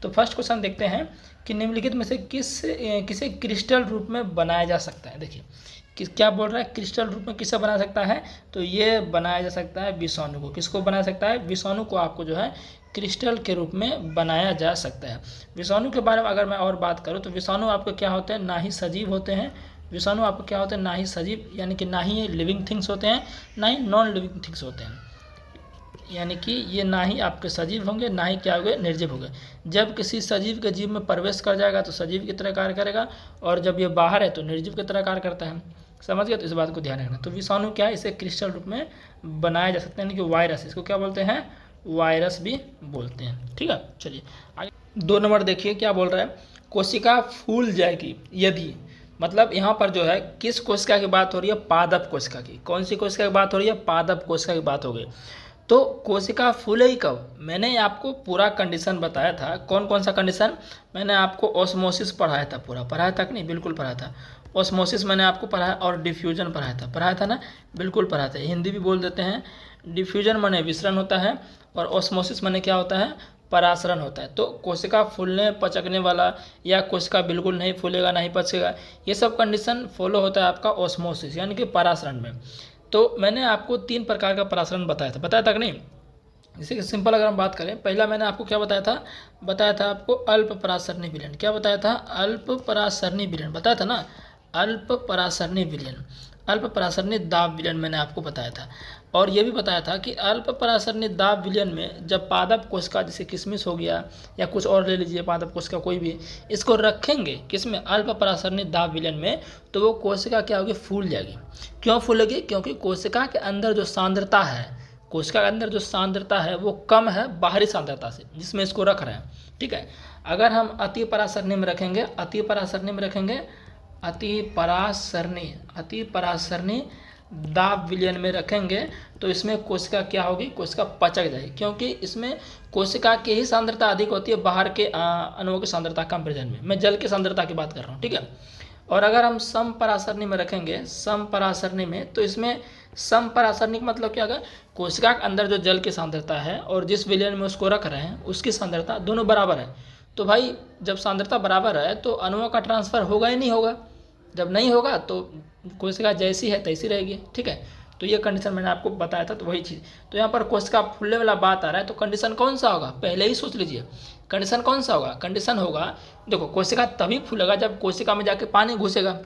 तो first question देखते हैं कि निम्नलिखित में से किसे क्रिस्टल रूप में बनाया जा सकता है। देखिए क्या बोल रहा है, क्रिस्टल रूप में किसे बना सकता है, तो ये बनाया जा सकता है विषाणु को। किसको बना सकता है, विषाणु को आपको जो है क्रिस्टल के रूप में बनाया जा सकता है। विषाणु के बारे में अगर मैं और बात करूँ तो विषाणु आपको क्या होते हैं, ना ही सजीव होते हैं। विषाणु आपको क्या होते हैं, ना ही सजीव यानी कि ना ही लिविंग थिंग्स होते हैं, ना ही नॉन लिविंग थिंग्स होते हैं। यानी कि ये ना ही आपके सजीव होंगे, ना ही क्या होंगे, निर्जीव होंगे। जब किसी सजीव के जीव में प्रवेश कर जाएगा तो सजीव की तरह कार्य करेगा, और जब ये बाहर है तो निर्जीव की तरह कार्य करता है। समझ गए, तो इस बात को ध्यान रखना। तो विषाणु क्या है, इसे क्रिस्टल रूप में बनाया जा सकता है, यानी कि वायरस, इसको क्या बोलते हैं, वायरस भी बोलते हैं। ठीक है, चलिए आगे 2 नंबर देखिए क्या बोल रहा है, कोशिका फूल जाएगी यदि, मतलब यहाँ पर जो है किस कोशिका की बात हो रही है, पादप कोशिका की। कौन सी कोशिका की बात हो रही है, पादप कोशिका की बात हो गई। तो कोशिका फूलेगी कब, मैंने आपको पूरा कंडीशन बताया था। कौन कौन सा कंडीशन, मैंने आपको ऑस्मोसिस पढ़ाया था, पूरा पढ़ाया था कि नहीं, बिल्कुल पढ़ाया था। ऑस्मोसिस मैंने आपको पढ़ाया और डिफ्यूजन पढ़ाया था ना, बिल्कुल पढ़ाया था। हिंदी भी बोल देते हैं, डिफ्यूजन माने विसरण होता है और ऑस्मोसिस माने क्या होता है, परासरण होता है। तो कोशिका फूलने पचकने वाला या कोशिका बिल्कुल नहीं फूलेगा नहीं पचकेगा, ये सब कंडीशन फॉलो होता है आपका ऑस्मोसिस यानी कि परासरण में। तो मैंने आपको 3 प्रकार का परासरण बताया था कि नहीं। जैसे कि सिंपल अगर हम बात करें, पहला मैंने आपको क्या बताया था आपको अल्प परासरणी विलयन। क्या बताया था, अल्प परासरणी विलयन बताया था ना, अल्प परासरणी विलयन, अल्प परासरणी दाब विलयन मैंने आपको बताया था। और ये भी बताया था कि अल्प परासरणी दाब विलयन में जब पादप कोशिका जैसे किशमिश हो गया या कुछ और ले लीजिए पादप कोशिका कोई भी, इसको रखेंगे किसमें, अल्प परासरणी दाब विलयन में, तो वो कोशिका क्या होगी, फूल जाएगी। क्यों फूलेगी, क्योंकि कोशिका के अंदर जो सांद्रता है, कोशिका के अंदर जो सांद्रता है वो कम है बाहरी सांद्रता से जिसमें इसको रख रहे हैं। ठीक है, अगर हम अति परासरणी में रखेंगे, अति परासरणी दाब विलयन में रखेंगे तो इसमें कोशिका क्या होगी, कोशिका पचक जाएगी, क्योंकि इसमें कोशिका की ही सांद्रता अधिक होती है बाहर के अणुओं की सांद्रता कंपेरिजन में। मैं जल की सांद्रता की बात कर रहा हूँ। ठीक है, और अगर हम सम परासरणी में रखेंगे, सम परासरणी में, तो इसमें सम परासरणी का मतलब क्या होगा, कोशिका के अंदर जो जल की सांद्रता है और जिस विलयन में उसको रख रहे हैं उसकी सांद्रता दोनों बराबर है। तो भाई जब सांद्रता बराबर है तो अणुओं का ट्रांसफर होगा ही नहीं होगा, जब नहीं होगा तो कोशिका जैसी है तैसी रहेगी। ठीक है, तो ये कंडीशन मैंने आपको बताया था, तो वही चीज़। तो यहाँ पर कोशिका फूलने वाला बात आ रहा है, तो कंडीशन कौन सा होगा, पहले ही सोच लीजिए कंडीशन कौन सा होगा। कंडीशन होगा, देखो कोशिका तभी फूलेगा जब कोशिका में जाके पानी घुसेगा।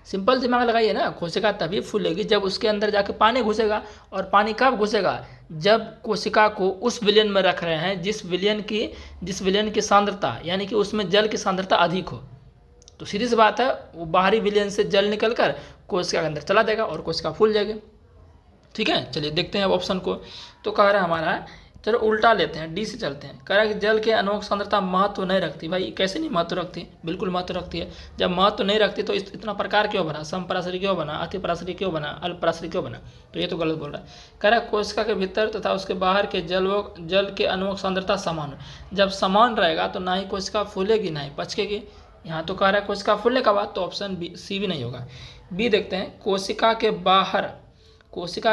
सिंपल दिमाग लगाइए ना, कोशिका तभी फूलेगी जब उसके अंदर जाके पानी घुसेगा। और पानी कब घुसेगा, जब कोशिका को उस विलयन में रख रहे हैं जिस विलयन की सांद्रता यानी कि उसमें जल की सांद्रता अधिक हो। तो सीधी सी बात है, वो बाहरी विलयन से जल निकल कर कोशिका के अंदर चला जाएगा और कोशिका फूल जाएगी। ठीक है, चलिए देखते हैं अब ऑप्शन को। तो कह रहा है हमारा, चलो उल्टा लेते हैं, डी से चलते हैं। कह रहा है कि जल के अणुओं की सांद्रता महत्व नहीं रखती। भाई कैसे नहीं महत्व रखती, बिल्कुल महत्व रखती है। जब महत्व नहीं रखती तो इतना प्रकार क्यों बना, सम परासरी क्यों बना, अति परासरी क्यों बना, अल्प परासरी क्यों बना, तो ये तो गलत बोल रहा है। कह रहा है कोशिका के भीतर तथा उसके बाहर के जल के अणुओं की सांद्रता समान हो। जब समान रहेगा तो ना ही कोशिका फूलेगी ना ही पचकेगी। यहाँ तो कह रहा है कोशिका फूलने का बात, तो ऑप्शन बी सी भी नहीं होगा। बी देखते हैं, कोशिका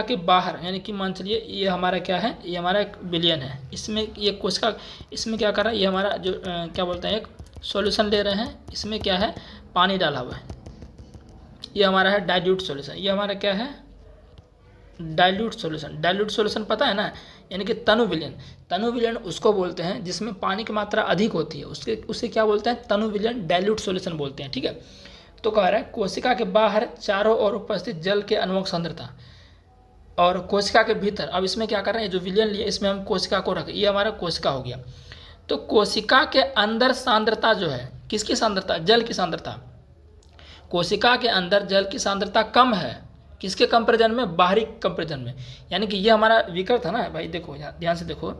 के बाहर यानी कि मान चलिए ये हमारा क्या है, ये हमारा एक विलयन है, इसमें ये कोशिका इसमें क्या कर रहा है, ये हमारा जो क्या बोलते हैं एक सॉल्यूशन ले रहे हैं, इसमें क्या है पानी डाला हुआ है, ये हमारा है डाइल्यूट सॉल्यूशन। ये हमारा क्या है, डाइल्यूट सॉल्यूशन पता है ना, यानी कि तनु विलयन उसको बोलते हैं जिसमें पानी की मात्रा अधिक होती है, उसे क्या बोलते हैं, तनु विलयन डाइल्यूट सॉल्यूशन बोलते हैं। ठीक है, तो कह रहा है कोशिका के बाहर चारों ओर उपस्थित जल के अणुओं की सांद्रता और कोशिका के भीतर, अब इसमें क्या कर रहे हैं, जो विलयन लिया इसमें हम कोशिका को रखें, ये हमारा कोशिका हो गया। तो कोशिका के अंदर सांद्रता जो है, किसकी सांद्रता, जल की सांद्रता, कोशिका के अंदर जल की सांद्रता कम है, किसके कंपेरिजन में, बाहरी कंपेरिजन में। यानी कि ये हमारा बीकर था ना भाई, देखो ध्यान से देखो,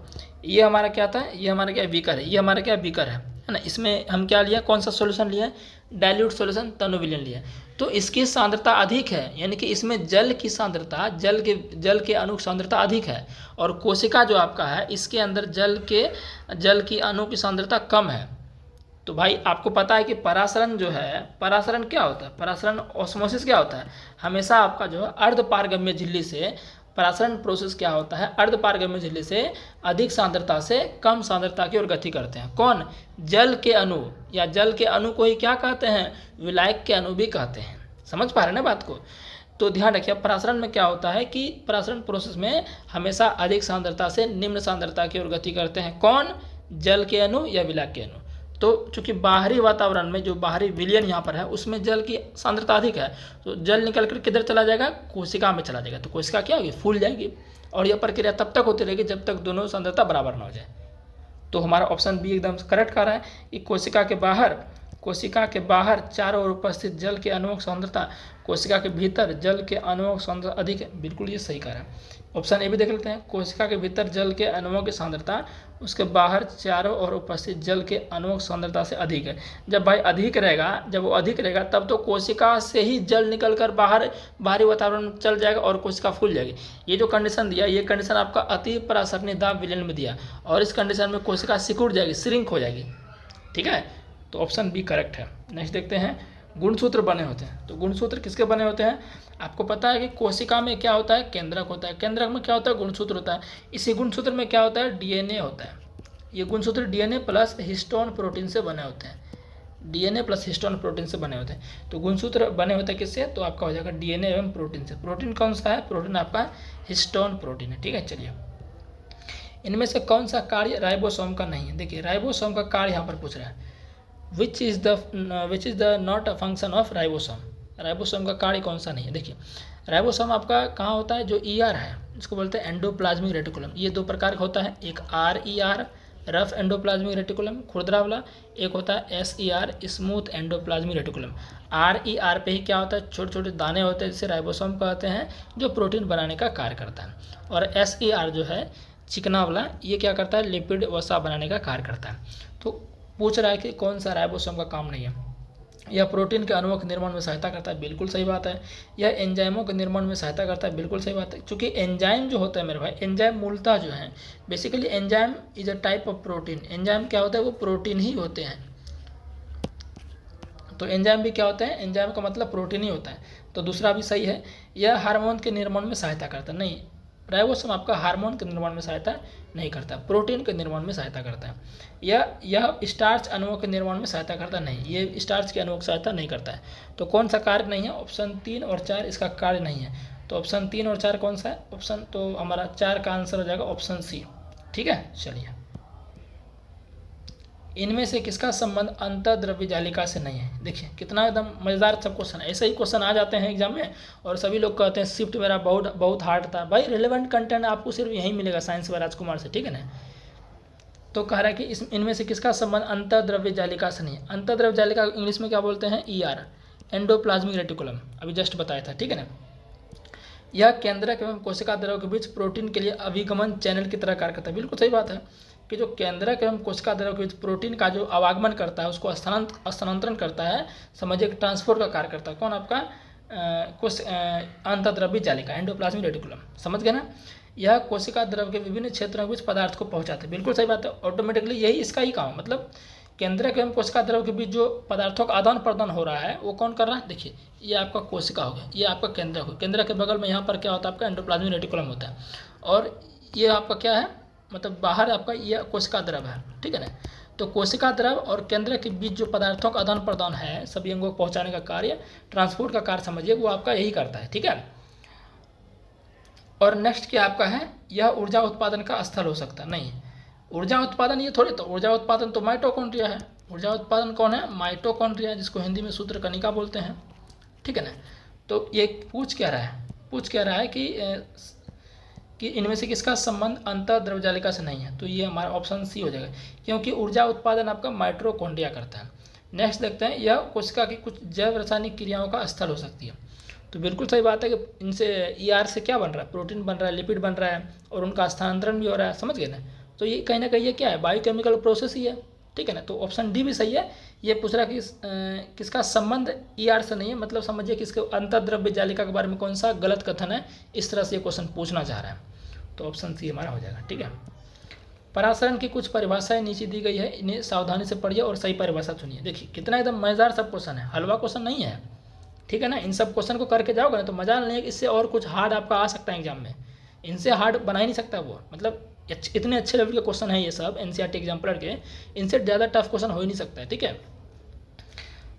ये हमारा क्या था, ये हमारा क्या बीकर है, ये हमारा क्या बीकर है ना। इसमें हम क्या लिया, कौन सा सॉल्यूशन लिया, डाइल्यूट सॉल्यूशन तनु विलयन लिया। तो इसकी सांद्रता अधिक है, यानी कि इसमें जल की सांद्रता, जल के अणु की सांद्रता अधिक है, और कोशिका जो आपका है इसके अंदर जल की अणु की सांद्रता कम है। तो भाई आपको पता है कि परासरण जो है, परासरण क्या होता है, परासरण ऑस्मोसिस क्या होता है, हमेशा आपका जो है अर्ध पारगम्य झिल्ली से परासरण प्रोसेस क्या होता है, अर्धपारगम्य झिल्ली से अधिक सांद्रता से कम सांद्रता की ओर गति करते हैं। कौन? जल के अणु, या जल के अणु को ही क्या कहते हैं, विलायक के अणु भी कहते हैं। समझ पा रहे हैं ना बात को? तो ध्यान रखिए, परासरण में क्या होता है कि परासरण प्रोसेस में हमेशा अधिक सांद्रता से निम्न सांद्रता की ओर गति करते हैं। कौन? जल के अणु या विलायक के अणु। तो चूंकि बाहरी वातावरण में जो बाहरी विलयन यहाँ पर है उसमें जल की सांद्रता अधिक है, तो जल निकल कर किधर चला जाएगा, कोशिका में चला जाएगा। तो कोशिका क्या होगी, फूल जाएगी। और यह प्रक्रिया तब तक होती रहेगी जब तक दोनों सांद्रता बराबर ना हो जाए। तो हमारा ऑप्शन बी एकदम करेक्ट कर रहा है कि कोशिका के बाहर चारों ओर उपस्थित जल के अणुओं की सांद्रता कोशिका के भीतर जल के अणुओं की सांद्रता अधिक है। बिल्कुल ये सही कह रहा है। ऑप्शन ए भी देख लेते हैं, कोशिका के भीतर जल के अणुओं की सांद्रता उसके बाहर चारों ओर उपस्थित जल के अणुओं की सांद्रता से अधिक है। जब भाई अधिक रहेगा, जब वो अधिक रहेगा तब तो कोशिका से ही जल निकलकर बाहरी वातावरण में चल जाएगा और कोशिका फूल जाएगी। ये जो कंडीशन दिया, ये कंडीशन आपका अति परासरणी दाब विलयन में दिया, और इस कंडीशन में कोशिका सिकुड़ जाएगी, श्रिंक हो जाएगी। ठीक है, तो ऑप्शन बी करेक्ट है। नेक्स्ट देखते हैं, गुणसूत्र बने होते हैं। तो गुणसूत्र किसके बने होते हैं? आपको पता है कि कोशिका में क्या होता है, केंद्रक होता है। केंद्रक में क्या होता है, गुणसूत्र होता है। इसी गुणसूत्र में क्या होता है, डीएनए होता है। ये गुणसूत्र डीएनए प्लस हिस्टोन प्रोटीन से बने होते हैं। डीएनए प्लस हिस्टोन प्रोटीन से बने होते हैं। तो गुणसूत्र बने होते हैं किससे? तो आपका हो जाएगा डीएनए एवं प्रोटीन से। प्रोटीन कौन सा है? प्रोटीन आपका हिस्टोन प्रोटीन है। ठीक है, चलिए, इनमें से कौन सा कार्य राइबोसोम का नहीं है? देखिए, राइबोसोम का कार्य यहाँ पर पूछ रहा है, which is the not a function of ribosome. Ribosome का कार्य कौन सा नहीं है? देखिए, राइबोसोम आपका कहाँ होता है, जो ईआर है इसको बोलते हैं एंडोप्लाज्मिक रेटिकुलम। ये दो प्रकार का होता है, एक आरईआर रफ एंडोप्लाज्मिक रेटिकुलम खुरदरा वाला, एक होता है SER smooth endoplasmic reticulum. RER पे ही क्या होता है, छोटे छोटे दाने होते हैं जिसे राइबोसोम कहते हैं, जो प्रोटीन बनाने का कार्य करता है। और एसईआर जो है चिकना वाला, ये क्या करता है, लिपिड वसा बनाने का कार्य करता है। तो पूछ रहा है कि कौन सा राइबोसोम का काम नहीं है। यह प्रोटीन के अणुओं के निर्माण में सहायता करता है, बिल्कुल सही बात है। यह एंजाइमों के निर्माण में सहायता करता है, बिल्कुल सही बात है। क्योंकि एंजाइम जो होता है मेरे भाई, एंजाइम मूलतः जो है, basically enzyme is a type of protein. Enzyme क्या होता है, वो प्रोटीन ही होते हैं। तो एंजाइम भी क्या होते हैं, एंजाइम का मतलब प्रोटीन ही होता है। तो दूसरा भी सही है। यह हार्मोन के निर्माण में सहायता करता है, नहीं, राइबोसोम आपका हार्मोन के निर्माण में सहायता नहीं करता, प्रोटीन के निर्माण में सहायता करता है। यह स्टार्च अणुओं के निर्माण में सहायता करता नहीं, ये स्टार्च के अणुओं की सहायता नहीं करता है। तो कौन सा कार्य नहीं है? ऑप्शन 3 और 4 इसका कार्य नहीं है। तो ऑप्शन 3 और 4 कौन सा है? ऑप्शन तो हमारा 4 का आंसर हो जाएगा ऑप्शन सी। ठीक है, चलिए, इनमें से किसका संबंध अंतःद्रव्य जालिका से नहीं है? देखिए कितना एकदम मजेदार सब क्वेश्चन है। ऐसे ही क्वेश्चन आ जाते हैं एग्जाम में और सभी लोग कहते हैं शिफ्ट मेरा बहुत हार्ड था। भाई रिलेवेंट कंटेंट आपको सिर्फ यहीं मिलेगा साइंस व राजकुमार से, ठीक है ना। तो कह रहा है कि इनमें से किसका संबंध अंतःद्रव्य जालिका से नहीं है? अंतःद्रव्य जालिका इंग्लिश में क्या बोलते हैं? ईआर, एंडोप्लाज्मिक रेटिकुलम, अभी जस्ट बताया था, ठीक है ना। यह केंद्रक एवं कोशिका द्रव के बीच प्रोटीन के लिए अभिगमन चैनल की तरह कार्य करता है। बिल्कुल सही बात है कि जो केंद्रक एवं कोशिका द्रव के बीच प्रोटीन का जो आवागमन करता है, उसको स्थानांतरण करता है, समझिए ट्रांसपोर्ट का कार्य करता है। कौन? आपका अंतःद्रव्य जालिका, एंडोप्लाज्मिक रेटिकुलम, समझ गए ना। यह कोशिका द्रव के विभिन्न क्षेत्रों के बीच पदार्थ को पहुंचाते हैं। बिल्कुल सही बात है, ऑटोमेटिकली यही इसका ही काम, मतलब केंद्रक एवं कोशिका द्रव के बीच जो पदार्थों का आदान प्रदान हो रहा है वो कौन कर रहा है? देखिए, ये आपका कोशिका हो गया, ये आपका केंद्रक हो। केंद्रक के बगल में यहाँ पर क्या होता है? आपका एंडोप्लाज्मिक रेटिकुलम होता है। और ये आपका क्या है, मतलब बाहर आपका यह कोशिका द्रव है, ठीक है ना। तो कोशिका द्रव और केंद्र के बीच जो पदार्थों का आदान प्रदान है, सभी अंगों को पहुंचाने का कार्य, ट्रांसपोर्ट का कार्य समझिए, वो आपका यही करता है, ठीक है। और नेक्स्ट क्या आपका है? यह ऊर्जा उत्पादन का स्थल हो सकता नहीं। ऊर्जा उत्पादन ये थोड़ी, तो ऊर्जा उत्पादन तो माइटोकॉन्ड्रिया है। ऊर्जा उत्पादन कौन है? माइटोकॉन्ड्रिया, जिसको हिंदी में सूत्र कनिका बोलते हैं, ठीक है ना। तो ये पूछ क्या रहा है कि इनमें से किसका संबंध अंतःद्रव्य जालिका से नहीं है? तो ये हमारा ऑप्शन सी हो जाएगा, क्योंकि ऊर्जा उत्पादन आपका माइटोकॉन्ड्रिया करता है। नेक्स्ट देखते हैं, यह कोशिका की कुछ जैव रासायनिक क्रियाओं का स्थल हो सकती है। तो बिल्कुल सही बात है कि इनसे ईआर से क्या बन रहा है? प्रोटीन बन रहा है, लिपिड बन रहा है, और उनका स्थानांतरण भी हो रहा है, समझ गए ना। तो ये कहीं ना कहीं ये क्या है? बायोकेमिकल प्रोसेस ही है, ठीक है ना। तो ऑप्शन डी भी सही है। ये पूछ रहा कि किसका संबंध ईआर से नहीं है, मतलब समझिए कि इसके अंतःद्रव्य जालिका के बारे में कौन सा गलत कथन है, इस तरह से ये क्वेश्चन पूछना चाह रहा है। तो ऑप्शन सी हमारा हो जाएगा, ठीक है। परासरण की कुछ परिभाषाएं नीचे दी गई है, इन्हें सावधानी से पढ़िए और सही परिभाषा चुनिए। देखिए कितना एकदम मजेदार सब क्वेश्चन है, हलवा क्वेश्चन नहीं है, ठीक है ना। इन सब क्वेश्चन को करके जाओगे ना तो मजा नहीं है, इससे और कुछ हार्ड आपका आ सकता है एग्जाम में। इनसे हार्ड बना ही नहीं सकता वो, मतलब इतने अच्छे लेवल के क्वेश्चन है ये सब एनसीईआरटी एग्जाम्पलर के, इनसे ज़्यादा टफ क्वेश्चन हो ही नहीं सकता है। ठीक है,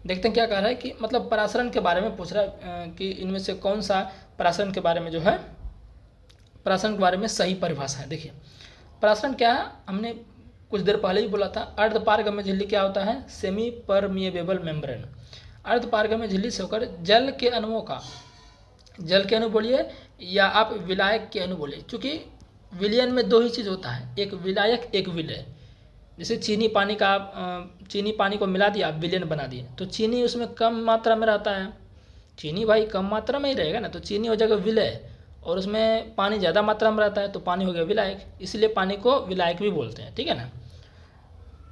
देखते हैं क्या कह रहा है कि मतलब परासरण के बारे में पूछ रहा है कि इनमें से कौन सा परासरण के बारे में जो है, परासरण के बारे में सही परिभाषा है। देखिए परासरण क्या है, हमने कुछ देर पहले ही बोला था, अर्धपारगम्य झिल्ली क्या होता है, सेमी परमिएबल मेम्ब्रेन। अर्धपारगम्य झिल्ली से होकर जल के अणुओं का, जल के अणु बोलिए या आप विलायक के अणु बोलिए, क्योंकि विलयन में दो ही चीज़ होता है, एक विलायक एक विलय। जैसे चीनी पानी का चीनी पानी को मिला दिया, आप विलयन बना दिए, तो चीनी उसमें कम मात्रा में रहता है, चीनी भाई कम मात्रा में ही रहेगा ना, तो चीनी हो जाएगा विलय, और उसमें पानी ज़्यादा मात्रा में रहता है तो पानी हो गया विलायक, इसलिए पानी को विलायक भी बोलते हैं। ठीक है ना,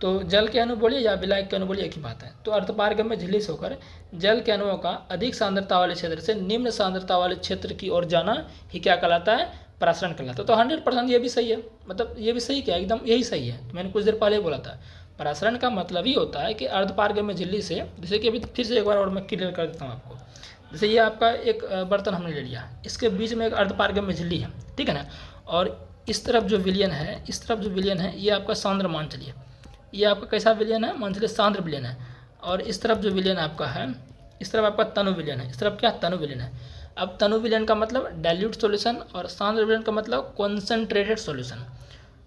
तो जल के अणु बोलिए या विलायक के अणु बोलिए एक ही बात है। तो अर्धपारगम्य झिल्ली से होकर जल के अणुओं का अधिक सांद्रता वाले क्षेत्र से निम्न सांद्रता वाले क्षेत्र की ओर जाना ही क्या कहलाता है, परासरण कहलाता है। तो 100% ये भी सही है, मतलब ये भी सही क्या, एकदम यही सही है। मैंने कुछ देर पहले बोला था, परासरण का मतलब ही होता है कि अर्धपारगम्य झिल्ली से, जैसे कि अभी फिर से एक बार और मैं क्लियर कर देता हूँ आपको। जैसे ये आपका एक बर्तन हमने ले लिया, इसके बीच में एक अर्धपारगम्य झिल्ली है, ठीक है ना, और इस तरफ जो विलयन है, इस तरफ जो विलयन है ये आपका सांद्र मान चलिए, ये आपका कैसा विलयन है, मान चलिए सांद्र विलयन है, और इस तरफ जो विलयन आपका है, इस तरफ आपका तनु विलयन है, इस तरफ क्या तनु विलयन है। अब तनु विलयन का मतलब डाइल्यूट सॉल्यूशन और सांद्र विलयन का मतलब कॉन्सेंट्रेटेड सॉल्यूशन।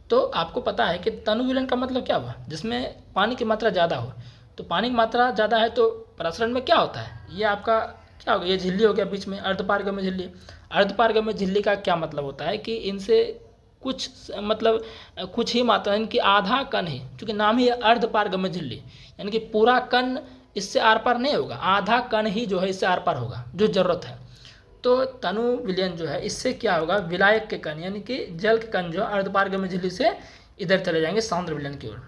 तो आपको पता है कि तनु विलयन का मतलब क्या हुआ, जिसमें पानी की मात्रा ज़्यादा हो, तो पानी की मात्रा ज़्यादा है तो परासरण में क्या होता है, ये आपका क्या हो गया, ये झिल्ली हो गया बीच में, अर्धपारगम्य झिल्ली। अर्धपारगम्य झिल्ली का क्या मतलब होता है कि इनसे कुछ मतलब कुछ ही मात्रा, इनकी आधा कण ही, क्योंकि नाम ही है अर्धपारगम्य झिल्ली, यानी कि पूरा कण इससे आर पार नहीं होगा, आधा कण ही जो है इससे आर पार होगा जो ज़रूरत है। तो तनु विलयन जो है इससे क्या होगा, विलायक के कण यानी कि जल के कण जो अर्धपारगम्य झिल्ली से इधर चले जाएंगे सांद्र विलयन की ओर।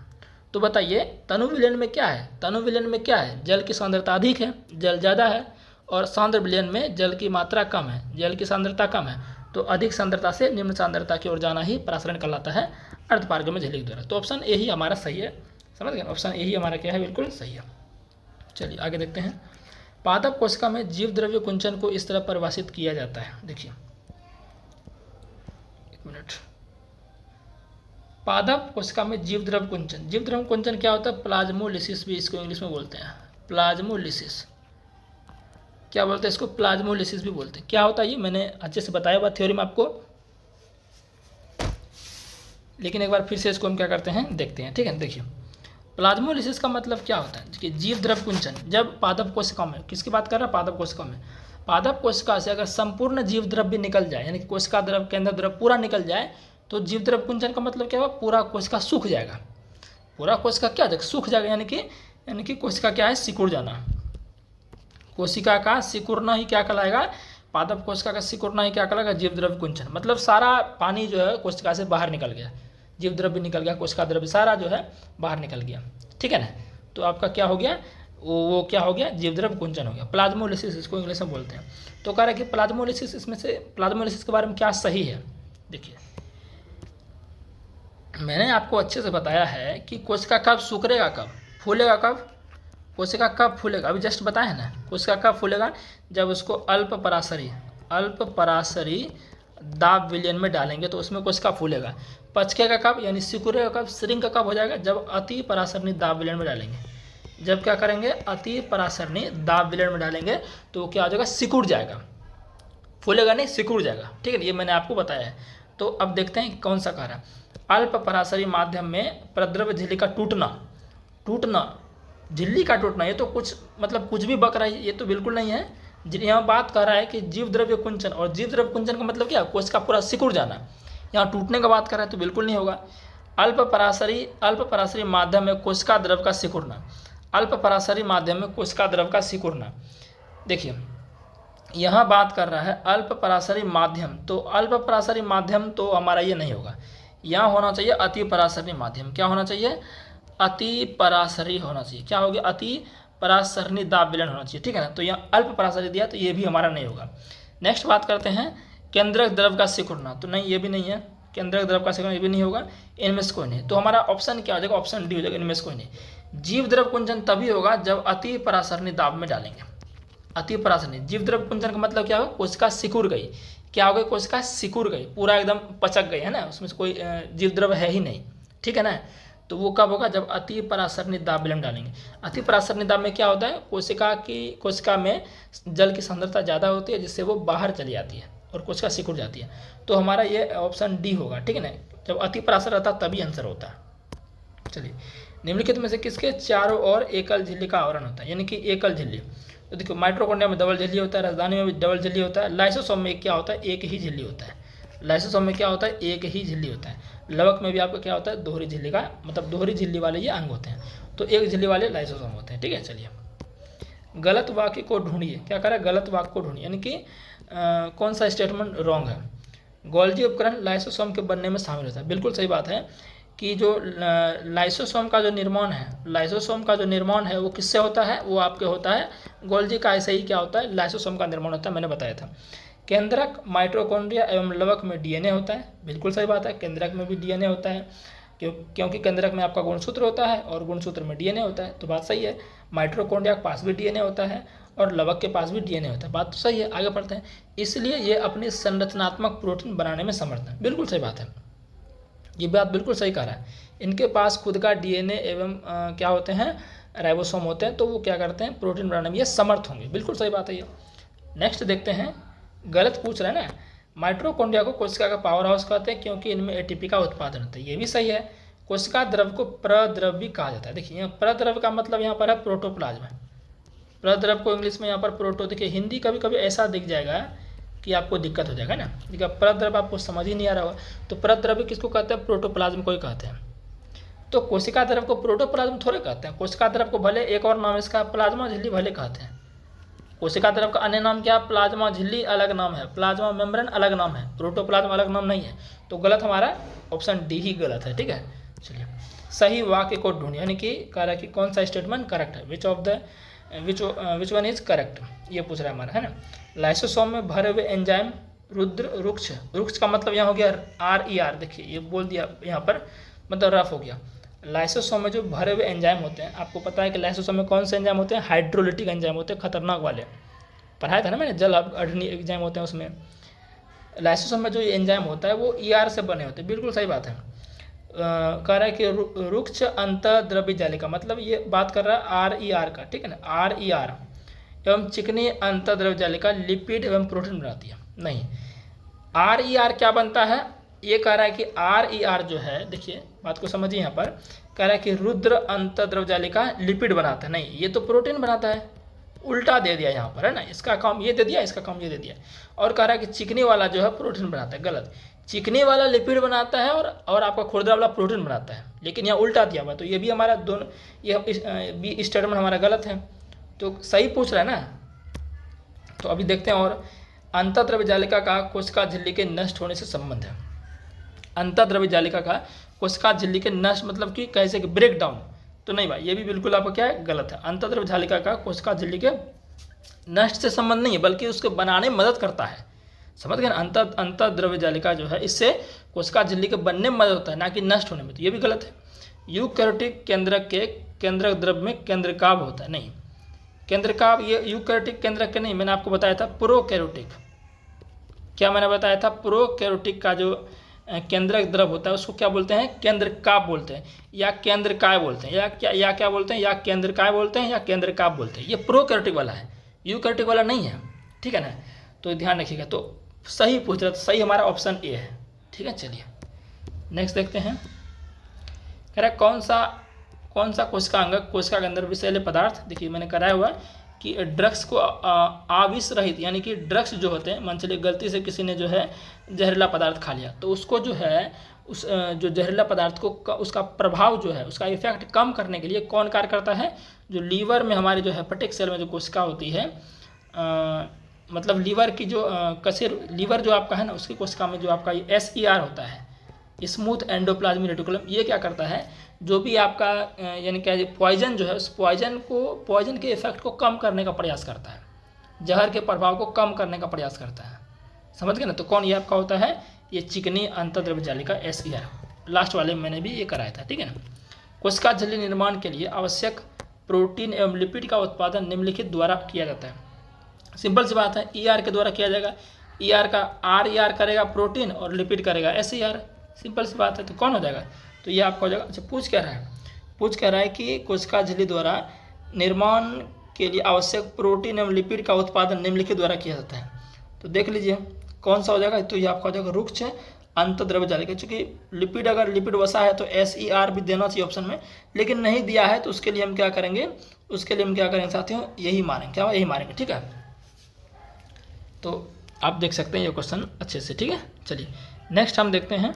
तो बताइए तनु विलयन में क्या है, तनु विलयन में क्या है, जल की सांद्रता अधिक है, जल ज़्यादा है, और सांद्र विलयन में जल की मात्रा कम है, जल की सांद्रता कम है, तो अधिक सांद्रता से निम्न सांद्रता की ओर जाना ही परासरण कहलाता है अर्धपारगम्य झिल्ली के द्वारा। तो ऑप्शन ए ही हमारा सही है, समझ गए, ऑप्शन ए ही हमारा क्या है, बिल्कुल सही है। चलिए आगे देखते हैं। पादप कोशिका में जीव द्रव्य कुंचन को इस तरह परिभाषित किया जाता है, देखिए एक मिनट। पादप कोशिका में जीव द्रव्य कुंचन, जीव द्रव्य कुंचन क्या होता है, प्लाज्मोलिसिस भी इसको इंग्लिश में बोलते हैं, प्लाज्मोलिसिस क्या बोलते हैं इसको, प्लाज्मोलिसिस भी बोलते हैं। क्या होता है ये मैंने अच्छे से बताया हुआ थ्योरी में आपको, लेकिन एक बार फिर से इसको हम क्या करते हैं देखते हैं, ठीक है। देखिए प्लाज्मोलिसिस का मतलब क्या होता है कि जीव द्रव्य कुंचन, जब पादप कोशिका में, किसकी बात कर रहा है, पादप कोशिका में, पादप कोशिका से अगर संपूर्ण जीव द्रव्य निकल जाए, यानी कि कोशिका द्रव के अंदर द्रव पूरा निकल जाए, तो जीव द्रव्य कुंचन का मतलब क्या होगा, पूरा कोशिका सूख जाएगा, पूरा कोशिका क्या जाएगा, सूख जाएगा, यानी कि कोशिका क्या है, सिकुड़ जाना, कोशिका का सिकुड़ना ही क्या कहलाएगा, पादप कोशिका का सिकुड़ना ही क्या कहलाएगा, जीव द्रव्य कुंचन। मतलब सारा पानी जो है कोशिका से बाहर निकल गया, जीव द्रव्य निकल गया, कोशिका द्रव्य सारा जो है बाहर निकल गया, ठीक है ना। तो आपका क्या हो गया, वो क्या हो गया, जीव द्रव्य कुंचन हो गया, प्लाज्मोलिसिस इसको इंग्लिश में बोलते हैं। तो कह रहा है कि प्लाज्मोलिसिस, इसमें से प्लाज्मोलिसिस के बारे में क्या सही है। देखिए मैंने आपको अच्छे से बताया है कि कोशिका कब सिकुड़ेगा, कब फूलेगा, कब कोशिका कब फूलेगा, अभी जस्ट बताया है ना, कोशिका कब फूलेगा, जब उसको अल्प पराशरी दाब विलयन में डालेंगे तो उसमें कोशिका फूलेगा। पचकेगा कब, यानी सिकुड़ेगा कब, श्रिंक कब हो जाएगा, जब अति पराशरणी दाब विलयन में डालेंगे, जब क्या करेंगे, अति पराशरणी दाब विलयन में डालेंगे तो वो क्या हो जाएगा, सिकुड़ जाएगा, फूलेगा नहीं, सिकुड़ जाएगा, ठीक है, ये मैंने आपको बताया है। तो अब देखते हैं कौन सा कह रहा है, अल्प पराशरी माध्यम में प्रद्रव्य झिल्ली का टूटना, झिल्ली का टूटना, ये तो कुछ मतलब कुछ भी बक रहा है, ये तो बिल्कुल नहीं है। यहाँ बात कर रहा है कि जीव द्रव्य कुंचन, और जीव द्रव्य कुंचन का मतलब क्या, कोशिका पूरा सिकुड़ जाना, यहाँ टूटने का बात कर रहा है तो बिल्कुल नहीं होगा। अल्प पराशरी माध्यम में कोशिका द्रव का सिकुड़ना, अल्प पराशरी माध्यम में कोशिका द्रव का सिकुड़ना। देखिए यहाँ बात कर रहा है अल्प पराशरी माध्यम, तो अल्प पराशरी माध्यम तो हमारा ये नहीं होगा, यहाँ होना चाहिए अति पराशरी माध्यम। क्या होना चाहिए, अति पराशरी होना चाहिए। क्या हो गया, अति पराशरणी दाब विलयन होना चाहिए, ठीक है ना। तो यहाँ अल्प पराशरी दिया तो ये भी हमारा नहीं होगा। नेक्स्ट बात करते हैं केंद्रक द्रव का सिकुड़ना, तो नहीं ये भी नहीं है, केंद्रक द्रव का सिकुड़ना ये भी नहीं होगा, इनमें से कोई नहीं। तो हमारा ऑप्शन क्या हो जाएगा, ऑप्शन डी हो जाएगा, इनमें से कोई नहीं। जीव द्रव कुंचन तभी होगा जब अति पराशरणी दाब में डालेंगे, अति पराशरणी। जीव द्रव कुंचन का मतलब क्या होगा, कोशिका सिकुड़ गई, क्या हो गई, कोशिका सिकुड़ गई, पूरा एकदम पचक गई है ना, उसमें से कोई जीव द्रव है ही नहीं, ठीक है ना। तो वो कब होगा, जब अति परासरणी दाब विलयन डालेंगे। अति परासरणी दाब में क्या होता है, कोशिका में जल की सांद्रता ज़्यादा होती है, जिससे वो बाहर चली जाती है और कोशिका सिकुड़ जाती है। तो हमारा ये ऑप्शन डी होगा, ठीक है ना। जब अति परासर रहता है तभी आंसर होता है। चलिए, निम्नलिखित में से किसके चारों ओर एकल झिल्ली का आवरण होता है, यानी कि एकल झिल्ली। तो देखो, माइटोकॉन्ड्रिया में डबल झिल्ली होता है, राजधानी में भी डबल झिल्ली होता है, लाइसोसोम में क्या होता है, एक ही झिल्ली होता है। लाइसोसोम में क्या होता है, एक ही झिल्ली होता है। लवक में भी आपका क्या होता है, दोहरी झिल्ली का, मतलब दोहरी झिल्ली वाले ये अंग होते हैं। तो एक झिल्ली वाले लाइसोसोम होते हैं, ठीक है। चलिए, गलत वाक्य को ढूंढिए। क्या करें, गलत वाक्य को ढूंढिए, यानी कि कौन सा स्टेटमेंट रॉन्ग है। गोल्जी उपकरण लाइसोसोम के बनने में शामिल होता है। बिल्कुल सही बात है कि जो लाइसोसोम का जो निर्माण है वो किससे होता है, वो आपके होता है गोल्जी का। ऐसे ही क्या होता है, लाइसोसोम का निर्माण होता है, मैंने बताया था। केंद्रक माइटोकॉन्ड्रिया एवं लवक में डीएनए होता है। बिल्कुल सही बात है, केंद्रक में भी डीएनए होता है, क्योंकि केंद्रक में आपका गुणसूत्र होता है और गुणसूत्र में डीएनए होता है। तो बात सही है, माइटोकॉन्ड्रिया के पास भी डीएनए होता है और लवक के पास भी डीएनए होता है। बात तो सही है, आगे बढ़ते हैं। इसलिए ये अपनी संरचनात्मक प्रोटीन बनाने में समर्थ है। बिल्कुल सही बात है, ये बात बिल्कुल सही कह रहा है। इनके पास खुद का डीएनए एवं क्या होते हैं, राइबोसोम होते हैं, तो वो क्या करते हैं, प्रोटीन बनाने में ये समर्थ होंगे। बिल्कुल सही बात है ये। नेक्स्ट देखते हैं, गलत पूछ रहे हैं ना। माइटोकॉन्ड्रिया को कोशिका का पावर हाउस कहते हैं क्योंकि इनमें एटीपी का उत्पादन होता है। ये भी सही है। कोशिका द्रव को प्रद्रव भी कहा जाता है। देखिए, यहाँ प्रद्रव का मतलब यहाँ पर है प्रोटोप्लाज्म। प्रद्रव को इंग्लिश में यहाँ पर प्रोटो, देखिए हिंदी कभी कभी ऐसा दिख जाएगा कि आपको दिक्कत हो जाएगा ना, देखिए प्रद्रव आपको समझ ही नहीं आ रहा होगा। तो प्रद्रव किसको कहते हैं, प्रोटोप्लाज्म को ही कहते हैं। तो कोशिका द्रव को प्रोटोप्लाज्म थोड़े कहते हैं। कोशिका द्रव को भले एक और नाम इसका प्लाज्मा झिल्ली भले कहते हैं। कोशिका द्रव का अन्य नाम क्या, प्लाज्मा झिल्ली अलग नाम है, प्लाज्मा मेम्ब्रेन अलग नाम है, प्रोटोप्लाज्म अलग नाम नहीं है। तो गलत हमारा ऑप्शन डी ही गलत है, ठीक है। चलिए, सही वाक्य को ढूंढिए, यानी कि कह रहा है कि कौन सा स्टेटमेंट करेक्ट है, विच वन इज करेक्ट, ये पूछ रहा है हमारा, है ना। लाइसोसोम में भरे हुए एंजाइम रुक्ष का मतलब यहाँ हो गया RER। देखिए, ये बोल दिया यहाँ पर, मतलब रफ हो गया। लाइसोसोम में जो भरे हुए एंजाइम होते हैं, आपको पता है कि लाइसोसोम में कौन से एंजाइम होते हैं, हाइड्रोलिटिक एंजाइम होते हैं, खतरनाक वाले, पढ़ाया था ना मैंने, जल अग्नि एंजाइम होते हैं उसमें। लाइसोसोम में जो एंजाइम होता है वो ER से बने होते हैं। बिल्कुल सही बात है। कह रहा है कि रुक्ष अंतःद्रव्य जालिका, मतलब ये बात कर रहा है RER का, ठीक है ना। RER एवं चिकनी अंतःद्रव्य जालिका लिपिड एवं प्रोटीन बनाती है। नहीं, RER क्या बनता है, ये कह रहा है कि RER जो है, देखिए बात को समझिए, यहाँ पर कह रहा है कि रुद्र अंतःद्रव्य जालिका लिपिड बनाता है। नहीं, ये तो प्रोटीन बनाता है, उल्टा दे दिया यहाँ पर, है ना। इसका काम ये दे दिया, इसका काम ये दे दिया। और कह रहा है कि चिकनी वाला जो है प्रोटीन बनाता है। गलत, चिकनी वाला लिपिड बनाता है और आपका खुरदरा वाला प्रोटीन बनाता है, लेकिन यहाँ उल्टा दिया हुआ। तो ये भी हमारा दोनों, ये स्टेटमेंट हमारा गलत है। तो सही पूछ रहा है ना। तो अभी देखते हैं, और अंतःद्रव्य जालिका का कोशिका झिल्ली के नष्ट होने से संबंध है। अंतःद्रव्य जालिका का कोशिका झिल्ली के नष्ट मतलब कि कैसे, कि ब्रेक डाउन, तो नहीं भाई, ये भी बिल्कुल आपका क्या है, गलत है। अंतःद्रव्य जालिका का कोशिका झिल्ली के नष्ट से संबंध नहीं है, बल्कि उसके बनाने में मदद करता है। समझ गए ना, अंतःद्रव्य जालिका जो है, इससे कोशिका झिल्ली के बनने में मदद होता है, ना कि नष्ट होने में। तो ये भी गलत है। यूकैरियोटिक केंद्रक के केंद्रक द्रव्य में केंद्रकाभ होता है। नहीं, केंद्रकाभ ये यूकैरियोटिक केंद्रक के नहीं, मैंने आपको बताया था प्रोकैरियोटिक। क्या मैंने बताया था, प्रोकैरियोटिक का जो केंद्रक द्रव होता है उसको क्या बोलते हैं, केंद्रकाभ बोलते हैं, या केंद्रकाय बोलते हैं, या क्या बोलते हैं, या केंद्रकाय बोलते हैं, या केंद्रकाभ बोलते हैं। ये प्रोकैरियोटिक वाला है, यूकैरियोटिक वाला नहीं है, ठीक है ना। तो ध्यान रखिएगा। तो सही पूछ रहा था, सही हमारा ऑप्शन ए है, ठीक है। चलिए नेक्स्ट देखते हैं। कह रहा है कौन सा कोशिका अंग कोशिका के अंदर विषैले पदार्थ, देखिए मैंने कराया हुआ कि ड्रग्स को आविष रहित, यानी कि ड्रग्स जो होते हैं, मान चलिए गलती से किसी ने जो है जहरीला पदार्थ खा लिया, तो उसको जो है उस जो जहरीला पदार्थ को उसका प्रभाव जो है, उसका इफेक्ट कम करने के लिए कौन कार्य करता है, जो लीवर में हमारे जो हेपेटिक सेल में जो कोशिका होती है, मतलब लीवर की जो लीवर जो आपका है ना, उसकी कोशिका में जो आपका SER होता है, स्मूथ एंडोप्लाज्मिक रेटिकुलम, ये क्या करता है, जो भी आपका यानी क्या पॉइजन जो है, उस पॉइजन के इफेक्ट को कम करने का प्रयास करता है, जहर के प्रभाव को कम करने का प्रयास करता है। समझ गए ना। तो कौन ये आपका होता है, ये चिकनी अंतःद्रव्य जालिका SER, लास्ट वाले में मैंने भी ये कराया था, ठीक है ना। कोशिका झिल्ली निर्माण के लिए आवश्यक प्रोटीन एवं लिपिड का उत्पादन निम्नलिखित द्वारा किया जाता है। सिंपल सी बात है, ER के द्वारा किया जाएगा। ई आर का आर ई आर करेगा प्रोटीन और लिपिड करेगा एस ई आर, सिंपल सी बात है। तो कौन हो जाएगा, तो ये आपका हो जाएगा। अच्छा पूछ क्या रहा है, पूछ कह रहा है कि कोशिका झिल्ली द्वारा निर्माण के लिए आवश्यक प्रोटीन एवं लिपिड का उत्पादन निम्नलिखित द्वारा किया जाता है। तो देख लीजिए कौन सा हो जाएगा, तो ये आपका हो जाएगा रुक्ष अंतर्द्रव्य जालिका। चूंकि लिपिड अगर लिपिड वसा है तो एस ई आर भी देना चाहिए ऑप्शन में, लेकिन नहीं दिया है तो उसके लिए हम क्या करेंगे, उसके लिए हम क्या करेंगे साथियों, यही मारेंगे, क्या यही मारेंगे, ठीक है। तो आप देख सकते हैं ये क्वेश्चन अच्छे से, ठीक है। चलिए नेक्स्ट हम देखते हैं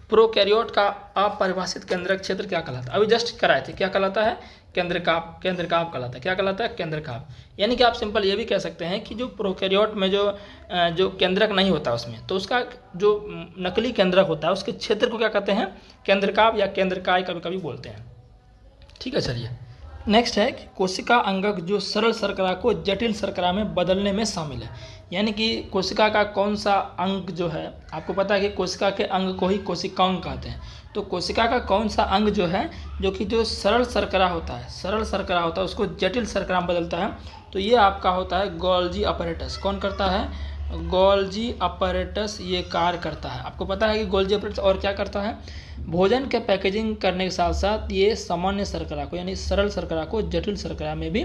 प्रोकैरियोट का अपरिभाषित केंद्रक क्षेत्र क्या कहलाता है। अभी जस्ट कराए थे, क्या कहलाता है, केंद्रकाभ, केंद्रकाभ कहलाता है। क्या कहलाता है, केंद्रकाभ। यानी कि आप सिंपल ये भी कह सकते हैं कि जो प्रोकैरियोट में जो केंद्रक नहीं होता उसमें, तो उसका जो नकली केंद्रक होता है उसके क्षेत्र को क्या कहते हैं, केंद्रकाभ या केंद्रकाय कभी कभी बोलते हैं, ठीक है। चलिए नेक्स्ट है कि कोशिका अंगक जो सरल शर्करा को जटिल शर्करा में बदलने में शामिल है। यानी कि कोशिका का कौन सा अंग जो है, आपको पता है कि कोशिका के अंग को ही कोशिकांग कहते हैं। तो कोशिका का कौन सा अंग जो है जो कि जो सरल शर्करा होता है, सरल शर्करा होता है उसको जटिल शर्करा में बदलता है, तो ये आपका होता है गोल्जी अपैरेटस। कौन करता है, गोल्जी अपैरेटस ये कार्य करता है। आपको पता है कि गोल्जी अपैरेटस और क्या करता है, भोजन के पैकेजिंग करने के साथ साथ ये सामान्य शर्करा को यानी सरल शर्करा को जटिल शर्करा में भी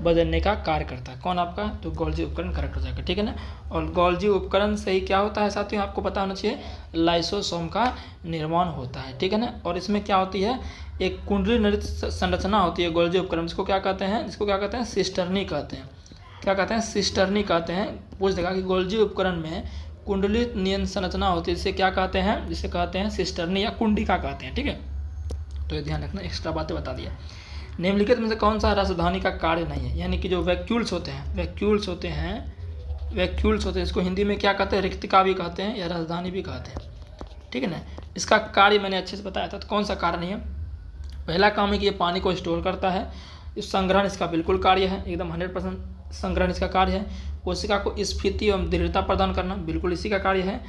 बदलने का कार्य करता है। कौन आपका, तो गोल्जी उपकरण करेक्ट हो जाएगा, ठीक है ना। और गोल्जी उपकरण से ही क्या होता है साथियों, आपको पता होना चाहिए, लाइसोसोम का निर्माण होता है, ठीक है ना। और इसमें क्या होती है, एक कुंडली नलित संरचना होती है गोल्जी उपकरण, जिसको क्या कहते हैं, जिसको क्या कहते हैं, सिस्टर्नी कहते हैं। क्या कहते हैं, सिस्टर्नी कहते हैं। पूछ देगा कि गोल्जी उपकरण में कुंडलित नियन संरचना होती है, जिसे क्या कहते हैं, जिसे कहते हैं सिस्टर्नी या कुंडिका कहते हैं, ठीक है। तो ये ध्यान रखना, एक्स्ट्रा बातें बता दिया। निम्नलिखित में से कौन सा राजधानी का कार्य नहीं है, यानी कि जो वैक्यूल्स होते हैं, वैक्यूल्स होते हैं, इसको हिंदी में क्या कहते हैं, रिक्तिका भी कहते हैं या राजधानी भी कहते हैं, ठीक है ना। इसका कार्य मैंने अच्छे से बताया था, तो कौन सा कार्य नहीं है, पहला काम है कि ये पानी को स्टोर करता है, इस संग्रहण इसका बिल्कुल कार्य है, एकदम 100% संग्रहण इसका कार्य है। कोशिका को स्फीति एवं दृढ़ता प्रदान करना बिल्कुल इसी का कार्य है।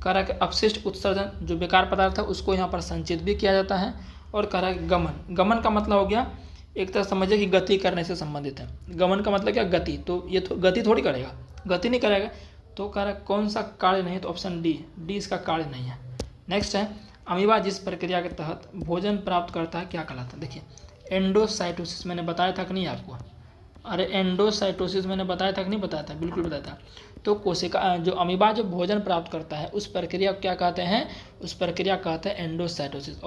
कारक अपशिष्ट उत्सर्जन, जो बेकार पदार्थ है उसको यहाँ पर संचित भी किया जाता है। और कारक गमन, गमन का मतलब हो गया एक तरह समझिए कि गति करने से संबंधित है। गमन का मतलब क्या, गति, तो ये गति थोड़ी करेगा, गति नहीं करेगा। तो कारक कौन सा कार्य नहीं है, तो ऑप्शन डी इसका कार्य नहीं है। नेक्स्ट है अमीबा जिस प्रक्रिया के तहत भोजन प्राप्त करता है क्या कहलाता है। देखिए एंडोसाइटोसिस मैंने बताया था कि नहीं आपको, अरे एंडोसाइटोसिस मैंने बताया था कि नहीं बताया था, बिल्कुल बताया था। तो कोशिका जो अमीबा जो भोजन प्राप्त करता है उस प्रक्रिया को क्या कहते हैं, उस प्रक्रिया कहते हैं एंडोसाइटोसिस।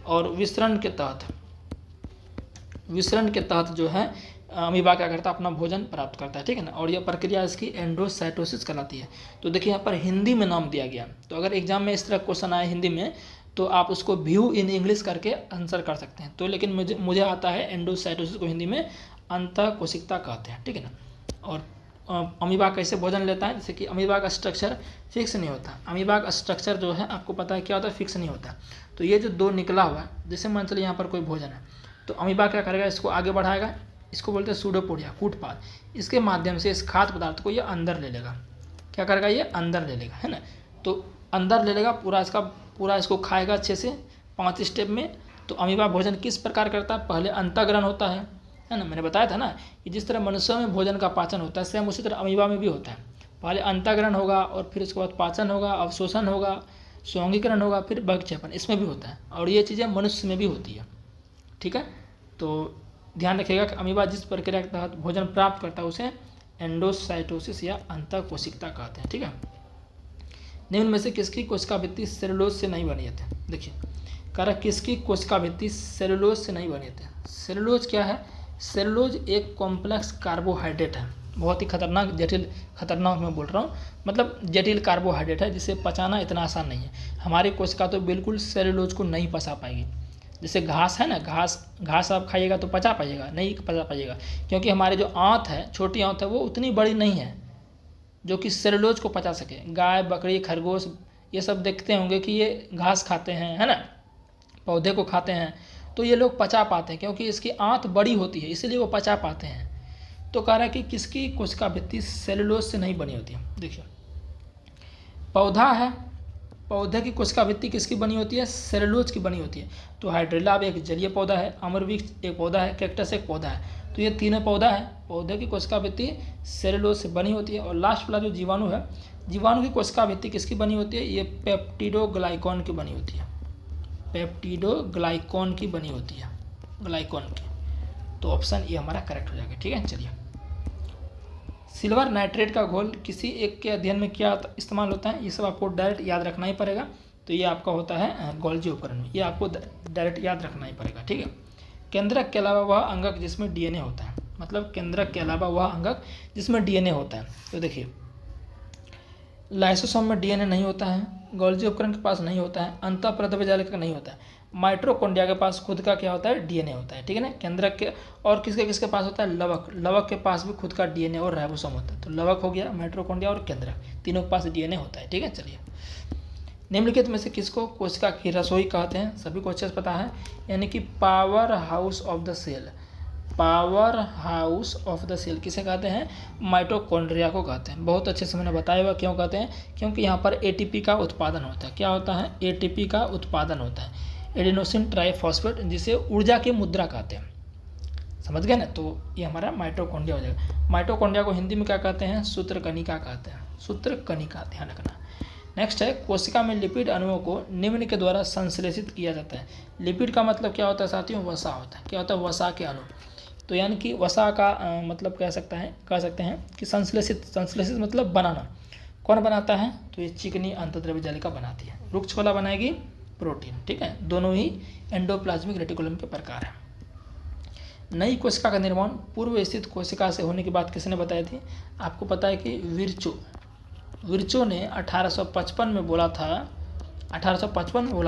और विसरण के तहत जो है अमीबा क्या करता है, अपना भोजन प्राप्त करता है, ठीक है ना। और यह प्रक्रिया इसकी एंडोसाइटोसिस कहलाती है। तो देखिए यहाँ पर हिंदी में नाम दिया गया, तो अगर एग्जाम में इस तरह क्वेश्चन आए हिंदी में तो आप उसको व्यू इन इंग्लिश करके आंसर कर सकते हैं। तो लेकिन मुझे आता है एंडोसाइटोसिस को हिंदी में अंतःकोशिकता कहते हैं, ठीक है ना। और अमीबा कैसे भोजन लेता है, जैसे कि अमीबा का स्ट्रक्चर फिक्स नहीं होता, अमीबा का स्ट्रक्चर जो है आपको पता है क्या होता है, फिक्स नहीं होता। तो ये जो दो निकला हुआ है, जैसे मान चलिए यहाँ पर कोई भोजन है तो अमीबा क्या करेगा, इसको आगे बढ़ाएगा, इसको बोलते हैं सूडोपोडिया, कूटपाद, इसके माध्यम से इस खाद्य पदार्थ को ये अंदर ले लेगा। क्या करेगा, ये अंदर ले लेगा, है ना। तो अंदर ले लेगा पूरा इसको खाएगा अच्छे से 5 स्टेप में। तो अमीबा भोजन किस प्रकार करता है, पहले अंतःग्रहण होता है ना, मैंने बताया था ना कि जिस तरह मनुष्यों में भोजन का पाचन होता है सेम उसी तरह अमीबा में भी होता है। पहले अंतःग्रहण होगा और फिर उसके बाद पाचन होगा, अवशोषण होगा, स्वंगीकरण होगा, फिर बगक्षेपण, इसमें भी होता है। और ये चीज़ें मनुष्य में भी होती है, ठीक है। तो ध्यान रखिएगा कि अमीबा जिस प्रक्रिया के तहत भोजन प्राप्त करता है उसे एंडोसाइटोसिस या अंतःकोशिकता कहते हैं, ठीक है। निम्न में से किसकी कोशिका भित्ति सेलुलोज से नहीं बनी है। देखिए कारक किसकी कोशिका भित्ति सेलुलोज से नहीं बनी है। सेलुलोज क्या है, सेलुलोज एक कॉम्प्लेक्स कार्बोहाइड्रेट है, बहुत ही खतरनाक मैं बोल रहा हूँ, मतलब जटिल कार्बोहाइड्रेट है जिसे पचाना इतना आसान नहीं है। हमारी कोशिका तो बिल्कुल सेलुलोज को नहीं पचा पाएगी। जैसे घास है ना, घास आप खाइएगा तो पचा पाइएगा, नहीं पचा पाइएगा, क्योंकि हमारे जो आंत है, छोटी आंत है, वो उतनी बड़ी नहीं है जो कि सेलुलोज को पचा सके। गाय, बकरी, खरगोश ये सब देखते होंगे कि ये घास खाते हैं, है ना, पौधे को खाते हैं, तो ये लोग पचा पाते हैं क्योंकि इसकी आंत बड़ी होती है, इसीलिए वो पचा पाते हैं। तो कह रहा है कि किसकी कोशिका भित्ति सेलुलोज से नहीं बनी होती है। देखिए पौधा है, पौधे की कोशिका भित्ति किसकी बनी होती है, सेलुलोज की बनी होती है। तो हाइड्रिला एक जलीय पौधा है, अमरवृक्ष एक पौधा है, कैक्टस एक पौधा है। तो ये तीनों पौधा है, पौधे की कोशिका भित्ति सेलुलोज से बनी होती है। और लास्ट वाला जो जीवाणु है, जीवाणु की कोशिका भित्ति किसकी बनी होती है? ये पेप्टिडोग्लाइकॉन की बनी होती है, पेप्टिडोग्लाइकॉन की बनी होती है, ग्लाइकॉन की। तो ऑप्शन ये हमारा करेक्ट हो जाएगा। ठीक है, चलिए। सिल्वर नाइट्रेट का घोल किसी एक के अध्ययन में क्या इस्तेमाल होता है? ये सब आपको डायरेक्ट याद रखना ही पड़ेगा। तो ये आपका होता है गोल्जी उपकरण में, ये आपको डायरेक्ट याद रखना ही पड़ेगा। ठीक है। केंद्रक के अलावा वह अंगक जिसमें डीएनए होता है, मतलब केंद्रक के अलावा वह अंगक जिसमें डीएनए होता है। तो देखिए, लाइसोसोम में डीएनए नहीं होता है, गोल्जी उपकरण के पास नहीं होता है, अंतःप्रद्रव्यजालिका का नहीं होता है, माइटोकॉन्ड्रिया के पास खुद का क्या होता है? डीएनए होता है। ठीक है ना। केंद्रक के और किसके किसके पास होता है? लवक, लवक के पास भी खुद का डीएनए और राइबोसोम होता है। तो लवक हो गया, माइटोकॉन्ड्रिया और केंद्रक, तीनों के पास डीएनए होता है। ठीक है, चलिए। निम्नलिखित में से किसको कोशिका की रसोई कहते हैं? सभी को अच्छे से पता है, यानी कि powerhouse of the cell, powerhouse of the cell किसे कहते हैं? माइटोकॉन्ड्रिया को कहते हैं। बहुत अच्छे से मैंने बताया हुआ क्यों कहते हैं, क्योंकि यहाँ पर एटीपी का उत्पादन होता है। क्या होता है? एटीपी का उत्पादन होता है, एडेनोसिन ट्राइफॉस्फेट, जिसे ऊर्जा की मुद्रा कहते हैं। समझ गए ना। तो ये हमारा माइटोकॉन्ड्रिया हो जाएगा। माइटोकॉन्ड्रिया को हिंदी में क्या कहते हैं? सूत्रकणिका कहते हैं, सूत्रकणिका, ध्यान रखना। नेक्स्ट है, कोशिका में लिपिड अणुओं को निम्न के द्वारा संश्लेषित किया जाता है। लिपिड का मतलब क्या होता है साथियों? वसा होता है। क्या होता है? वसा के अणु। तो यानी कि वसा का मतलब कह सकते हैं कि संश्लेषित मतलब बनाना। कौन बनाता है? तो ये चिकनी अंतःद्रव्यजालिका बनाती है। वृक्ष वाला बनाएगी प्रोटीन। ठीक है, दोनों ही एंडोप्लाज्मिक रेटिकुलम के प्रकार हैं। नई कोशिका का निर्माण पूर्व स्थित कोशिका से होने की बात किसने बताई थी? आपको पता है कि विर्चो ने 1855 में बोला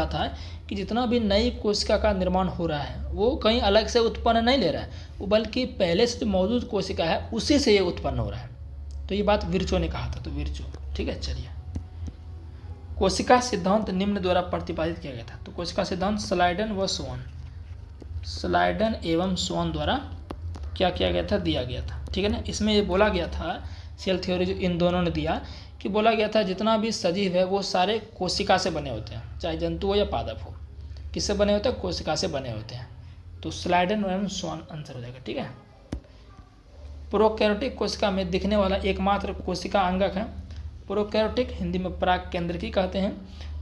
था कि जितना भी नई कोशिका का निर्माण हो रहा है वो कहीं अलग से उत्पन्न नहीं ले रहा है, वो बल्कि पहले से जो मौजूद कोशिका है उसी से ये उत्पन्न हो रहा है। तो ये बात विर्चो ने कहा था। तो विर्चो। ठीक है, चलिए। कोशिका सिद्धांत निम्न द्वारा प्रतिपादित किया गया था। तो कोशिका सिद्धांत स्लाइडन एवं स्वॉन द्वारा क्या किया गया था? दिया गया था। ठीक है ना। इसमें ये बोला गया था, सेल थ्योरी जो इन दोनों ने दिया, कि बोला गया था जितना भी सजीव है वो सारे कोशिका से बने होते हैं, चाहे जंतु हो या पादप हो। किससे बने होते हैं? कोशिका से बने होते हैं। तो स्लाइडन एवं स्वॉन आंसर हो जाएगा। ठीक है। प्रोकैरियोटिक कोशिका में दिखने वाला एकमात्र कोशिका अंगक है। प्रोकैरियोटिक हिंदी में पराग केंद्रकी कहते हैं।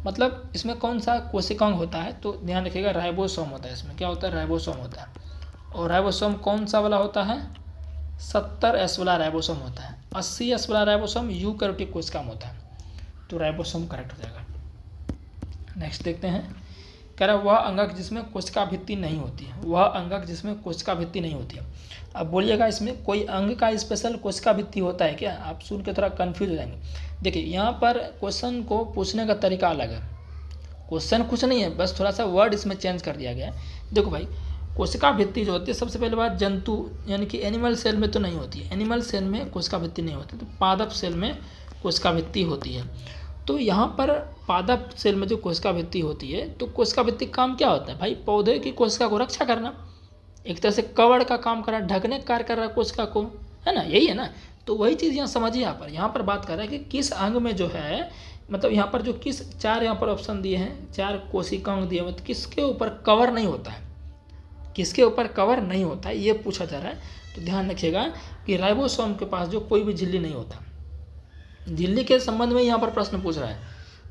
मतलब इसमें कौन सा कोशिकांग होता है? तो ध्यान रखिएगा, राइबोसोम होता है। इसमें क्या होता है? राइबोसोम होता है। और राइबोसोम कौन सा वाला होता है? 70S वाला राइबोसोम होता है। 80S वाला राइबोसोम यूकैरियोटिक कोशिका में होता है। तो राइबोसोम करेक्ट हो जाएगा। नेक्स्ट देखते हैं। कह रहा है वह अंगक जिसमें कोशिका भित्ति नहीं होती है, वह अंगक जिसमें कोशिका भित्ति नहीं होती है। अब बोलिएगा इसमें कोई अंग का स्पेशल कोशिका भित्ति होता है क्या? आप सुन के थोड़ा कंफ्यूज हो जाएंगे। देखिए, यहाँ पर क्वेश्चन को पूछने का तरीका अलग है। क्वेश्चन कुछ नहीं है, बस थोड़ा सा वर्ड इसमें चेंज कर दिया गया है। देखो भाई, कोशिका भित्ति जो होती है, सबसे पहले बात जंतु यानी कि एनिमल सेल में तो नहीं होती है। एनिमल सेल में कोशिका भित्ति नहीं होती, तो पादप सेल में कोशिका भित्ति होती है। तो यहाँ पर पादप सेल में जो कोशिका भित्ति होती है, तो कोशिका भित्ति का काम क्या होता है भाई? पौधे की कोशिका को रक्षा करना, एक तरह से कवड़ का काम कर रहा है, ढकने का कार्य कर रहा है कोशिका को, है ना? यही है ना। तो वही चीज़ यहाँ समझिए। यहाँ पर बात कर रहा है कि किस अंग में जो है, मतलब यहाँ पर जो चार यहाँ पर ऑप्शन दिए हैं, 4 कोशिकांग दिए हैं, किसके ऊपर कवर नहीं होता है, किसके ऊपर कवर नहीं होता है, ये पूछा जा रहा है। तो ध्यान रखिएगा कि राइबोसोम के पास जो कोई भी झिल्ली नहीं होता। झिल्ली के संबंध में यहाँ पर प्रश्न पूछ रहा है,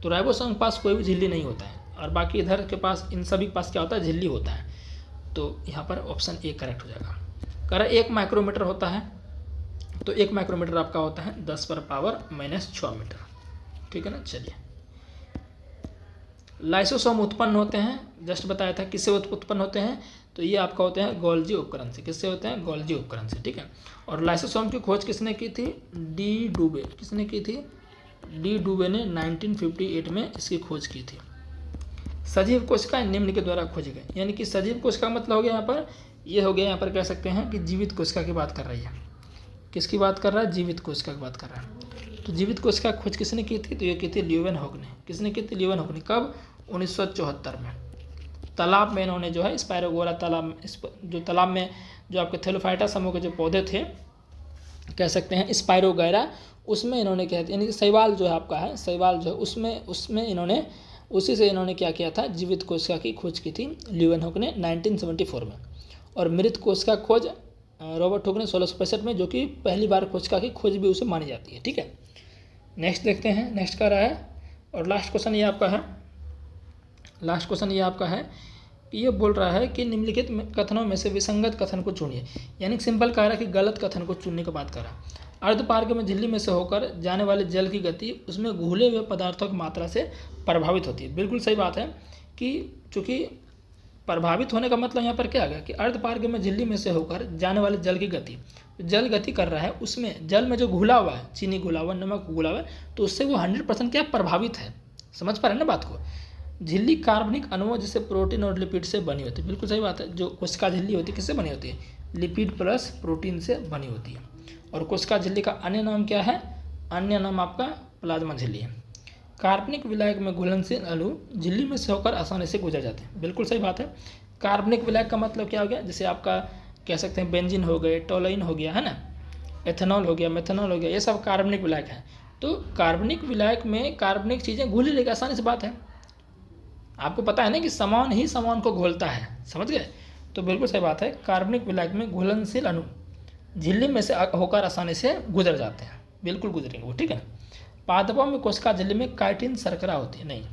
तो राइबोसोम के पास कोई भी झिल्ली नहीं होता है, और बाकी इधर के पास, इन सभी के पास क्या होता है? झिल्ली होता है। तो यहाँ पर ऑप्शन ए करेक्ट हो जाएगा। कह रहा है 1 माइक्रोमीटर होता है, तो 1 माइक्रोमीटर आपका होता है 10⁻⁻⁶ मीटर। ठीक है ना। चलिए, लाइसोसोम उत्पन्न होते हैं, जस्ट बताया था किससे उत्पन्न होते हैं, तो ये आपका होते हैं गोल्जी उपकरण से। किससे होते हैं? गोल्जी उपकरण से। ठीक है। और लाइसोसोम की खोज किसने की थी? डी डुबे। किसने की थी? डी डुबे ने 1958 में इसकी खोज की थी। सजीव कोशिका निम्न के द्वारा खोजे गए, यानी कि सजीव कोशिका मतलब हो गया यहाँ पर, ये हो गया यहाँ पर कह सकते हैं कि जीवित कोशिका की बात कर रही है। किसकी बात कर रहा है? जीवित कोशिका की बात कर रहा है। तो जीवित कोशिका खोज किसने की थी? तो ये की थी ल्यूवेनहॉक ने। किसने की थी? ल्यूवेनहॉक ने। कब? 1974 में। तालाब में इन्होंने जो है स्पायरोगोरा तालाब, जो तालाब में जो आपके थेलोफाइटा समूह के जो पौधे थे, कह सकते हैं स्पायरोगैरा, उसमें इन्होंने क्या, यानी कि शैवाल जो है आपका है, शैवाल जो है उसमें इन्होंने, उसी से इन्होंने क्या किया था? जीवित कोशिका की खोज की थी ल्यूवेनहॉक ने 1974 में। और मृत कोशिका खोज रॉबर्ट हुक ने 1665 में, जो कि पहली बार कोशिका की खोज भी उसे मानी जाती है। ठीक है, नेक्स्ट देखते हैं, नेक्स्ट का रहा है और लास्ट क्वेश्चन ये आपका है कि ये बोल रहा है कि निम्नलिखित कथनों में से विसंगत कथन को चुनिए। यानी सिंपल कह रहा है कि गलत कथन को चुनने की बात कर रहा है। अर्धपारगम्य में झिल्ली में से होकर जाने वाले जल की गति उसमें घुले हुए पदार्थों की मात्रा से प्रभावित होती है। बिल्कुल सही बात है कि चूँकि प्रभावित होने का मतलब यहाँ पर क्या आ गया कि अर्धपारगम्य में झिल्ली में से होकर जाने वाले जल की गति, जल गति कर रहा है उसमें जल में जो घुला हुआ है, चीनी घुला हुआ, नमक घुला हुआ है, तो उससे वो 100% क्या प्रभावित है। समझ पा रहे हैं ना बात को। झिल्ली कार्बनिक अणुओं जैसे प्रोटीन और लिपिड से बनी होती है। बिल्कुल सही बात है। जो कोशिका झिल्ली होती है किससे बनी होती है? लिपिड प्लस प्रोटीन से बनी होती है। और कोशिका झिल्ली का अन्य नाम क्या है? अन्य नाम आपका प्लाज्मा झिल्ली है। कार्बनिक विलायक में घुलनशील अणु झिल्ली में से होकर आसानी से गुजर जाते हैं। बिल्कुल सही बात है। कार्बनिक विलायक का मतलब क्या हो गया? जैसे आपका कह सकते हैं बेंजीन हो गए, टोलुइन हो गया, है ना, एथेनॉल हो गया, मेथेनॉल हो गया, ये सब कार्बनिक विलायक हैं। तो कार्बनिक विलायक में कार्बनिक चीज़ें घुली रहेगी, आसानी से बात है। आपको पता है ना कि सामान ही सामान को घोलता है, समझ गए? तो बिल्कुल सही बात है। कार्बनिक विलायक में घुलनशील अणु झिल्ली में से होकर आसानी से गुजर जाते हैं, बिल्कुल गुजरेंगे वो, ठीक है। पादपों में कोशिका झिल्ली में काइटिन शर्करा होती है, नहीं,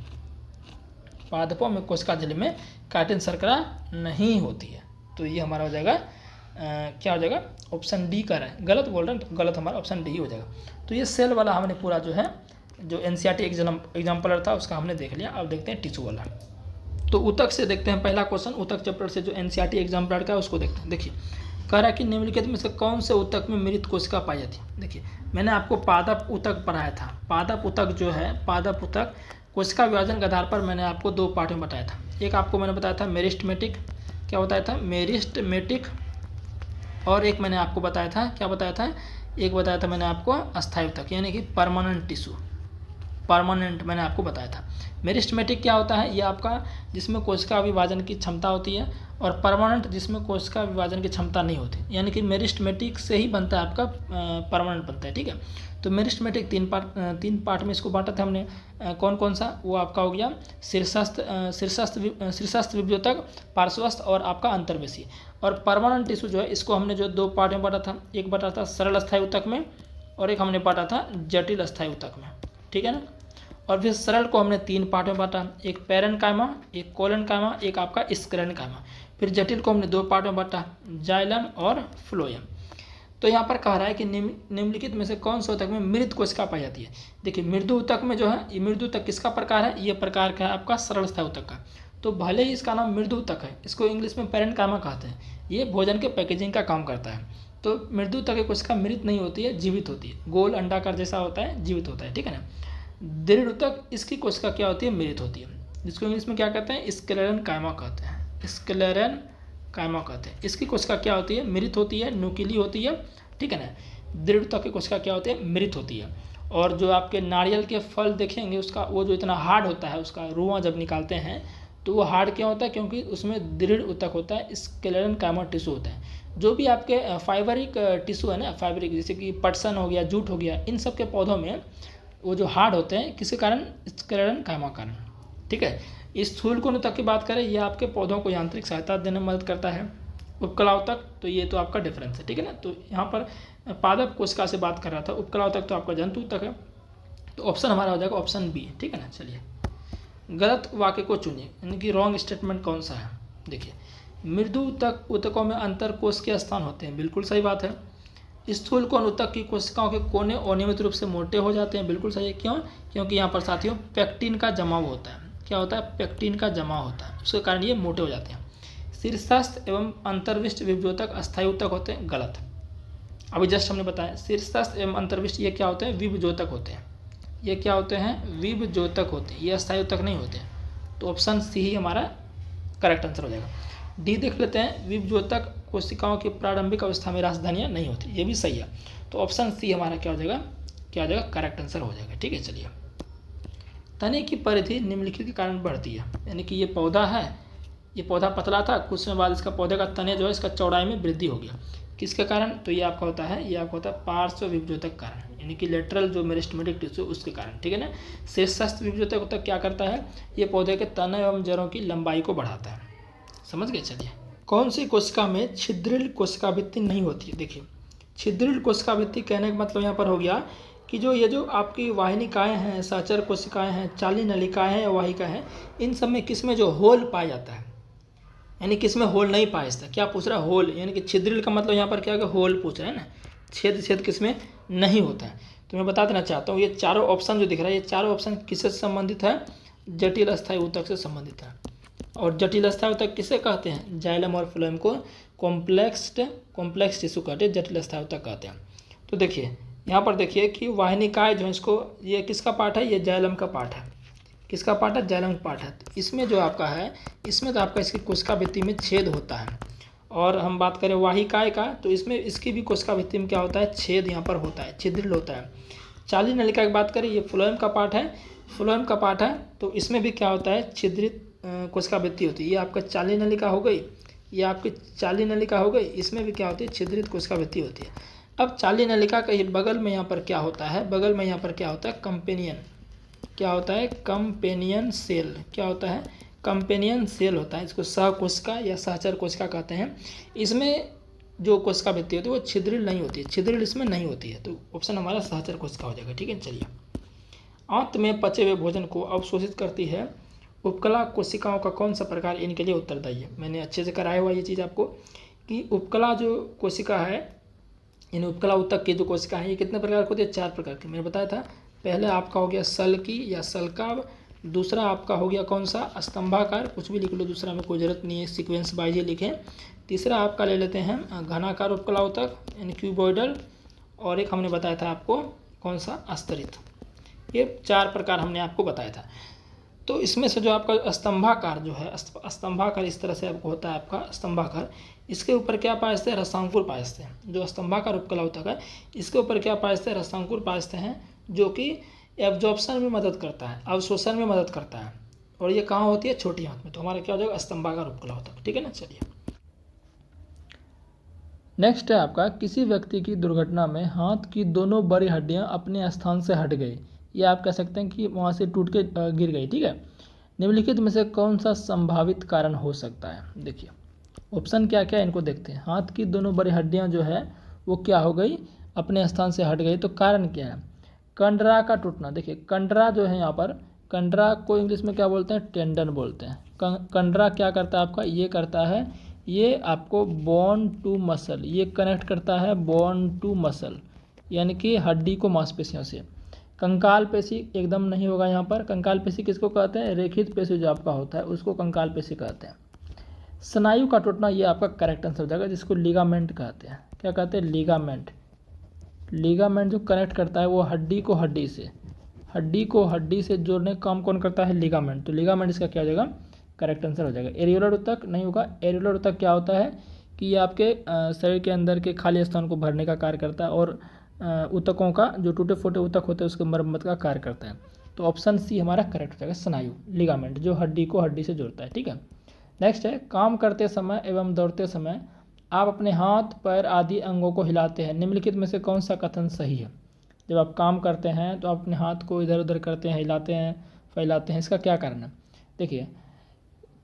पादपों में कोशिका झिल्ली में काइटिन शर्करा नहीं होती है। तो ये हमारा हो जाएगा क्या हो जाएगा? ऑप्शन डी का है। गलत बोल रहे हैं तो गलत हमारा ऑप्शन डी हो जाएगा। तो ये सेल वाला हमने पूरा जो है, जो एनसीईआरटी एग्जाम्पलर था उसका हमने देख लिया। अब देखते हैं टिश्यू वाला। तो ऊतक से देखते हैं पहला क्वेश्चन, ऊतक चैप्टर से जो एनसीईआरटी एग्जाम्पलर का है उसको देखते हैं। देखिए कह रहा है कि निम्नलिखित में से कौन से ऊतक में मृत कोशिका पाई जाती है। देखिए मैंने आपको पादप ऊतक पढ़ाया था। पादप ऊतक जो है, पादप ऊतक कोशिका विभाजन के आधार पर मैंने आपको दो पार्ट में बताया था। एक आपको मैंने बताया था मेरिस्टेमेटिक, क्या बताया था? मेरिस्टेमेटिक। और एक मैंने आपको बताया था, क्या बताया था? एक बताया था मैंने आपको अस्थायी ऊतक, यानी कि परमानेंट टिश्यू, परमानेंट मैंने आपको बताया था। मेरिस्टेमेटिक क्या होता है? ये आपका जिसमें कोशिका विभाजन की क्षमता होती है, और परमानेंट जिसमें कोशिका विभाजन की क्षमता नहीं होती। यानी कि मेरिस्टेमेटिक से ही बनता है आपका परमानेंट बनता है, ठीक है। तो मेरिस्टेमेटिक तीन पार्ट में इसको बांटा था हमने। कौन कौन सा? वो आपका हो गया शीर्षस्थ विभ्योतक, पार्श्वस्थ और आपका अंतर्वेशी। और परमानेंट टिश्यू जो है इसको हमने जो दो पार्ट में बांटा था, एक बांटा था सरल अस्थायी ऊतक में और एक हमने बांटा था जटिल अस्थायी ऊतक में, ठीक है ना। और फिर सरल को हमने तीन पार्ट में बांटा, एक पैरेन्काइमा, एक कोलेनकाइमा, एक आपका स्क्लेरेन्काइमा। फिर जटिल को हमने दो पार्ट में बांटा, जाइलम और फ्लोएम। तो यहाँ पर कह रहा है कि निम्नलिखित में से कौन से ऊतक में मृत कोशिका पाई जाती है। देखिए मृदु ऊतक में जो है, ये मृदु ऊतक किसका प्रकार है? ये प्रकार का है आपका सरल अस्थायी ऊतक का। तो भले ही इसका नाम मृदु ऊतक है, इसको इंग्लिश में पैरेन्काइमा कहते हैं। ये भोजन के पैकेजिंग का काम करता है। तो मृदु ऊतक की कोशिका मृत नहीं होती है, जीवित होती है। गोल अंडाकार जैसा होता है, जीवित होता है, ठीक है ना। दृढ़ ऊतक, इसकी कोशिका क्या होती है? मृत होती है, जिसको इंग्लिश में क्या कहते हैं? स्क्लेरेन्काइमा कहते हैं, स्क्लेरेन्काइमा कहते हैं। इसकी कोशिका क्या होती है? मृत होती है, न्यूक्ली होती है, ठीक है ना। दृढ़ ऊतक की कोशिका क्या होती है? मृत होती है। और जो आपके नारियल के फल देखेंगे, उसका वो जो इतना हार्ड होता है, उसका रुआं जब निकालते हैं तो वो हार्ड क्यों होता है? क्योंकि उसमें दृढ़ ऊतक होता है, स्क्लेरेन्काइमा टिश्यू होता है। जो भी आपके फाइबरिक टिश्यू है ना, फाइबरिक जैसे कि पटसन हो गया, जूट हो गया, इन सब के पौधों में वो जो हार्ड होते हैं, किसके कारण? स्क्लेरेन्काइमा कारण, ठीक है। इस स्थूल कोण ऊतक की बात करें, ये आपके पौधों को यांत्रिक सहायता देने में मदद करता है। उपकला ऊतक, तो ये तो आपका डिफरेंस है, ठीक है ना। तो यहाँ पर पादप कोशिका से बात कर रहा था। उपकला ऊतक तो आपका जंतु ऊतक है। तो ऑप्शन हमारा हो जाएगा ऑप्शन बी, ठीक है ना। चलिए गलत वाक्य को चुनिए, यानी कि रॉन्ग स्टेटमेंट कौन सा है। देखिए मृदु ऊतकों में अंतर कोशिकीय स्थान होते हैं, बिल्कुल सही बात है। स्थूल कोण ऊतक की कोशिकाओं के कोने अनियमित रूप से मोटे हो जाते हैं, बिल्कुल सही है। क्यों? क्योंकि यहाँ पर साथियों पेक्टिन का जमाव होता है। क्या होता है? पेक्टिन का जमाव होता है, उसके कारण ये मोटे हो जाते हैं। शीर्षस्थ एवं अंतर्विष्ट विभ्योतक अस्थायी ऊतक होते हैं, गलत। अभी जस्ट हमने बताया शीर्षस्थ एवं अंतर्विष्ट ये क्या होते हैं? विभ्योतक होते हैं। ये क्या होते हैं? विभ्योतक होते हैं, ये अस्थायी ऊतक नहीं होते। तो ऑप्शन सी ही हमारा करेक्ट आंसर हो जाएगा। डी देख लेते हैं, विभ्योतक कोशिकाओं की प्रारंभिक अवस्था में राजधानियाँ नहीं होती, ये भी सही है। तो ऑप्शन सी हमारा क्या हो जाएगा? क्या हो जाएगा? करेक्ट आंसर हो जाएगा, ठीक है। चलिए तने की परिधि निम्नलिखित के कारण बढ़ती है, यानी कि ये पौधा है, ये पौधा पतला था, कुछ समय बाद इसका पौधे का तने जो है इसका चौड़ाई में वृद्धि हो गया, किसके कारण? तो ये आपका होता है, ये आपका होता है पार्श्व विभ्योतक कारण, यानी कि लेटरल जो मेरिस्टेमेटिक टिश्यू उसके कारण, ठीक है ना। शीर्षस्थ विभ्योतक ऊतक क्या करता है? ये पौधे के तने एवं जड़ों की लंबाई को बढ़ाता है, समझ गए। चलिए कौन सी कोशिका में छिद्रिल कोशिकाभित्ति नहीं होती है। देखिए, छिद्रिल कोशिकाभित्ति कहने का मतलब यहाँ पर हो गया कि ये जो आपकी वाहिनिकाएँ हैं, सहचर कोशिकाएँ हैं, चाली नलिकाएँ हैं या वाहिका हैं, इन सब में किस में जो होल पाया जाता है, यानी किस में होल नहीं पाया जाता। क्या पूछ रहा है? होल, यानी कि छिद्रिल का मतलब यहाँ पर क्या होगा? होल पूछ रहा है ना। छेद किस में नहीं होता है। तो मैं बता देना चाहता हूँ, ये चारों ऑप्शन जो दिख रहा है, ये चारों ऑप्शन किससे संबंधित है? जटिल अस्थायी ऊतक से संबंधित है। और जटिल अस्थायी ऊतक किसे कहते हैं? जाइलम और फ्लोएम को कॉम्प्लेक्स टिश्यू कहते हैं, जटिल अस्थायी ऊतक कहते हैं। तो देखिए यहाँ पर देखिए कि वाहिनिकाएँ जो है, इसको ये किसका पार्ट है? ये जाइलम का पार्ट है। किसका पार्ट है? जाइलम का पार्ट है। तो इसमें जो आपका है, इसमें तो आपका इसकी कोशिकाभित्ति में छेद होता है। और हम बात करें वाहिकाएँ का, तो इसमें इसकी भी कोशिकाभित्ति में क्या होता है? छेद यहाँ पर होता है, छिद्रिल होता है। चाली नलिका की बात करें, ये फ्लोएम का पार्ट है, फ्लोएम का पार्ट है, तो इसमें भी क्या होता है? छिद्रित कोशिकाभित्ति होती है। ये आपका चाली नलिका हो गई, ये आपकी चाली नलिका हो गई, इसमें भी क्या होती है? छिद्रित कोशिकाभित्ति होती है। अब चाली नलिका के बगल में यहाँ पर क्या होता है? बगल में यहाँ पर क्या होता है? कंपेनियन। क्या होता है? Companion cell. क्या होता है? कंपेनियन सेल होता है। इसको सहकोशिका या सहचर कोशिका कहते हैं। इसमें जो कोशिकाभित्ति होती है वो छिद्रिल नहीं होती है, छिद्रिल इसमें नहीं होती है। तो ऑप्शन हमारा सहचर कोशिका हो जाएगा। ठीक है, चलिए। अंत में पचे हुए भोजन को अवशोषित करती है उपकला कोशिकाओं का कौन सा प्रकार इनके लिए उत्तरदायी है? मैंने अच्छे से कराया हुआ ये चीज़ आपको कि उपकला जो कोशिका है, इन उपकला ऊतक की जो कोशिका है, ये कितने प्रकार की होती है? 4 प्रकार की। मैंने बताया था। पहले आपका हो गया सल्की या सल्काव, दूसरा आपका हो गया कौन सा? स्तंभाकार, कुछ भी लिख लो, दूसरा में कोई जरूरत नहीं है, सीक्वेंस वाइज ही लिखें। तीसरा आपका ले लेते हैं घनाकार उपकला ऊतक यानी क्यूबॉइडल, और एक हमने बताया था आपको कौन सा? अस्तरित। ये 4 प्रकार हमने आपको बताया था। तो इसमें से जो आपका स्तंभाकार जो है, स्तंभाकार इस तरह से आपको होता है आपका स्तंभाकार। इसके ऊपर क्या पायस्ते हैं? रसांकुर पायस्ते हैं। जो स्तंभाकार उपकला ऊतक है, इसके ऊपर क्या पायस्ते हैं? रसांकुर पायस्ते हैं, जो कि एब्जॉर्प्शन में मदद करता है, अवशोषण में मदद करता है। और ये कहाँ होती है? छोटी आंत में। तो हमारा क्या हो जाएगा? स्तंभाकार उपकला ऊतक। ठीक है ना, चलिए। नेक्स्ट है आपका, किसी व्यक्ति की दुर्घटना में हाथ की दोनों बड़ी हड्डियां अपने स्थान से हट गई। ये आप कह सकते हैं कि वहाँ से टूट के गिर गई। ठीक है, निम्नलिखित में से कौन सा संभावित कारण हो सकता है? देखिए ऑप्शन क्या क्या है, इनको देखते हैं। हाथ की दोनों बड़ी हड्डियां जो है वो क्या हो गई? अपने स्थान से हट गई। तो कारण क्या है? कंडरा का टूटना। देखिए कंडरा जो है यहाँ पर, कंडरा को इंग्लिश में क्या बोलते हैं? टेंडन बोलते हैं। कंडरा क्या करता है आपका? ये करता है, ये आपको बोन टू मसल, ये कनेक्ट करता है बोन टू मसल, यानी कि हड्डी को मांसपेशियों से। कंकाल पेशी एकदम नहीं होगा यहाँ पर। कंकाल पेशी किसको कहते हैं? रेखित पेशी जो आपका होता है उसको कंकाल पेशी कहते हैं। स्नायु का टूटना, ये आपका करेक्ट आंसर हो जाएगा, जिसको लिगामेंट कहते हैं। क्या कहते हैं? लिगामेंट। लिगामेंट जो कनेक्ट करता है वो हड्डी को हड्डी से, हड्डी को हड्डी से जोड़ने का काम कौन करता है? लिगामेंट। तो लिगामेंट इसका क्या हो जाएगा? करेक्ट आंसर हो जाएगा। एरियोलर ऊतक नहीं होगा। एरियोलर ऊतक क्या होता है कि ये आपके शरीर के अंदर के खाली स्थान को भरने का कार्य करता है, और ऊतकों का जो टूटे फूटे ऊतक होते हैं उसके मरम्मत का कार्य करता है। तो ऑप्शन सी हमारा करेक्ट हो जाएगा, स्नायु, लिगामेंट, जो हड्डी को हड्डी से जोड़ता है। ठीक है, नेक्स्ट है, काम करते समय एवं दौड़ते समय आप अपने हाथ पैर आदि अंगों को हिलाते हैं। निम्नलिखित में से कौन सा कथन सही है? जब आप काम करते हैं तो आप अपने हाथ को इधर उधर करते हैं, हिलाते हैं, फैलाते हैं, इसका क्या कारण है? देखिए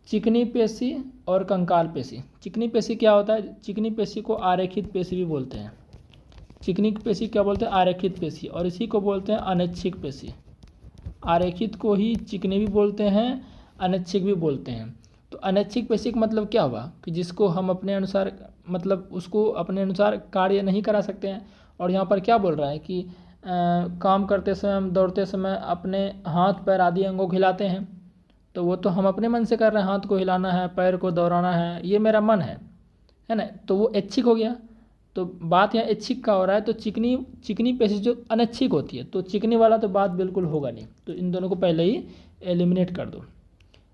चिकनी पेशी और कंकाल पेशी। चिकनी पेशी क्या होता है? चिकनी पेशी को आरेखित पेशी भी बोलते हैं। चिकनी पेशी क्या बोलते हैं? आरेखित पेशी। और इसी को बोलते हैं अनैच्छिक पेशी। आरेखित को ही चिकनी भी बोलते हैं, अनैच्छिक भी बोलते हैं। तो अनैच्छिक पेशी का मतलब क्या हुआ कि जिसको हम अपने अनुसार, मतलब उसको अपने अनुसार कार्य नहीं करा सकते हैं। और यहाँ पर क्या बोल रहा है कि काम करते समय, दौड़ते समय अपने हाथ पैर आदि अंगों को हिलाते हैं, तो वो तो हम अपने मन से कर रहे हैं, हाथ को हिलाना है, पैर को दौड़ाना है, ये मेरा मन है ना, तो वो ऐच्छिक हो गया। तो बात यहाँ ऐच्छिक का हो रहा है। तो चिकनी पेशी जो अनैच्छिक होती है, तो चिकनी वाला तो बात बिल्कुल होगा नहीं। तो इन दोनों को पहले ही एलिमिनेट कर दो।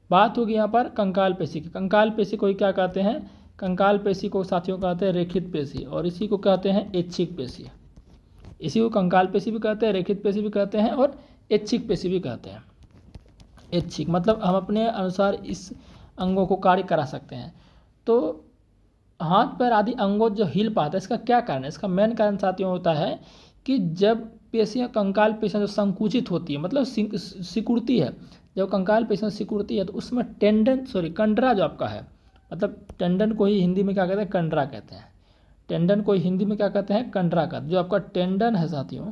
बात होगी यहाँ पर कंकाल पेशी की। कंकाल पेशी को ही क्या कहते हैं? कंकाल पेशी को साथियों कहते हैं रेखित पेशी, और इसी को कहते हैं ऐच्छिक पेशी। इसी को कंकाल पेशी भी कहते हैं, रेखित पेशी भी कहते हैं, और ऐच्छिक पेशी भी कहते हैं। ऐच्छिक मतलब हम अपने अनुसार इस अंगों को कार्य करा सकते हैं। तो हाथ पैर आदि अंगों जो हिल पाता है, इसका क्या कारण है? इसका मेन कारण साथियों होता है कि जब पेशियाँ, कंकाल पेशियाँ जो संकुचित होती है, मतलब सिकुड़ती है, जब कंकाल पेशियाँ सिकुड़ती है तो उसमें कंडरा जो आपका है मतलब टेंडन को ही हिंदी में क्या कहते हैं, कंडरा कहते हैं। टेंडन को हिंदी में क्या कहते हैं, कंडरा का। जो आपका टेंडन है साथियों,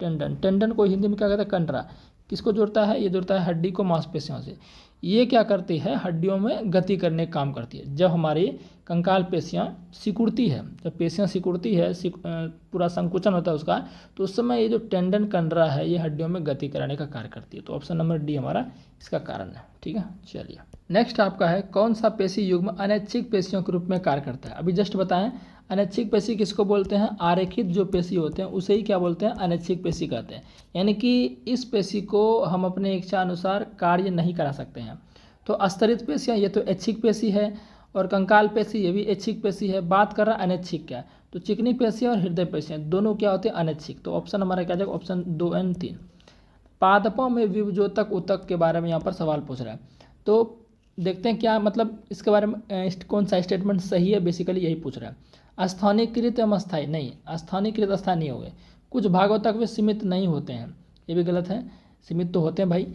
टेंडन को हिंदी में क्या कहते हैं, कंडरा। किसको जोड़ता है, ये जोड़ता है हड्डी को मांसपेशियों से। ये क्या करती है, हड्डियों में गति करने का काम करती है। जब हमारी कंकाल पेशियाँ सिकुड़ती है, जब पेशियाँ सिकुड़ती है, पूरा संकुचन होता है उसका, तो उस समय ये जो टेंडन कंडरा है ये हड्डियों में गति कराने का कार्य करती है। तो ऑप्शन नंबर डी हमारा इसका कारण है। ठीक है, चलिए नेक्स्ट आपका है, कौन सा पेशी युग्म अनैच्छिक पेशियों के रूप में कार्य करता है। अभी जस्ट बताएं, अनैच्छिक पेशी किसको बोलते हैं, आरेखित जो पेशी होते हैं उसे ही क्या बोलते हैं, अनैच्छिक पेशी कहते हैं। यानी कि इस पेशी को हम अपने इच्छा अनुसार कार्य नहीं करा सकते हैं। तो अस्तरित पेशियाँ ये तो ऐच्छिक पेशी है, और कंकाल पेशी ये भी ऐच्छिक पेशी है। बात कर रहा है अनैच्छिक क्या, तो चिकनी पेशियाँ और हृदय पेशियाँ दोनों क्या होते हैं, अनैच्छिक। तो ऑप्शन हमारा क्या जाएगा, ऑप्शन 2 और 3। पादपों में विभजोतक ऊतक के बारे में यहाँ पर सवाल पूछ रहा है, तो देखते हैं क्या मतलब इसके बारे में कौन सा स्टेटमेंट सही है। बेसिकली यही पूछ रहा है। स्थानीयकृत एवं अस्थायी, नहीं, स्थानीयकृत अस्थायी नहीं हो गए। कुछ भागों तक वे सीमित नहीं होते हैं, ये भी गलत है, सीमित तो होते हैं भाई।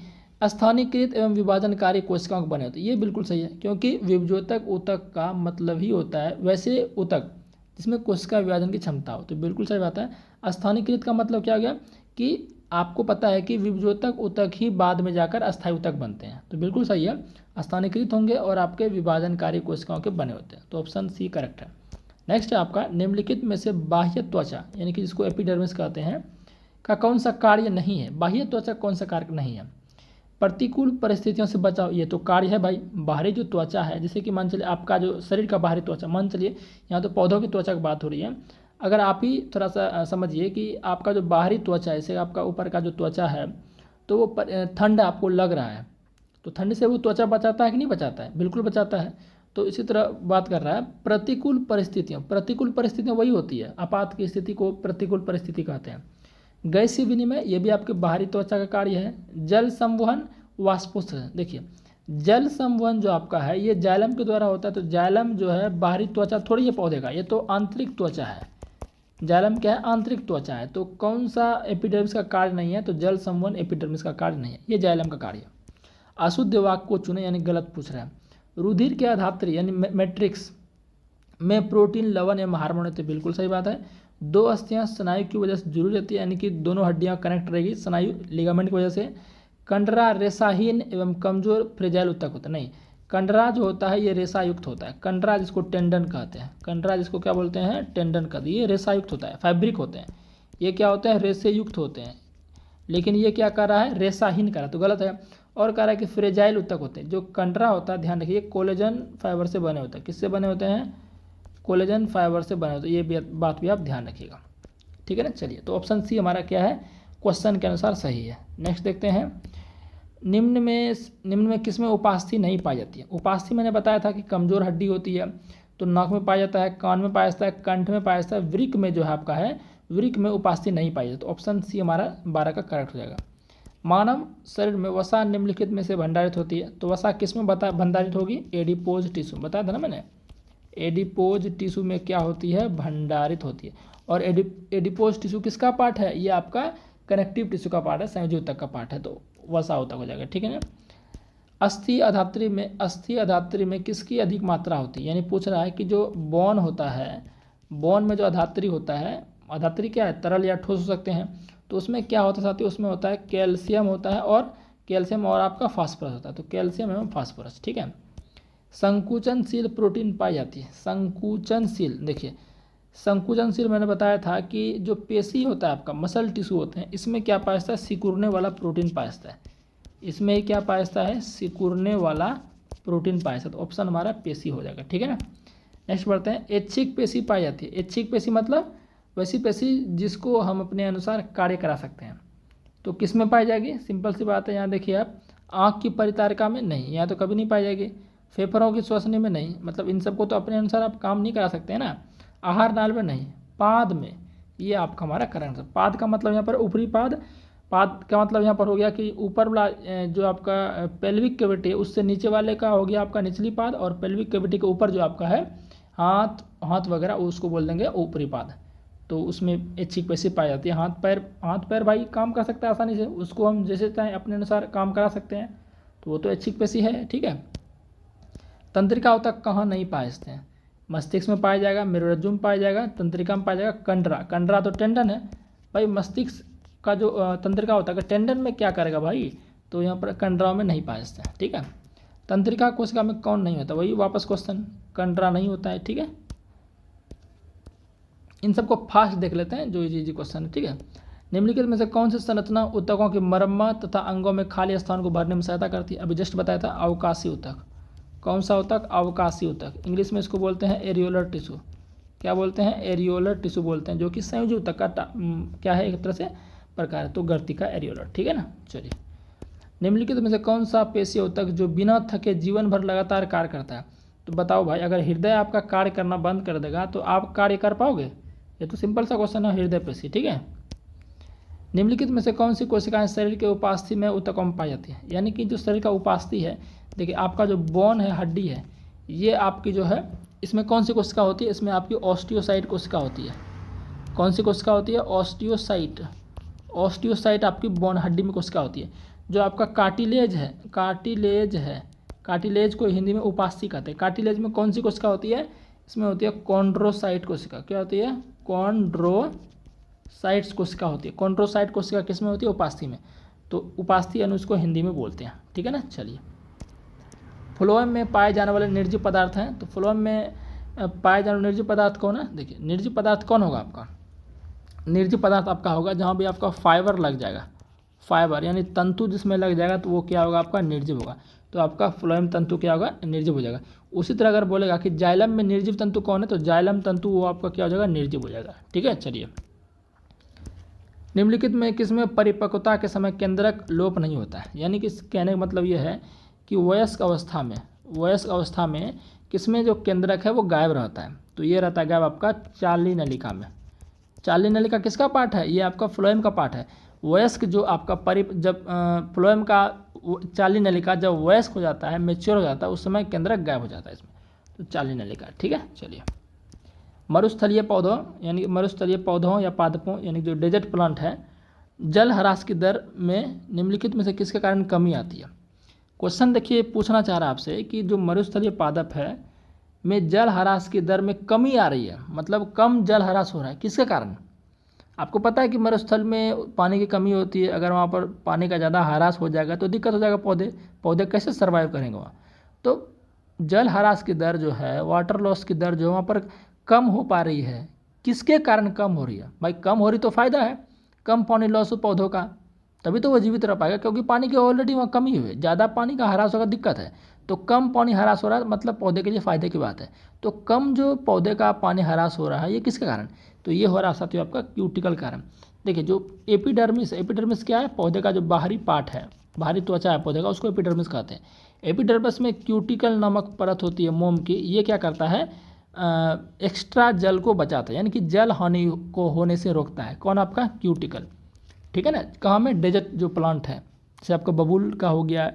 स्थानीयकृत एवं विभाजनकारी कोशिकाओं के बने होते हैं, ये बिल्कुल सही है, क्योंकि विभजोतक ऊतक का मतलब ही होता है वैसे ऊतक जिसमें कोशिका विभाजन की क्षमता हो। तो बिल्कुल सही बात है। स्थानीयकृत का मतलब क्या हो गया कि आपको पता है कि विभजोतक ऊतक ही बाद में जाकर अस्थायी ऊतक बनते हैं। तो बिल्कुल सही है, स्थानीयकृत होंगे और आपके विभाजनकारी कोशिकाओं के बने होते हैं। तो ऑप्शन सी करेक्ट है। नेक्स्ट है आपका, निम्नलिखित में से बाह्य त्वचा यानी कि जिसको एपिडर्मिस कहते हैं का कौन सा कार्य नहीं है। बाह्य त्वचा कौन सा कार्य नहीं है, प्रतिकूल परिस्थितियों से बचाव, ये तो कार्य है भाई। बाहरी जो त्वचा है, जैसे कि मान चलिए आपका जो शरीर का बाहरी त्वचा, मान चलिए यहाँ तो पौधों की त्वचा की बात हो रही है। अगर आप ही थोड़ा सा समझिए कि आपका जो बाहरी त्वचा है, जैसे आपका ऊपर का जो त्वचा है, तो वो ठंड आपको लग रहा है, तो ठंड से वो त्वचा बचाता है कि नहीं बचाता है, बिल्कुल बचाता है। तो इसी तरह बात कर रहा है प्रतिकूल परिस्थितियों। प्रतिकूल परिस्थितियाँ वही होती है, आपात की स्थिति को प्रतिकूल परिस्थिति कहते हैं। गैसीय विनिमय, ये भी आपके बाहरी त्वचा का कार्य है। जल संवहन, वाष्पोत्सर्जन, देखिए जल संवहन जो आपका है ये जाइलम के द्वारा होता है। तो जाइलम जो है बाहरी त्वचा थोड़ी है पौधे का, ये तो आंतरिक त्वचा है। जाइलम क्या है, आंतरिक त्वचा है। तो कौन सा एपिडर्मिस का कार्य नहीं है, तो जल संवहन एपिडर्मिस का कार्य नहीं है, ये जाइलम का कार्य है। अशुद्ध वाक्य को चुने, यानी गलत पूछ रहा है। रुधिर के आधात्री यानी मैट्रिक्स में प्रोटीन, लवण एवं हार्मोन होते, बिल्कुल सही बात है। दो अस्थियां स्नायु की वजह से जुड़ी रहती है, यानी कि दोनों हड्डियां कनेक्ट रहेगी स्नायु लिगामेंट की वजह से। कंडरा रेसाहीन एवं कमजोर फ्रेजाइल ऊतक होता है, नहीं, कंडरा जो होता है ये रेसा युक्त होता है। कंडरा जिसको टेंडन कहते हैं, कंडरा जिसको क्या बोलते हैं, टेंडन कहते हैं, ये रेसा युक्त होता है, फैब्रिक होते हैं। ये क्या होते हैं, रेसे युक्त होते हैं। लेकिन ये क्या कर रहा है, रेसाहीन कर रहा है, तो गलत है। और कह रहा है कि फ्रेजाइल ऊतक होते हैं। जो कंडरा होता है, ध्यान रखिए, कोलेजन फाइबर से बने होते हैं। किससे बने होते हैं, कोलेजन फाइबर से बने होते हैं। ये बात भी आप ध्यान रखिएगा, ठीक है ना। चलिए, तो ऑप्शन सी हमारा क्या है, क्वेश्चन के अनुसार सही है। नेक्स्ट देखते हैं, निम्न में किस में उपास्थि नहीं पाई जाती है। उपास्थि मैंने बताया था कि कमजोर हड्डी होती है, तो नाक में पाया जाता है, कान में पाया जाता है, कंठ में पाया जाता है, वृक्क में जो है आपका है, वृक्क में उपास्थि नहीं पाई जाती। तो ऑप्शन सी हमारा 12 का करेक्ट हो जाएगा। मानव शरीर में वसा निम्नलिखित में से भंडारित होती है, तो वसा किस में भंडारित होगी, एडिपोज टिश्यू, बताया था ना मैंने। एडिपोज टिश्यू में क्या होती है, भंडारित होती है। और एडिपोज टिश्यू किसका पार्ट है, ये आपका कनेक्टिव टिश्यू का पार्ट है, संयोजी ऊतक का पार्ट है, तो वसा ऊतक हो जाएगा, ठीक है ना। अस्थि अधात्री में किसकी अधिक मात्रा होती है, यानी पूछ रहा है कि जो बोन होता है, बोन में जो अधात्री होता है, अधात्री क्या है, तरल या ठोस हो सकते हैं, तो उसमें क्या होता है साथियों, उसमें होता है कैल्शियम होता है, और कैल्शियम और आपका फास्फोरस होता है, तो कैल्शियम एवं फास्फोरस, ठीक है। संकुचनशील प्रोटीन पाई जाती है, संकुचनशील, देखिए संकुचनशील मैंने बताया था कि जो पेशी होता है आपका, मसल टिश्यू होते हैं, इसमें क्या पाया जाता है, सिकुड़ने वाला प्रोटीन पाया जाता है। इसमें क्या पाया जाता है, सिकुड़ने वाला प्रोटीन पाया जाता है। तो ऑप्शन हमारा पेशी हो जाएगा, ठीक है ना। नेक्स्ट बढ़ते हैं, ऐच्छिक पेशी पाई जाती है। ऐच्छिक पेशी मतलब वैसी पेशी जिसको हम अपने अनुसार कार्य करा सकते हैं। तो किस में पाई जाएगी, सिंपल सी बात है, यहाँ देखिए आप, आँख की परितारिका में नहीं, यहाँ तो कभी नहीं पाई जाएगी। फेफड़ों की श्वसनी में नहीं, मतलब इन सबको तो अपने अनुसार आप काम नहीं करा सकते हैं ना। आहार नाल में नहीं, पाद में, ये आपका हमारा करेंट है। पाद का मतलब यहाँ पर ऊपरी पाद, पाद का मतलब यहाँ पर हो गया कि ऊपर वाला जो आपका पेल्विक कैविटी है उससे नीचे वाले का हो गया आपका निचली पाद, और पेल्विक कैविटी के ऊपर जो आपका है हाथ वगैरह, उसको बोल देंगे ऊपरी पाद। तो उसमें ऐच्छिक पेशी पाई जाती है। हाथ पैर भाई काम कर सकता है आसानी से, उसको हम जैसे चाहें अपने अनुसार काम करा सकते हैं, तो वो तो ऐच्छिक पेशी है, ठीक है। तंत्रिका ऊतक कहाँ नहीं पाए हैं? मस्तिष्क में पाया जाएगा, मेरुरज्जु में पाया जाएगा, तंत्रिका में पाया जाएगा, कंडरा। कंडरा तो टेंडन है भाई, मस्तिष्क का जो तंत्रिका होता है टेंडन में क्या करेगा भाई, तो यहाँ पर कंडरा में नहीं पाए हैं। ठीक है, तंत्रिका कोशिका में कौन नहीं होता, वही वापस क्वेश्चन, कंडरा नहीं होता है। ठीक है, इन सबको फास्ट देख लेते हैं जो इजी क्वेश्चन है। ठीक है, निम्नलिखित में से कौन सी संरचना ऊतकों की मरम्मत तथा अंगों में खाली स्थान को भरने में सहायता करती है? अभी जस्ट बताया था, अवकाशी ऊतक। कौन सा ऊतक? अवकाशी ऊतक। इंग्लिश में इसको बोलते हैं एरियोलर टिश्यू। क्या बोलते हैं? एरियोलर टिश्यू बोलते हैं, जो कि संयोजी ऊतक का क्या है, एक तरह से प्रकार है, तो गर्ती का एरियोलर। ठीक है ना। चलिए, निम्नलिखित में से कौन सा पेशीय ऊतक जो बिना थके जीवन भर लगातार कार्य करता है? तो बताओ भाई, अगर हृदय आपका कार्य करना बंद कर देगा तो आप कार्य कर पाओगे? ये तो सिंपल सा क्वेश्चन है, हृदय पेशी। ठीक है, निम्नलिखित में से कौन सी कोशिकाएं शरीर के उपास्थि में ऊतकों में पाई जाती है? यानी कि जो शरीर का उपास्थि है, देखिए आपका जो बोन है, हड्डी है, ये आपकी जो है, इसमें कौन सी कोशिका होती है? इसमें आपकी ऑस्टियोसाइट कोशिका होती है। कौन सी कोशिका होती है? ऑस्टियोसाइट। ऑस्टियोसाइट आपकी बोन हड्डी में कोशिका होती है। जो आपका कार्टिलेज है, कार्टिलेज को हिंदी में उपास्थि कहते हैं। कार्टिलेज में कौन सी कोशिका होती है? इसमें होती है कॉन्ड्रोसाइट कोशिका। क्या होती है? कॉन्ड्रोसाइट्स कोशिका होती है। कॉन्ड्रोसाइट कोशिका किस में होती है? उपास्थि में। तो उपास्थि यानी उसको हिंदी में बोलते हैं। ठीक है ना। चलिए, फ्लोएम में पाए जाने वाले निर्जीव पदार्थ हैं। तो फ्लोएम में पाए जाने वाले निर्जीव पदार्थ कौन है? देखिए, निर्जीव पदार्थ कौन होगा आपका? निर्जीव पदार्थ आपका होगा जहाँ भी आपका फाइबर लग जाएगा, फाइबर यानी तंतु जिसमें लग जाएगा तो वो क्या होगा? आपका निर्जीव होगा। तो आपका फ्लोएम तंतु क्या होगा? निर्जीव हो जाएगा। उसी तरह अगर बोलेगा कि जाइलम में निर्जीव तंतु कौन है, तो जाइलम तंतु वो आपका क्या हो जाएगा? निर्जीव हो जाएगा। ठीक है। चलिए, निम्नलिखित में किसमें परिपक्वता के समय केंद्रक लोप नहीं होता है? यानी कि कहने का मतलब ये है कि वयस्क अवस्था में किसमें जो केंद्रक है वो गायब रहता है। तो ये रहता है गायब आपका चाली नलिका में। चाली नलिका किसका पार्ट है? ये आपका फ्लोएम का पार्ट है। वयस्क जो आपका जब फ्लोएम का चाली नलिका जब वयस्क हो जाता है, मेच्योर हो जाता है, उस समय केंद्रक गायब हो जाता है इसमें, तो चाली नलिका। ठीक है। चलिए, मरुस्थलीय पौधों यानी मरुस्थलीय पौधों या पादपों यानी जो डेजर्ट प्लांट है, जल ह्रास की दर में निम्नलिखित में से किसके कारण कमी आती है? क्वेश्चन देखिए पूछना चाह रहा है आपसे कि जो मरुस्थलीय पादप है में जल ह्रास की दर में कमी आ रही है, मतलब कम जल ह्रास हो रहा है, किसके कारण? आपको पता है कि मरुस्थल में पानी की कमी होती है। अगर वहाँ पर पानी का ज़्यादा ह्रास हो जाएगा तो दिक्कत हो जाएगा, पौधे कैसे सर्वाइव करेंगे वहाँ? तो जल ह्रास की दर जो है, वाटर लॉस की दर जो वहाँ पर कम हो पा रही है, किसके कारण कम हो रही है? भाई कम हो रही तो फ़ायदा है, कम पानी लॉस हो पौधों का, तभी तो वो जीवित रह पाएगा, क्योंकि पानी की ऑलरेडी वहाँ कमी हुई है। ज़्यादा पानी का ह्रास होगा दिक्कत है, तो कम पानी ह्रास हो रहा है मतलब पौधे के लिए फ़ायदे की बात है। तो कम जो पौधे का पानी ह्रास हो रहा है, ये किसके कारण? तो ये हो रहा साथियों आपका क्यूटिकल कारण। देखिए, जो एपिडर्मिस क्या है? पौधे का जो बाहरी पार्ट है, बाहरी त्वचा है पौधे का, उसको एपिडर्मिस कहते हैं। एपिडर्मिस में क्यूटिकल नामक परत होती है मोम की। ये क्या करता है? एक्स्ट्रा जल को बचाता है, यानी कि जल हानि को होने से रोकता है। कौन? आपका क्यूटिकल। ठीक है ना। कहाँ में? डेजर्ट जो प्लांट है, जैसे आपका बबूल का हो गया,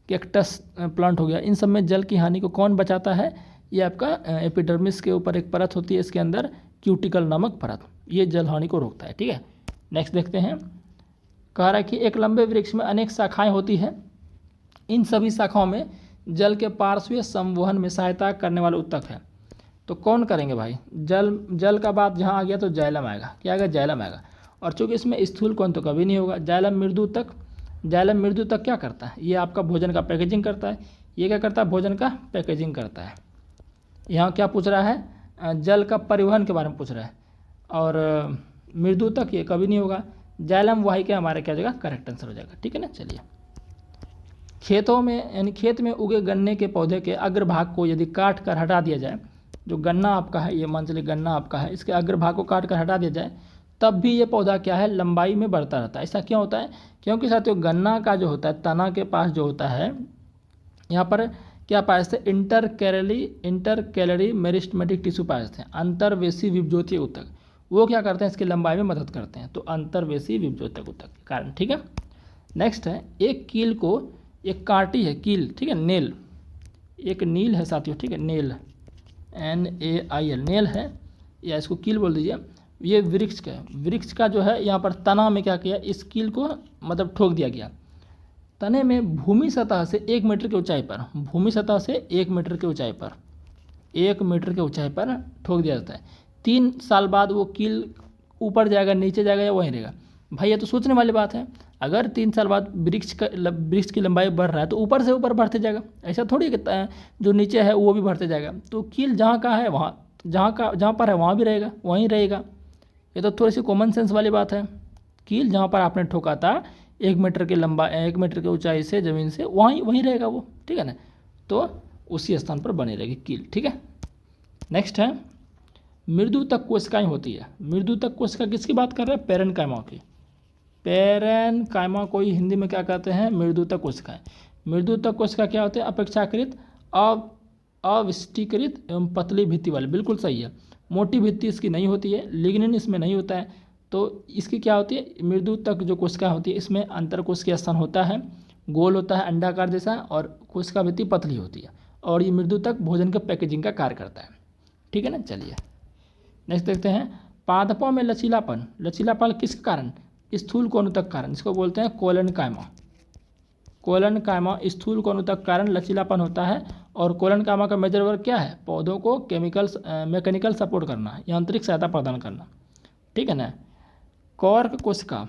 कैक्टस प्लांट हो गया, इन सब में जल की हानि को कौन बचाता है? ये आपका एपिडर्मिस के ऊपर एक परत होती है, इसके अंदर क्यूटिकल नामक परत, ये जल हानि को रोकता है। ठीक है। नेक्स्ट देखते हैं, कह रहा है कि एक लंबे वृक्ष में अनेक शाखाएं होती हैं, इन सभी शाखाओं में जल के पार्श्वीय संवहन में सहायता करने वाला ऊतक है। तो कौन करेंगे भाई? जल का बात जहाँ आ गया तो जाइलम आएगा। क्या आएगा? जाइलम आएगा। और चूँकि इसमें स्थूल कौन तो कभी नहीं होगा, जाइलम मृदु तक क्या करता है? ये आपका भोजन का पैकेजिंग करता है। ये क्या करता है? भोजन का पैकेजिंग करता है। यहाँ क्या पूछ रहा है? जल का परिवहन के बारे में पूछ रहा है। और मृदु तक ये कभी नहीं होगा। जाइलम वाही के हमारे क्या जगह करेक्ट आंसर हो जाएगा। ठीक है ना। चलिए, खेतों में यानी खेत में उगे गन्ने के पौधे के अग्रभाग को यदि काट कर हटा दिया जाए, जो गन्ना आपका है, ये मान चलिए गन्ना आपका है, इसके अग्रभाग को काट कर हटा दिया जाए, तब भी ये पौधा क्या है? लंबाई में बढ़ता रहता है। ऐसा क्यों होता है? क्योंकि साथियों गन्ना का जो होता है, तना के पास जो होता है, यहाँ पर क्या पाए थे? इंटरकैलरी मेरिस्टेमेटिक टिश्यू पाए थे, अंतर्वेशी विभज्योतीय ऊतक। वो क्या करते हैं? इसकी लंबाई में मदद करते हैं, तो अंतर्वेशी विभज्योतक ऊतक के कारण। ठीक है। नेक्स्ट है, एक कील को एक कांटी है, कील, ठीक है, नेल, एक नील है साथियों, ठीक है, नेल, NAIL, नेल है, या इसको कील बोल दीजिए। ये वृक्ष का जो है, यहाँ पर तना में क्या किया? इस कील को मतलब ठोक दिया गया। तने में भूमि सतह से 1 मीटर की ऊंचाई पर, भूमि सतह से 1 मीटर की ऊंचाई पर, 1 मीटर की ऊंचाई पर ठोक दिया जाता है। 3 साल बाद वो कील ऊपर जाएगा, नीचे जाएगा, या वहीं रहेगा? भाई ये तो सोचने वाली बात है। अगर 3 साल बाद वृक्ष की लंबाई बढ़ रहा है तो ऊपर से ऊपर बढ़ते जाएगा, ऐसा थोड़ी कि जो नीचे है वो भी बढ़ते जाएगा। तो कील जहाँ का है वहाँ, जहाँ पर है वहाँ भी रहेगा, वहीं रहेगा। ये तो थोड़ी सी कॉमन सेंस वाली बात है। कील जहाँ पर आपने ठोका था 1 मीटर की लंबाई, 1 मीटर की ऊंचाई से ज़मीन से, वहीं रहेगा वो, ठीक है ना। तो उसी स्थान पर बनी रहेगी कील, ठीक है। नेक्स्ट है मृदु तक कोशिकाएं होती है। मृदु तक कोशिका किसकी बात कर रहे हैं? पेरेन्काइमा की। पेरेन्काइमा को ही हिंदी में क्या कहते हैं? मृदु तक कोशिकाएं। मृदु तक कोशिका क्या होते हैं? अपेक्षाकृत अविष्टीकृत एवं पतली भित्ति वाले, बिल्कुल सही है। मोटी भित्ति इसकी नहीं होती है, लिग्निन इसमें नहीं होता है। तो इसकी क्या होती है? मृदु तक जो कोशिका होती है इसमें अंतर कोशिकीय स्थान होता है, गोल होता है, अंडाकार जैसा, और कोशिका भित्ति पतली होती है। और ये मृदु तक भोजन के पैकेजिंग का कार्य करता है, ठीक है ना। चलिए नेक्स्ट देखते हैं। पादपों में लचीलापन, लचीलापन किसके कारण? स्थूल कोणुतक कारण, इसको बोलते हैं कोलेनकाइमा। कोलेनकाइमा स्थूल कोणुतक कारण लचीलापन होता है। और कोलेनकाइमा का मेजर वर्क क्या है? पौधों को मैकेनिकल सपोर्ट करना, यांत्रिक सहायता प्रदान करना, ठीक है ना। कॉर्क कोशिका,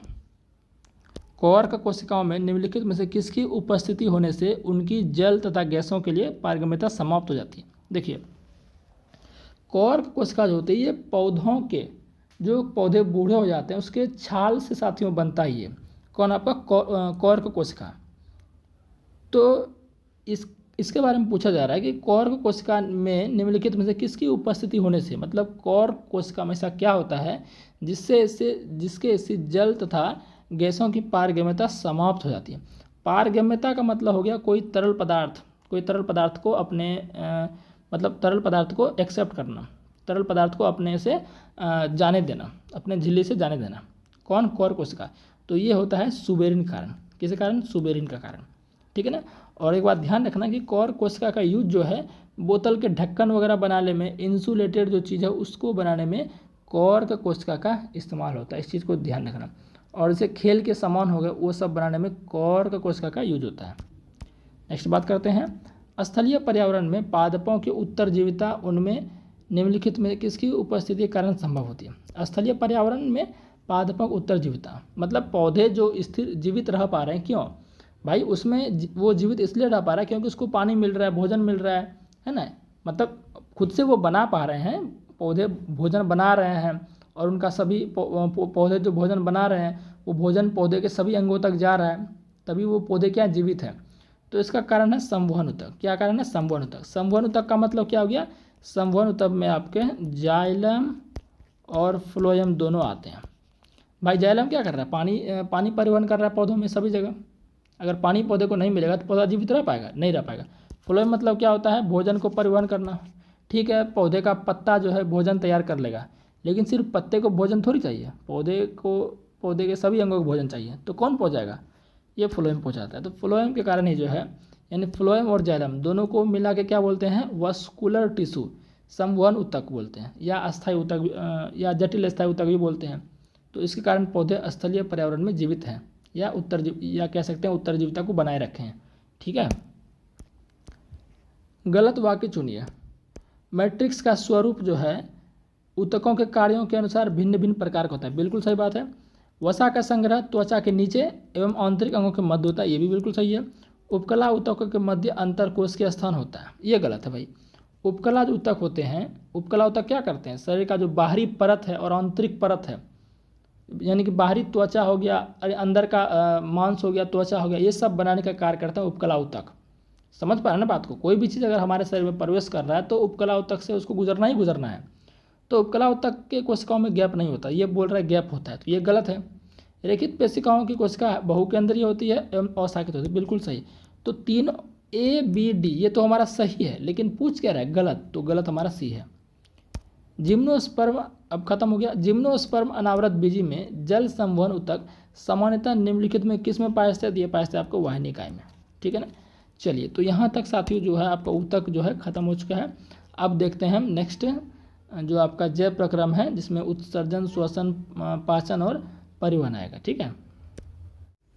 कॉर्क कोशिकाओं में निम्नलिखित में से किसकी उपस्थिति होने से उनकी जल तथा गैसों के लिए पारगम्यता समाप्त हो जाती है? देखिए कॉर्क कोशिका जो होती है ये पौधों के, जो पौधे बूढ़े हो जाते हैं उसके छाल से साथियों बनता ही है। कौन? आपका कॉर्क कोशिका। तो इसके बारे में पूछा जा रहा है कि कॉर्क कोशिका में निम्नलिखित में से किसकी उपस्थिति होने से, मतलब कॉर्क कोशिका में ऐसा क्या होता है जिसके इससे जल तथा गैसों की पारगम्यता समाप्त हो जाती है। पारगम्यता का मतलब हो गया कोई तरल पदार्थ को अपने मतलब तरल पदार्थ को एक्सेप्ट करना, तरल पदार्थ को अपने से जाने देना, अपने झिल्ली से जाने देना। कौन? कॉर्क कोशिका। तो ये होता है सुबेरिन कारण। किस कारण? सुबेरिन का कारण, ठीक है ना। और एक बात ध्यान रखना कि कॉर्क कोशिका का यूज जो है बोतल के ढक्कन वगैरह बनाने में, इंसुलेटेड जो चीज़ है उसको बनाने में कॉर्क कोशिका का इस्तेमाल होता है, इस चीज़ को ध्यान रखना। और जैसे खेल के सामान हो गए वो सब बनाने में कॉर्क कोशिका का यूज होता है। नेक्स्ट बात करते हैं। स्थलीय पर्यावरण में पादपों की उत्तरजीविता उनमें निम्नलिखित में किसकी उपस्थिति के कारण संभव होती है? स्थलीय पर्यावरण में पादपों की उत्तरजीविता मतलब पौधे जो स्थिर जीवित रह पा रहे हैं, क्यों भाई? उसमें वो जीवित इसलिए रह पा रहा है क्योंकि उसको पानी मिल रहा है, भोजन मिल रहा है ना। मतलब खुद से वो बना पा रहे हैं, पौधे भोजन बना रहे हैं, और उनका सभी पौधे जो भोजन बना रहे हैं वो भोजन पौधे के सभी अंगों तक जा रहा है, तभी वो पौधे क्या जीवित है। तो इसका कारण है संवहन ऊतक। क्या कारण है? संवहन ऊतक। संवहन ऊतक का मतलब क्या हो गया? संवहन ऊतक में आपके जाइलम और फ्लोएम दोनों आते हैं। भाई जाइलम क्या कर रहा है? पानी परिवहन कर रहा है पौधों में सभी जगह। अगर पानी पौधे को नहीं मिलेगा तो पौधा जीवित रह पाएगा? नहीं रह पाएगा। फ्लोएम मतलब क्या होता है? भोजन को परिवहन करना। ठीक है, पौधे का पत्ता जो है भोजन तैयार कर लेगा, लेकिन सिर्फ पत्ते को भोजन थोड़ी चाहिए, पौधे के सभी अंगों को भोजन चाहिए। तो कौन पहुँचाएगा? ये फ्लोएम पहुँचाता है। तो फ्लोएम के कारण ही जो है, यानी फ्लोएम और जाइलम दोनों को मिला के क्या बोलते हैं? वस्कुलर टिश्यू, संवहन ऊतक बोलते हैं, या अस्थायी ऊतक या जटिल स्थायी ऊतक भी बोलते हैं। तो इसके कारण पौधे स्थलीय पर्यावरण में जीवित हैं, या कह सकते हैं उत्तरजीविता को बनाए रखे हैं। ठीक है। गलत वाक्य चुनिए। मैट्रिक्स का स्वरूप जो है ऊतकों के कार्यों के अनुसार भिन्न भिन्न प्रकार का होता है। बिल्कुल सही बात है। वसा का संग्रह त्वचा के नीचे एवं आंतरिक अंगों के मध्य होता है, ये भी बिल्कुल सही है। उपकला ऊतकों के मध्य अंतरकोश के स्थान होता है, ये गलत है भाई। उपकला जो ऊतक होते हैं, उपकला ऊतक क्या करते हैं? शरीर का जो बाहरी परत है और आंतरिक परत है, यानी कि बाहरी त्वचा हो गया, अंदर का मांस हो गया, त्वचा हो गया, ये सब बनाने का कार्य करता है उपकला ऊतक। समझ पा रहे हैं ना बात को? कोई भी चीज़ अगर हमारे शरीर में प्रवेश कर रहा है तो उपकला ऊतक से उसको गुजरना ही गुजरना है। तो उपकला ऊतक के कोशिकाओं में गैप नहीं होता, ये बोल रहा है गैप होता है, तो ये गलत है। रेखित पेशिकाओं की कोशिका बहुकेंद्रीय होती है एवं अशाखित होती है, बिल्कुल सही। तो 3 A B D ये तो हमारा सही है, लेकिन पूछ क्या रहा है? गलत। तो गलत हमारा सी है। जिम्नोस्पर्म अब खत्म हो गया। जिम्नोस्पर्म अनावृत बीजी में जल संवहन ऊतक सामान्यतः निम्नलिखित में किस में पाया जाता है? ये पाया जाता है आपको वाहिनिकाय में। ठीक है ना। चलिए, तो यहाँ तक साथियों जो है आपका ऊतक जो है खत्म हो चुका है। अब देखते हैं हम नेक्स्ट जो आपका जैव प्रक्रम है, जिसमें उत्सर्जन, श्वसन, पाचन और परिवहन आएगा। ठीक है।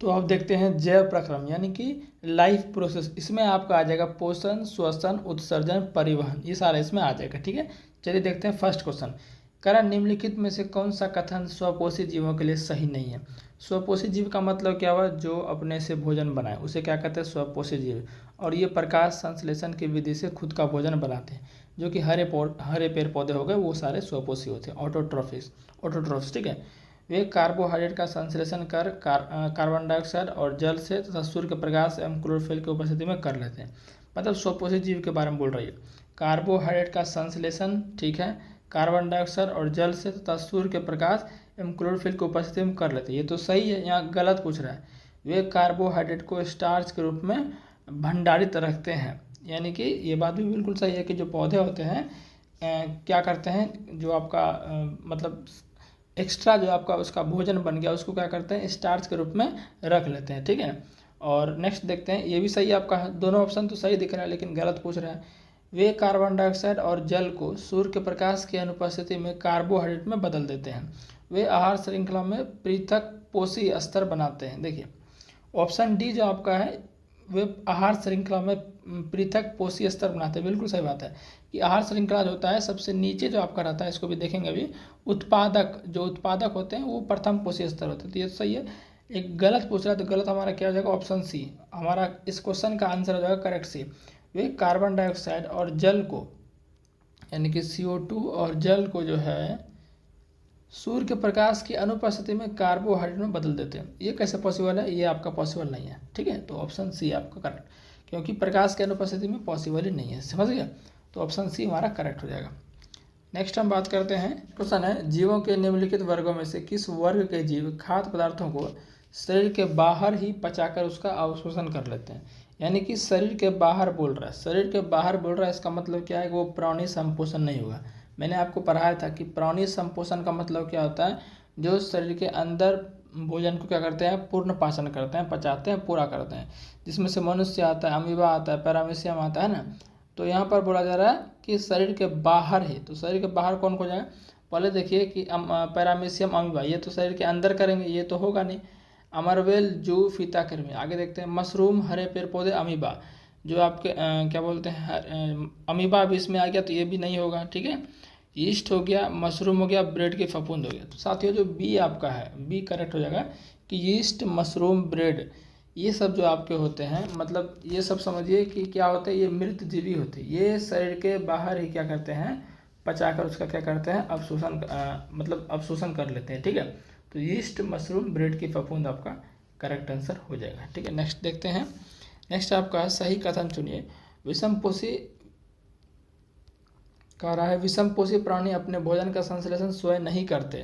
तो आप देखते हैं जैव प्रक्रम यानी कि लाइफ प्रोसेस, इसमें आपका आ जाएगा पोषण, श्वसन, उत्सर्जन, परिवहन, ये सारा इसमें आ जाएगा। ठीक है, चलिए देखते हैं फर्स्ट क्वेश्चन। कह रहा निम्नलिखित में से कौन सा कथन स्वपोषी जीवों के लिए सही नहीं है। स्वपोषी जीव का मतलब क्या हुआ, जो अपने से भोजन बनाए उसे क्या कहते हैं, स्वपोषी जीव। और ये प्रकाश संश्लेषण की विधि से खुद का भोजन बनाते हैं, जो कि हरे पेड़ पौधे हो गए वो सारे स्वपोषी होते हैं, ऑटोट्रॉफ्स। ठीक है, वे कार्बोहाइड्रेट का संश्लेषण कर कार्बन डाइऑक्साइड और जल से तथा सूर्य के प्रकाश एवं क्लोरोफिल की उपस्थिति में कर लेते हैं। मतलब स्वपोषी जीव के बारे में बोल रही है, कार्बोहाइड्रेट का संश्लेषण, ठीक है, कार्बन डाइऑक्साइड और जल से तथा सूर्य के प्रकाश एवं क्लोरोफिल की उपस्थिति में कर लेते हैं। ये तो सही है, यहाँ गलत पूछ रहा है। वे कार्बोहाइड्रेट को स्टार्च के रूप में भंडारित रखते हैं, यानी कि ये बात भी बिल्कुल सही है कि जो पौधे होते हैं क्या करते हैं, जो आपका मतलब एक्स्ट्रा जो आपका उसका भोजन बन गया उसको क्या करते हैं, स्टार्च के रूप में रख लेते हैं। ठीक है, और नेक्स्ट देखते हैं, ये भी सही आपका है, दोनों ऑप्शन तो सही दिख रहा है लेकिन गलत पूछ रहा है। वे कार्बन डाइऑक्साइड और जल को सूर्य के प्रकाश की अनुपस्थिति में कार्बोहाइड्रेट में बदल देते हैं। वे आहार श्रृंखला में पृथक पोषी स्तर बनाते हैं। देखिए ऑप्शन डी जो आपका है, वे आहार श्रृंखला में पृथक पोषी स्तर बनाते हैं, बिल्कुल सही बात है कि आहार श्रृंखला जो होता है सबसे नीचे जो आपका रहता है, इसको भी देखेंगे अभी, जो उत्पादक होते हैं वो प्रथम पोषी स्तर होते हैं। तो ये सही है। एक गलत पूछ रहा है तो गलत हमारा क्या हो जाएगा, ऑप्शन सी हमारा इस क्वेश्चन का आंसर हो जाएगा करेक्ट सी। वे कार्बन डाइऑक्साइड और जल को यानी कि CO2 और जल को जो है सूर्य के प्रकाश की अनुपस्थिति में कार्बोहाइड्रेट में बदल देते हैं। ये कैसे पॉसिबल है, ये आपका पॉसिबल नहीं है। ठीक है, तो ऑप्शन सी आपका करेक्ट, क्योंकि प्रकाश की अनुपस्थिति में पॉसिबल ही नहीं है, समझ गया। तो ऑप्शन सी हमारा करेक्ट हो जाएगा। नेक्स्ट हम बात करते हैं, क्वेश्चन है जीवों के निम्नलिखित वर्गों में से किस वर्ग के जीव खाद्य पदार्थों को शरीर के बाहर ही पचाकर उसका अवशोषण कर लेते हैं। यानी कि शरीर के बाहर बोल रहा है, शरीर के बाहर बोल रहा है, इसका मतलब क्या है कि वो प्राणी संपोषण नहीं होगा। मैंने आपको पढ़ाया था कि प्राणी संपोषण का मतलब क्या होता है, जो शरीर के अंदर भोजन को क्या करते हैं, पूर्ण पाचन करते हैं, पचाते हैं, पूरा करते हैं, जिसमें से मनुष्य आता है, अमीबा आता है, पैरामीशियम आता है ना। तो यहाँ पर बोला जा रहा है कि शरीर के बाहर ही, तो शरीर के बाहर कौन को जाएगा, पहले देखिए कि पैरामीशियम, अमीबा, ये तो शरीर के अंदर करेंगे, ये तो होगा नहीं। अमरवेल, जू, फीताकृमि, आगे देखते हैं मशरूम, हरे पेड़ पौधे, अमीबा, जो आपके क्या बोलते हैं अमीबा भी इसमें आ गया तो ये भी नहीं होगा। ठीक है, यीस्ट हो गया, मशरूम हो गया, ब्रेड की फफूंद हो गया। तो साथियों जो बी आपका है, बी करेक्ट हो जाएगा कि यीस्ट, मशरूम, ब्रेड, ये सब जो आपके होते हैं, मतलब ये सब समझिए कि क्या होते हैं, ये मृत जीवी होते हैं। ये शरीर के बाहर ही क्या करते हैं, पचाकर उसका क्या करते हैं, अवशोषण मतलब अवशोषण कर लेते हैं। ठीक है, तो यीस्ट, मशरूम, ब्रेड की फफूंद आपका करेक्ट आंसर हो जाएगा। ठीक है, नेक्स्ट देखते हैं। नेक्स्ट आपका सही कथन चुनिए। विषमपोषी कह रहा है विषमपोषी प्राणी अपने भोजन का संश्लेषण स्वयं नहीं करते।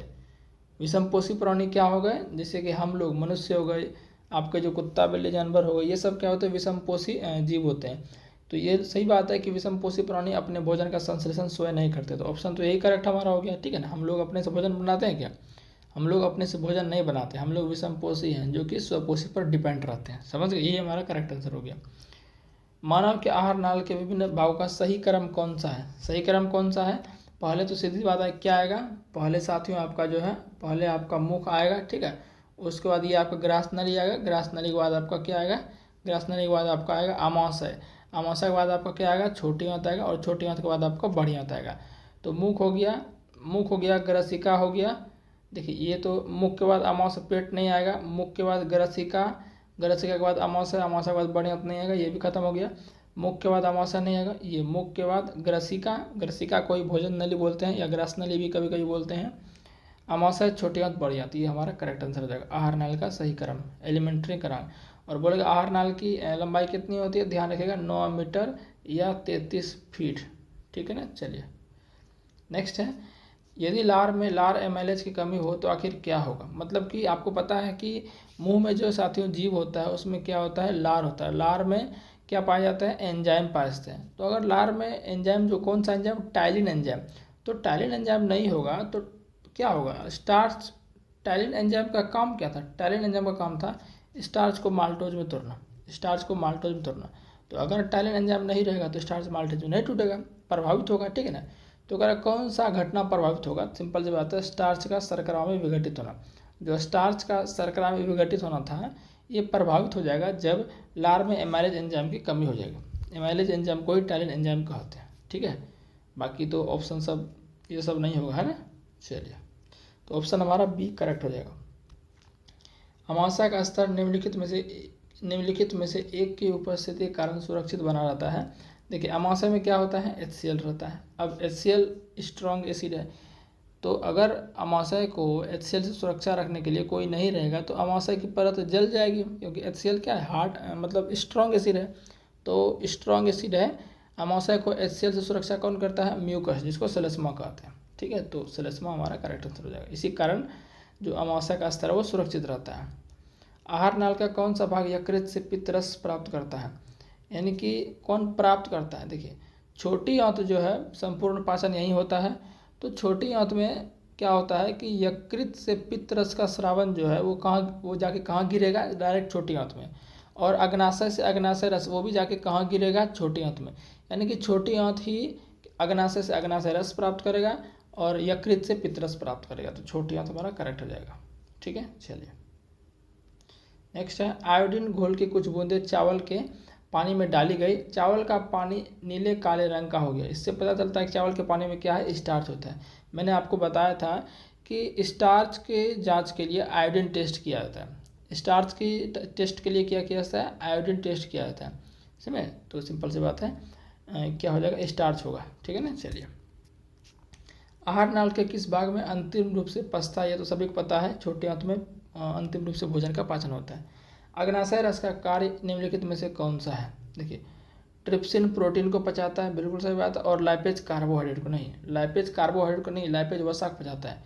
विषमपोषी प्राणी क्या हो गए, जैसे कि हम लोग, मनुष्य हो गए, आपके जो कुत्ता बिल्ली जानवर हो गए, ये सब क्या होते हैं, विषमपोषी जीव होते हैं। तो ये सही बात है कि विषमपोषी प्राणी अपने भोजन का संश्लेषण स्वयं नहीं करते। तो ऑप्शन तो यही करेक्ट हमारा हो गया। ठीक है ना, हम लोग अपने से भोजन बनाते हैं क्या, हम लोग अपने से भोजन नहीं बनाते, हम लोग विषमपोषी हैं जो कि स्वपोषी पर डिपेंड रहते हैं। समझ गए, ये हमारा करेक्ट आंसर हो गया। मानव के आहार नाल के विभिन्न भागों का सही क्रम कौन सा है, सही क्रम कौन सा है, पहले तो सीधी बात है क्या आएगा, पहले साथियों आपका जो है, पहले आपका मुख आएगा। ठीक है, उसके बाद ये आपका ग्रास नली आएगा, ग्रास नली के बाद आपका क्या आएगा, ग्रास नली के बाद आपका आएगा आमाशय, आमाशय के बाद आपका क्या आएगा, छोटी आंत आएगा, और छोटी आंत के बाद आपका बड़ी आंत आएगा। तो मुख हो गया, मुख हो गया, ग्रसिका हो गया। देखिए ये तो मुख के बाद अमाशय, पेट नहीं आएगा, मुख के बाद ग्रसिका, ग्रसिका के बाद अमाशय, अमाशय के बाद बड़ी आंत नहीं आएगा, ये भी खत्म हो गया। मुख के बाद अमाशय नहीं आएगा, ये मुख के बाद ग्रसिका, ग्रसिका कोई भोजन नली बोलते हैं या ग्रास नली भी कभी कभी बोलते हैं, अमाशय, छोटी आंत, बड़ी आंत, ये हमारा करेक्ट आंसर हो जाएगा। आहार नाल का सही क्रम, एलिमेंट्री क्रम। और बोलेगा आहार नाल की लंबाई कितनी होती है, ध्यान रखिएगा 9 मीटर या 33 फीट। ठीक है ना, चलिए नेक्स्ट है, यदि लार में लार एमएलएच की कमी हो तो आखिर क्या होगा। मतलब कि आपको पता है कि मुंह में जो साथियों जीव होता है उसमें क्या होता है, लार होता है। लार में क्या पाया जाता है, एंजाइम पाए जाते हैं। तो अगर लार में एंजाइम, जो कौन सा एंजाइम, टाइलिन एंजाइम, तो टाइलिन एंजाइम नहीं होगा तो क्या होगा, स्टार्च। टाइलिन एंजाइम का काम क्या था, टाइलिन एंजाइम का काम था स्टार्च को माल्टोज में तोड़ना, स्टार्च को माल्टोज में तोड़ना। तो अगर टाइलिन एंजाइम नहीं रहेगा तो स्टार्च माल्टोज में नहीं टूटेगा, प्रभावित होगा। ठीक है ना, तो अगर कौन सा घटना प्रभावित होगा, सिंपल सी बात है, स्टार्च का शर्करा में विघटित होना। जो स्टार्च का शर्करा में विघटित होना था, ये प्रभावित हो जाएगा जब लार में एमाइलेज एंजाइम की कमी हो जाएगी। एमाइलेज एंजाइम को ही टैलिन एंजाइम कहते हैं, ठीक है। बाकी तो ऑप्शन सब ये सब नहीं होगा, है ना। चलिए, तो ऑप्शन हमारा बी करेक्ट हो जाएगा। अमाशय का स्तर निम्नलिखित में से एक की उपस्थिति के कारण सुरक्षित बना रहता है। देखिए, अमाशय में क्या होता है, HCl रहता है। अब HCl स्ट्रॉन्ग एसिड है, तो अगर अमाशय को HCl से सुरक्षा रखने के लिए कोई नहीं रहेगा तो अमाशय की परत जल जाएगी, क्योंकि HCl क्या है, हार्ड मतलब स्ट्रॉन्ग एसिड है। तो स्ट्रॉन्ग एसिड है, अमाशय को HCl से सुरक्षा कौन करता है, म्यूकस, जिसको सेलेस्मा कहते हैं, ठीक है। तो सेलेस्मा हमारा करेक्ट आंसर हो जाएगा। इसी कारण जो अमाशय का स्तर है वो सुरक्षित रहता है। आहार नाल का कौन सा भाग यकृत से पित्त रस प्राप्त करता है, यानी कि कौन प्राप्त करता है। देखिए, छोटी आंत जो है, संपूर्ण पाचन यही होता है। तो छोटी आंत में क्या होता है कि यकृत से पित्त रस का स्रावन जो है वो जाके कहाँ गिरेगा, डायरेक्ट छोटी आंत में। और अग्नाशय से अग्नाशय रस वो भी जाके कहाँ गिरेगा, छोटी आंत में। यानी कि छोटी आंत ही अग्नाशय से अग्नाशय रस प्राप्त करेगा और यकृत से पित्त रस प्राप्त करेगा। तो छोटी आंत हमारा करेक्ट हो जाएगा, ठीक है। चलिए, नेक्स्ट है, आयोडीन घोल की कुछ बूंदें चावल के पानी में डाली गई, चावल का पानी नीले काले रंग का हो गया। इससे पता चलता है कि चावल के पानी में क्या है, स्टार्च होता है। मैंने आपको बताया था कि स्टार्च के जांच के लिए आयोडीन टेस्ट किया जाता है। स्टार्च की टेस्ट के लिए क्या किया जाता है, आयोडीन टेस्ट किया जाता है, समझे। तो सिंपल सी बात है, क्या हो जाएगा, स्टार्च होगा, ठीक है ना। चलिए, आहार नाल के किस भाग में अंतिम रूप से पचता है, ये तो सभी को पता है, छोटे आंत में अंतिम रूप से भोजन का पाचन होता है। अग्नाशय रस का कार्य निम्नलिखित में से कौन सा है। देखिए, ट्रिप्सिन प्रोटीन को पचाता है, बिल्कुल सही बात है। और लाइपेज कार्बोहाइड्रेट को नहीं, लाइपेज कार्बोहाइड्रेट को नहीं, लाइपेज वसा को पचाता है।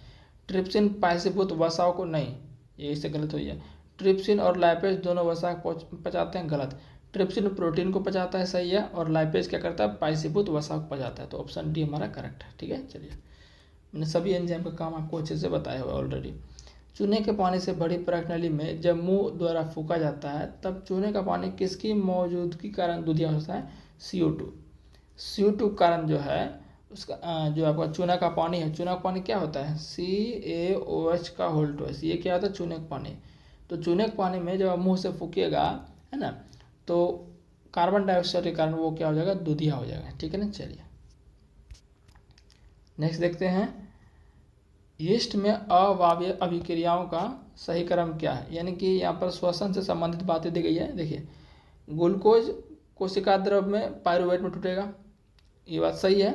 ट्रिप्सिन पाइसीभूत वसाओं को नहीं, ये इससे गलत हुई है। ट्रिप्सिन और लाइपेज दोनों वसा को पचाते हैं, गलत। ट्रिप्सिन प्रोटीन को पचाता है, सही है। और लाइपेज क्या करता है, पाइसीभूत वसा को पचाता है। तो ऑप्शन डी हमारा करेक्ट है, ठीक है। चलिए, मैंने सभी एंजाइम का काम आपको अच्छे से बताया हुआ ऑलरेडी। चूने के पानी से भरी प्रणाली में जब मुंह द्वारा फूका जाता है तब चूने का पानी किसकी मौजूदगी कारण दूधिया होता है, CO2। CO2 कारण जो है उसका जो आपका चूना का पानी है, चूना का पानी क्या होता है, CaOH का होल्ड है। ये क्या होता है, चूने का पानी। तो चूने के पानी में जब आप मुँह से फूकिएगा, है ना, तो कार्बन डाइऑक्साइड के कारण वो क्या हो जाएगा, दूधिया हो जाएगा, ठीक है ना। चलिए, नेक्स्ट देखते हैं, यीस्ट में अवायवीय अभिक्रियाओं का सही क्रम क्या है, यानी कि यहाँ पर श्वसन से संबंधित बातें दी गई है। देखिए, ग्लूकोज कोशिका द्रव में पायरुवेट में टूटेगा, ये बात सही है।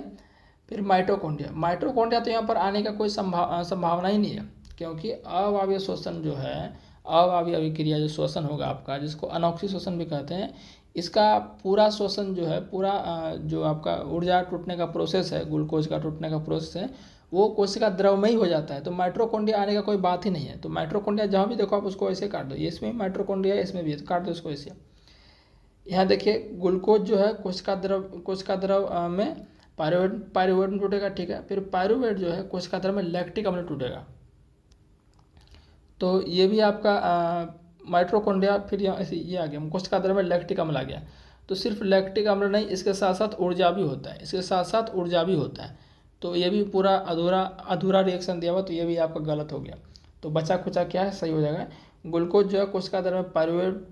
फिर माइटोकॉन्ड्रिया तो यहाँ पर आने का कोई संभावना ही नहीं है, क्योंकि अवायवीय श्वसन जो है, अवायवीय अभिक्रिया जो श्वसन होगा आपका, जिसको अनॉक्सी श्वसन भी कहते हैं, इसका पूरा श्वसन जो है, पूरा जो आपका ऊर्जा टूटने का प्रोसेस है, ग्लूकोज का टूटने का प्रोसेस है, वो कोशिका द्रव में ही हो जाता है। तो माइटोकॉन्ड्रिया आने का कोई बात ही नहीं है। तो माइटोकॉन्ड्रिया जहाँ भी देखो आप उसको ऐसे काट दो, ये इसमें माइटोकॉन्ड्रिया है, इसमें भी काट दो इसको ऐसे। यहाँ देखिए, ग्लूकोज जो है कोशिका द्रव में पायरुवेट में टूटेगा, ठीक है। फिर पायरुवेट जो है कोशिका द्रव में लैक्टिक अम्ल टूटेगा। तो ये भी आपका माइटोकॉन्ड्रिया, फिर यहाँ ये आ गया, कोशिका द्रव में लैक्टिक अम्ल आ गया। तो सिर्फ लैक्टिक अम्ल नहीं, इसके साथ साथ ऊर्जा भी होता है, तो ये भी पूरा अधूरा रिएक्शन दिया हुआ, तो ये भी आपका गलत हो गया। तो बचा खुचा क्या है, सही हो जाएगा। ग्लूकोज जो है कोशिका द्रव में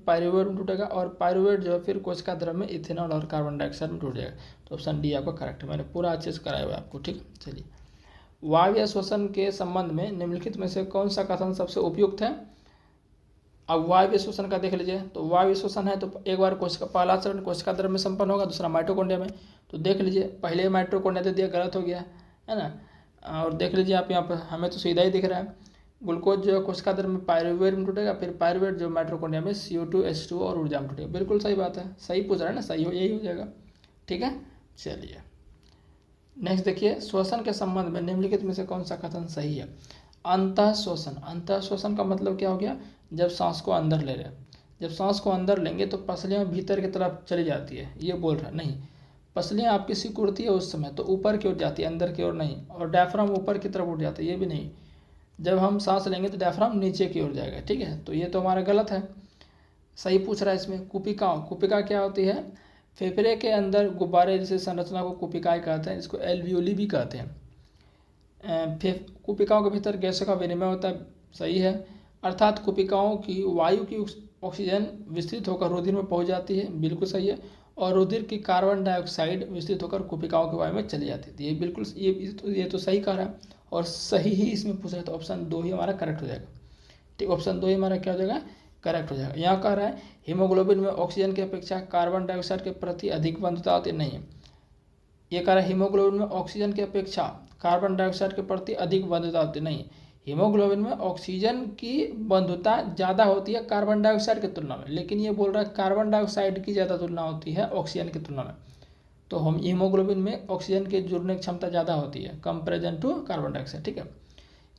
पायरुवेट में टूटेगा, और पायरुवेट जो है फिर कोशिका द्रव में इथेनॉल और कार्बन डाइऑक्साइड में टूट जाएगा। तो ऑप्शन डी आपका करेक्ट है, मैंने पूरा अच्छे से कराया हुआ है आपको, ठीक। चलिए, वायवीय श्वसन के संबंध में निम्नलिखित में से कौन सा कथन सबसे उपयुक्त है। अब वायवीय श्वसन का देख लीजिए, तो वायवीय श्वसन है तो एक बार पहला चरण कोशिका द्रव में संपन्न होगा, दूसरा माइटोकॉन्ड्रिया में। तो देख लीजिए, पहले माइटोकॉन्ड्रिया दे दिया, गलत हो गया, है ना। और देख लीजिए आप यहाँ पर, हमें तो सीधा ही दिख रहा है, ग्लूकोज जो है कोशिका द्रव में पायरुवेट में टूटेगा, फिर पायरुवेट जो माइटोकॉन्ड्रिया में CO2 H2 और ऊर्जा में टूटेगा। बिल्कुल सही बात है, सही पूछ रहा है ना, सही हो, यही हो जाएगा, ठीक है। चलिए, नेक्स्ट देखिए, श्वसन के संबंध में निम्नलिखित में से कौन सा कथन सही है। अंतः श्वसन का मतलब क्या हो गया, जब सांस को अंदर ले रहे हैं, जब सांस को अंदर लेंगे तो पसलियाँ भीतर की तरफ चली जाती है, ये बोल रहा है। नहीं, पसलियाँ आपकी सिकुड़ती है उस समय तो ऊपर की ओर जाती है, अंदर की ओर नहीं। और डायफ्राम ऊपर की तरफ उठ जाता है, ये भी नहीं। जब हम सांस लेंगे तो डायफ्राम नीचे की ओर जाएगा, ठीक है। तो ये तो हमारा गलत है, सही पूछ रहा है इसमें। कुपिका क्या होती है, फेफड़े के अंदर गुब्बारे जैसे संरचना को कुपिकाएं कहते हैं, इसको एल्वियोली भी कहते हैं। कुपिकाओं के भीतर गैसों का विनिमय होता है, सही है। अर्थात कुपिकाओं की ऑक्सीजन विस्तृत होकर रुधिर में पहुंच जाती है, बिल्कुल सही है। और रुधिर की कार्बन डाइऑक्साइड विस्तृत होकर कोशिकाओं के वायु में चली जाती है। ये बिल्कुल ये तो सही कह रहा है और सही ही इसमें पूछा है, तो ऑप्शन 2 ही हमारा करेक्ट हो जाएगा। ठीक, ऑप्शन 2 ही हमारा क्या हो जाएगा, करेक्ट हो जाएगा। यहाँ कह रहा है हीमोग्लोबिन में ऑक्सीजन की अपेक्षा कार्बन डाइऑक्साइड के प्रति अधिक बंधुता होती नहीं है। ये कह रहा है हीमोग्लोबिन में ऑक्सीजन की अपेक्षा कार्बन डाइऑक्साइड के प्रति अधिक बंधुता होती नहीं है। हीमोग्लोबिन में ऑक्सीजन की बंधुता ज़्यादा होती है कार्बन डाइऑक्साइड की तुलना में, लेकिन ये बोल रहा है कार्बन डाइऑक्साइड की ज़्यादा तुलना होती है ऑक्सीजन की तुलना में। तो हम हीमोग्लोबिन में ऑक्सीजन के जुड़ने की क्षमता ज़्यादा होती है कंपेरिजन टू कार्बन डाइऑक्साइड। ठीक है,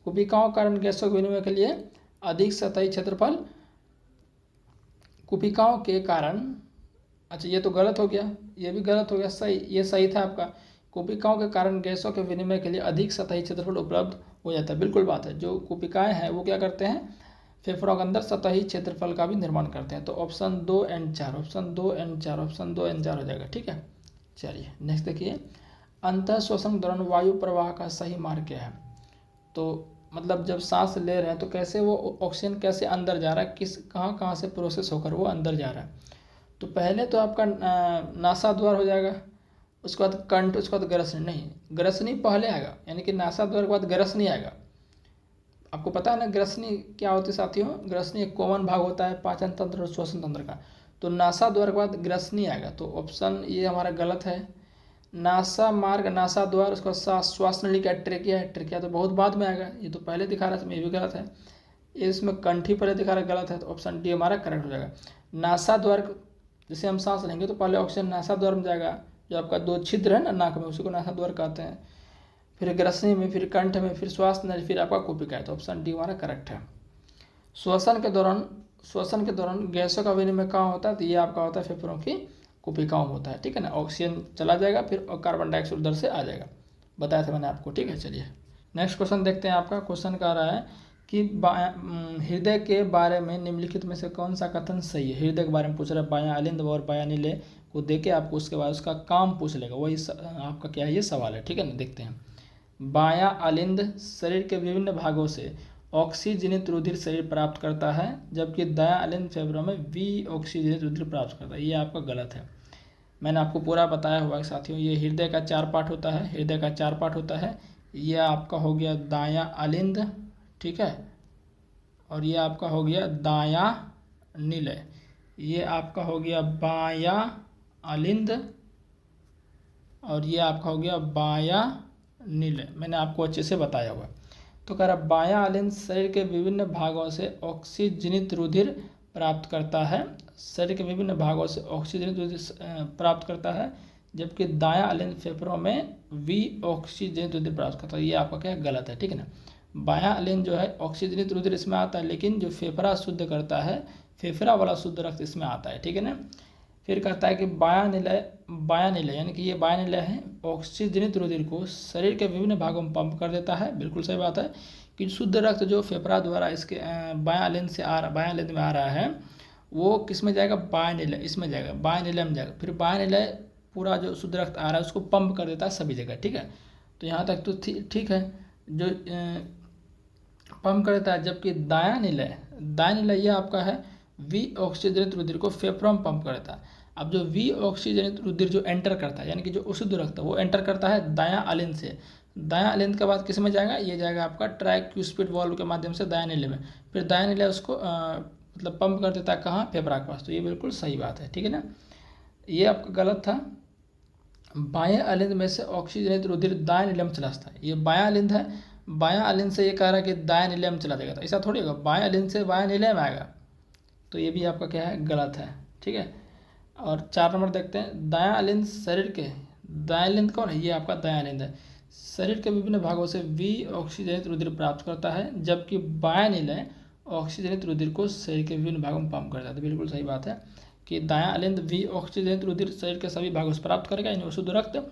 कुपिकाओं कारण गैसों के विनिमय के लिए अधिक सतही क्षेत्रफल, कुपिकाओं के कारण, अच्छा ये तो गलत हो गया, ये भी गलत हो गया, सही, ये सही था आपका। कुपिकाओं के कारण गैसों के विनिमय के लिए अधिक सतही क्षेत्रफल उपलब्ध हो जाता है, बिल्कुल बात है। जो कुपिकाएं हैं वो क्या करते हैं, फेफड़ों के अंदर सतही क्षेत्रफल का भी निर्माण करते हैं। तो option 2 and 4, option 2 and 4, option 2 and 4 हो जाएगा। ठीक है, चलिए नेक्स्ट देखिए, अंतः श्वसन के दौरान वायु प्रवाह का सही मार्ग क्या है। तो मतलब जब सांस ले रहे हैं तो कैसे वो ऑक्सीजन कैसे अंदर जा रहा है, किस कहाँ से प्रोसेस होकर वो अंदर जा रहा है। तो पहले तो आपका नासा द्वार हो जाएगा, उसके बाद कंठ, उसके बाद ग्रसनी, नहीं ग्रसनी पहले आएगा, यानी कि नासा द्वार के बाद ग्रसनी आएगा। आपको पता है ना ग्रसनी क्या होती है साथियों, ग्रसनी एक कॉमन भाग होता है पाचन तंत्र और श्वसन तंत्र का। तो नासा द्वार के बाद ग्रसनी आएगा, तो ऑप्शन ये हमारा गलत है। नासा मार्ग, नासा द्वार, उसका श्वास नली का ट्रेकिया है, ट्रेकिया तो बहुत बाद में आएगा, ये तो पहले दिखा रहा था, ये भी गलत है। इसमें कंठी पहले दिखा रहा है, गलत है। तो ऑप्शन डी हमारा करेक्ट हो जाएगा। नासा द्वार, जैसे हम सांस लेंगे तो पहले ऑक्सीजन नासा द्वार में जाएगा, जो आपका 2 छिद्र है ना नाक में, उसी को नासा द्वार कहते हैं। फिर ग्रसनी में, फिर कंठ में, फिर श्वास नली, फिर आपका कुपिका है। तो ऑप्शन डी हमारा करेक्ट है। श्वसन के दौरान गैसों का विनिमय कहाँ होता है, तो ये आपका होता है फेफड़ों की कुपिकाओं में होता है। ठीक है ना, ऑक्सीजन चला जाएगा, फिर कार्बन डाइऑक्साइड उधर से आ जाएगा, बताया था मैंने आपको। ठीक है, चलिए नेक्स्ट क्वेश्चन देखते हैं। आपका क्वेश्चन कह रहा है कि हृदय के बारे में निम्नलिखित में से कौन सा कथन सही है। हृदय के बारे में पूछ रहा है, बायां अलिंद और बायां नीले को देके आपको उसके बाद उसका काम पूछ लेगा, वही आपका क्या है ये सवाल है। ठीक है ना, देखते हैं। बायां अलिंद शरीर के विभिन्न भागों से ऑक्सीजनित रुधिर शरीर प्राप्त करता है, जबकि दायां अलिंद फेफड़ों में विऑक्सीजनित रुधिर प्राप्त करता है। ये आपका गलत है, मैंने आपको पूरा बताया हुआ है साथियों। ये हृदय का 4 पार्ट होता है, हृदय का 4 पार्ट होता है। ये आपका हो गया दायां अलिंद, ठीक है, और ये आपका हो गया दायां निलय, ये आपका हो गया बायां अलिंद, और ये आपका हो गया बायां निलय। मैंने आपको अच्छे से बताया हुआ। तो कह रहा बायां अलिंद शरीर के विभिन्न भागों से ऑक्सीजनित रुधिर प्राप्त करता है, शरीर के विभिन्न भागों से ऑक्सीजनित रुधिर प्राप्त करता है, जबकि दायां अलिंद फेफड़ों में विऑक्सीजनित रुधिर प्राप्त करता है। ये आपका क्या गलत है। ठीक है ना, बायां अलिंद जो है ऑक्सीजनित रुधिर इसमें आता है, लेकिन जो फेफड़ा शुद्ध करता है, फेफड़ा वाला शुद्ध रक्त इसमें आता है। ठीक है ना, फिर कहता है कि बायां निलय यानी कि ये बायां निलय है, ऑक्सीजनित रुधिर को शरीर के विभिन्न भागों में पंप कर देता है। बिल्कुल सही बात है कि शुद्ध रक्त जो फेफड़ा द्वारा इसके बायां अलिंद से बायां अलिंद में आ रहा है, वो किस में जाएगा, बायां निलय, इसमें जाएगा, बायां निलय में जाएगा। फिर बायां निलय पूरा जो शुद्ध रक्त आ रहा है उसको पंप कर देता है सभी जगह। ठीक है, तो यहाँ तक तो ठीक है, जो पंप कर देता है। जबकि दायां निलय ये आपका है विऑक्सीजनित रुधिर को फेफड़ों में पंप कर देता है। अब जो विऑक्सीजनित रुधिर जो एंटर करता है, यानी कि जो अशुद्ध रक्त है वो एंटर करता है दायां अलिंद से। दायां अलिंद के बाद किस में जाएगा, ये जाएगा आपका ट्राइक्यूस्पिड वाल्व के माध्यम से दायां निलय में। फिर दायां निलय उसको मतलब पंप कर देता है कहाँ, फेफड़ा के पास। तो ये बिल्कुल सही बात है। ठीक है ना, ये आपका गलत था। बायां अलिंद में से ऑक्सीजनित रुधिर दायां निलय में चला जाता है। ये बायां अलिंद है, बायां अलिंद से ये कह रहा है कि दायां निलय में चला जाएगा, तो ऐसा थोड़ी होगा, बायां अलिंद से बायां निलय में आएगा। तो ये भी आपका क्या है, गलत है। ठीक है, और 4 नंबर देखते हैं। दायां अलिंद शरीर के, दायां अलिंद कौन है, ये आपका दायां अलिंद है, शरीर के विभिन्न भागों से विऑक्सीजनित रुधिर प्राप्त करता है, जबकि बायां निलय ऑक्सीजनित रुधिर को शरीर के विभिन्न भागों में पंप करता है। तो बिल्कुल सही बात है कि दायां अलिंद विऑक्सीजनित रुधिर शरीर के सभी भागों से प्राप्त करेगा, यानी शुद्ध रक्त,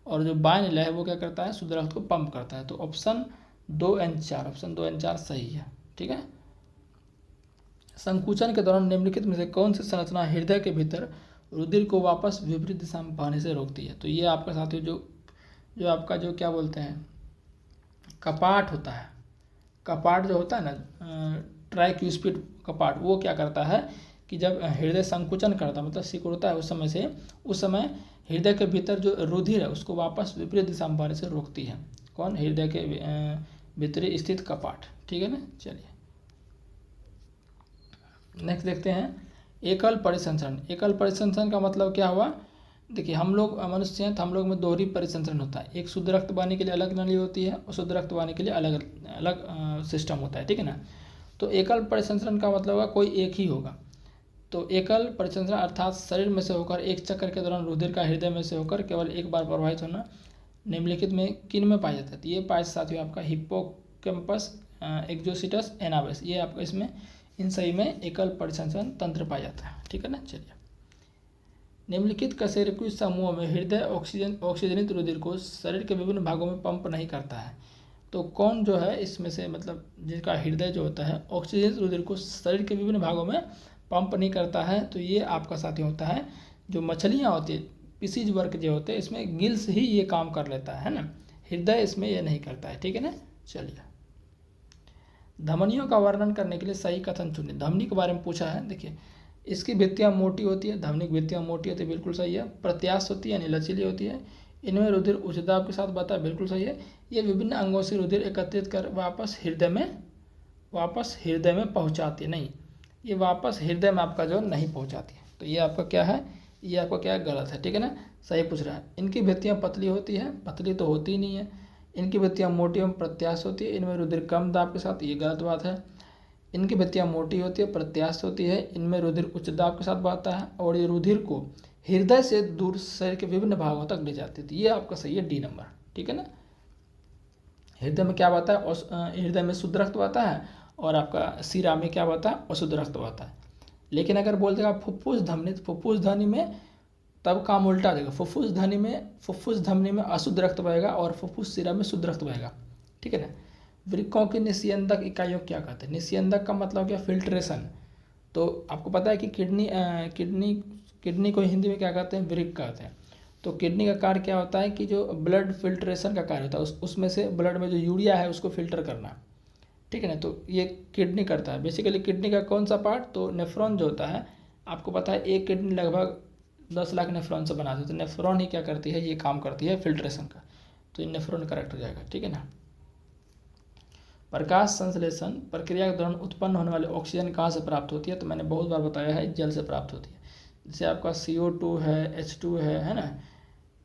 और जो बायां निलय है वो क्या करता है, शुद्ध रक्त को पंप करता है। तो ऑप्शन 2 एंड 4, ऑप्शन 2 एंड 4 सही है। ठीक है, संकुचन के दौरान निम्नलिखित में से कौन सी संरचना हृदय के भीतर रुधिर को वापस विपरीत दिशा में बहने से रोकती है। तो ये आपका साथियों जो आपका जो क्या बोलते हैं कपाट होता है, कपाट जो होता है ना ट्राइक्यूस्पिड कपाट, वो क्या करता है कि जब हृदय संकुचन करता मतलब सिकुड़ता है उस समय हृदय के भीतर जो रुधिर है उसको वापस विपरीत दिशा में बहने से रोकती है। कौन? हृदय के भीतरी स्थित कपाट। ठीक है ना। चलिए नेक्स्ट देखते हैं एकल परिसंचरण। एकल परिसंचरण का मतलब क्या हुआ? देखिए हम लोग मनुष्य हैं तो हम लोग में दोहरी परिसंचरण होता है। एक शुद्ध रक्त बहाने के लिए अलग नली होती है और शुद्ध रक्त बहाने के लिए अलग अलग सिस्टम होता है। ठीक है ना। तो एकल परिसंचरण का मतलब होगा कोई एक ही होगा। तो एकल परिसंचरण अर्थात शरीर में से होकर एक चक्र के दौरान रुधिर का हृदय में से होकर केवल एक बार प्रवाहित होना निम्नलिखित में किन में पाया जाता है? तो ये पाया साथियों आपका हिप्पोकैम्पस, एक्सोसिटस, एनाबस, ये आपका इसमें इन सही में एकल परिसंचरण तंत्र पाया जाता है। ठीक है ना। चलिए निम्नलिखित कशेरुकी समूह में हृदय ऑक्सीजनित रुधिर को शरीर के विभिन्न भागों में पंप नहीं करता है। तो कौन जो है इसमें से मतलब जिसका हृदय जो होता है ऑक्सीजनित रुधिर को शरीर के विभिन्न भागों में पंप नहीं करता है? तो ये आपका साथी होता है जो मछलियाँ होती है, पिसीज वर्ग जो होते हैं, इसमें गिल्स ही ये काम कर लेता है ना, हृदय इसमें ये नहीं करता है। ठीक है ना। चलिए धमनियों का वर्णन करने के लिए सही कथन चुनिए। धमनी के बारे में पूछा है। देखिए इसकी भित्तियाँ मोटी होती है, धमनी की भित्तियाँ मोटी होती है, बिल्कुल सही है। प्रत्यास्थ होती है यानी लचीली होती है। इनमें रुधिर उच्च दाब के साथ बहता है, बिल्कुल सही है। ये विभिन्न अंगों से रुधिर एकत्रित कर वापस हृदय में पहुँचाती है। नहीं, ये वापस हृदय में आपका जो नहीं पहुँचाती है। तो ये आपका क्या है? ये आपका क्या है? गलत है। ठीक है ना। सही पूछ रहा है। इनकी भित्तियाँ पतली होती है, पतली तो होती ही नहीं है। इनकी भित्तियाँ मोटी एवं प्रत्यास्थ होती है, इनमें रुधिर कम दाब के साथ, ये गलत बात है। इनकी भित्तियाँ मोटी होती है, प्रत्यास्थ होती है, इनमें रुधिर उच्च दाब के साथ बहता है और ये रुधिर को हृदय से दूर शरीर के विभिन्न भागों तक ले जाती है। तो ये आपका सही है डी नंबर। ठीक है ना। हृदय में क्या बहता है? हृदय में शुद्ध रक्त बहता है और आपका शिरा में क्या बहता है? अशुद्ध रक्त बहता है। लेकिन अगर बोल देगा फुफ्फुस धमनी, तो फुफ्फुस धमनी में तब काम उल्टा हो जाएगा। फुफ्फुस धमनी में अशुद्ध रक्त बहेगा और फुफ्फुस शिरा में शुद्ध रक्त बहेगा। ठीक है ना। वृक्कों की निस्यंदक इकाइयों क्या कहते हैं? निस्यंदक का मतलब क्या? फिल्ट्रेशन। तो आपको पता है कि किडनी को हिंदी में क्या कहते हैं? वृक्क कहते हैं। तो किडनी का कार्य क्या होता है कि जो ब्लड फिल्ट्रेशन का कार्य होता है, उसमें से ब्लड में जो यूरिया है उसको फिल्टर करना। ठीक है ना। तो ये किडनी करता है। बेसिकली किडनी का कौन सा पार्ट? तो नेफ्रॉन जो होता है, आपको पता है एक किडनी लगभग 10 लाख नेफ्रॉन से बनाती है। तो नेफ्रॉन ही क्या करती है? ये काम करती है फिल्ट्रेशन का। तो ये नेफ्रॉन करेक्ट हो जाएगा। ठीक है ना। प्रकाश संश्लेषण प्रक्रिया के दौरान उत्पन्न होने वाले ऑक्सीजन कहाँ से प्राप्त होती है? तो मैंने बहुत बार बताया है, जल से प्राप्त होती है। जैसे आपका CO2 है, H2 है ना।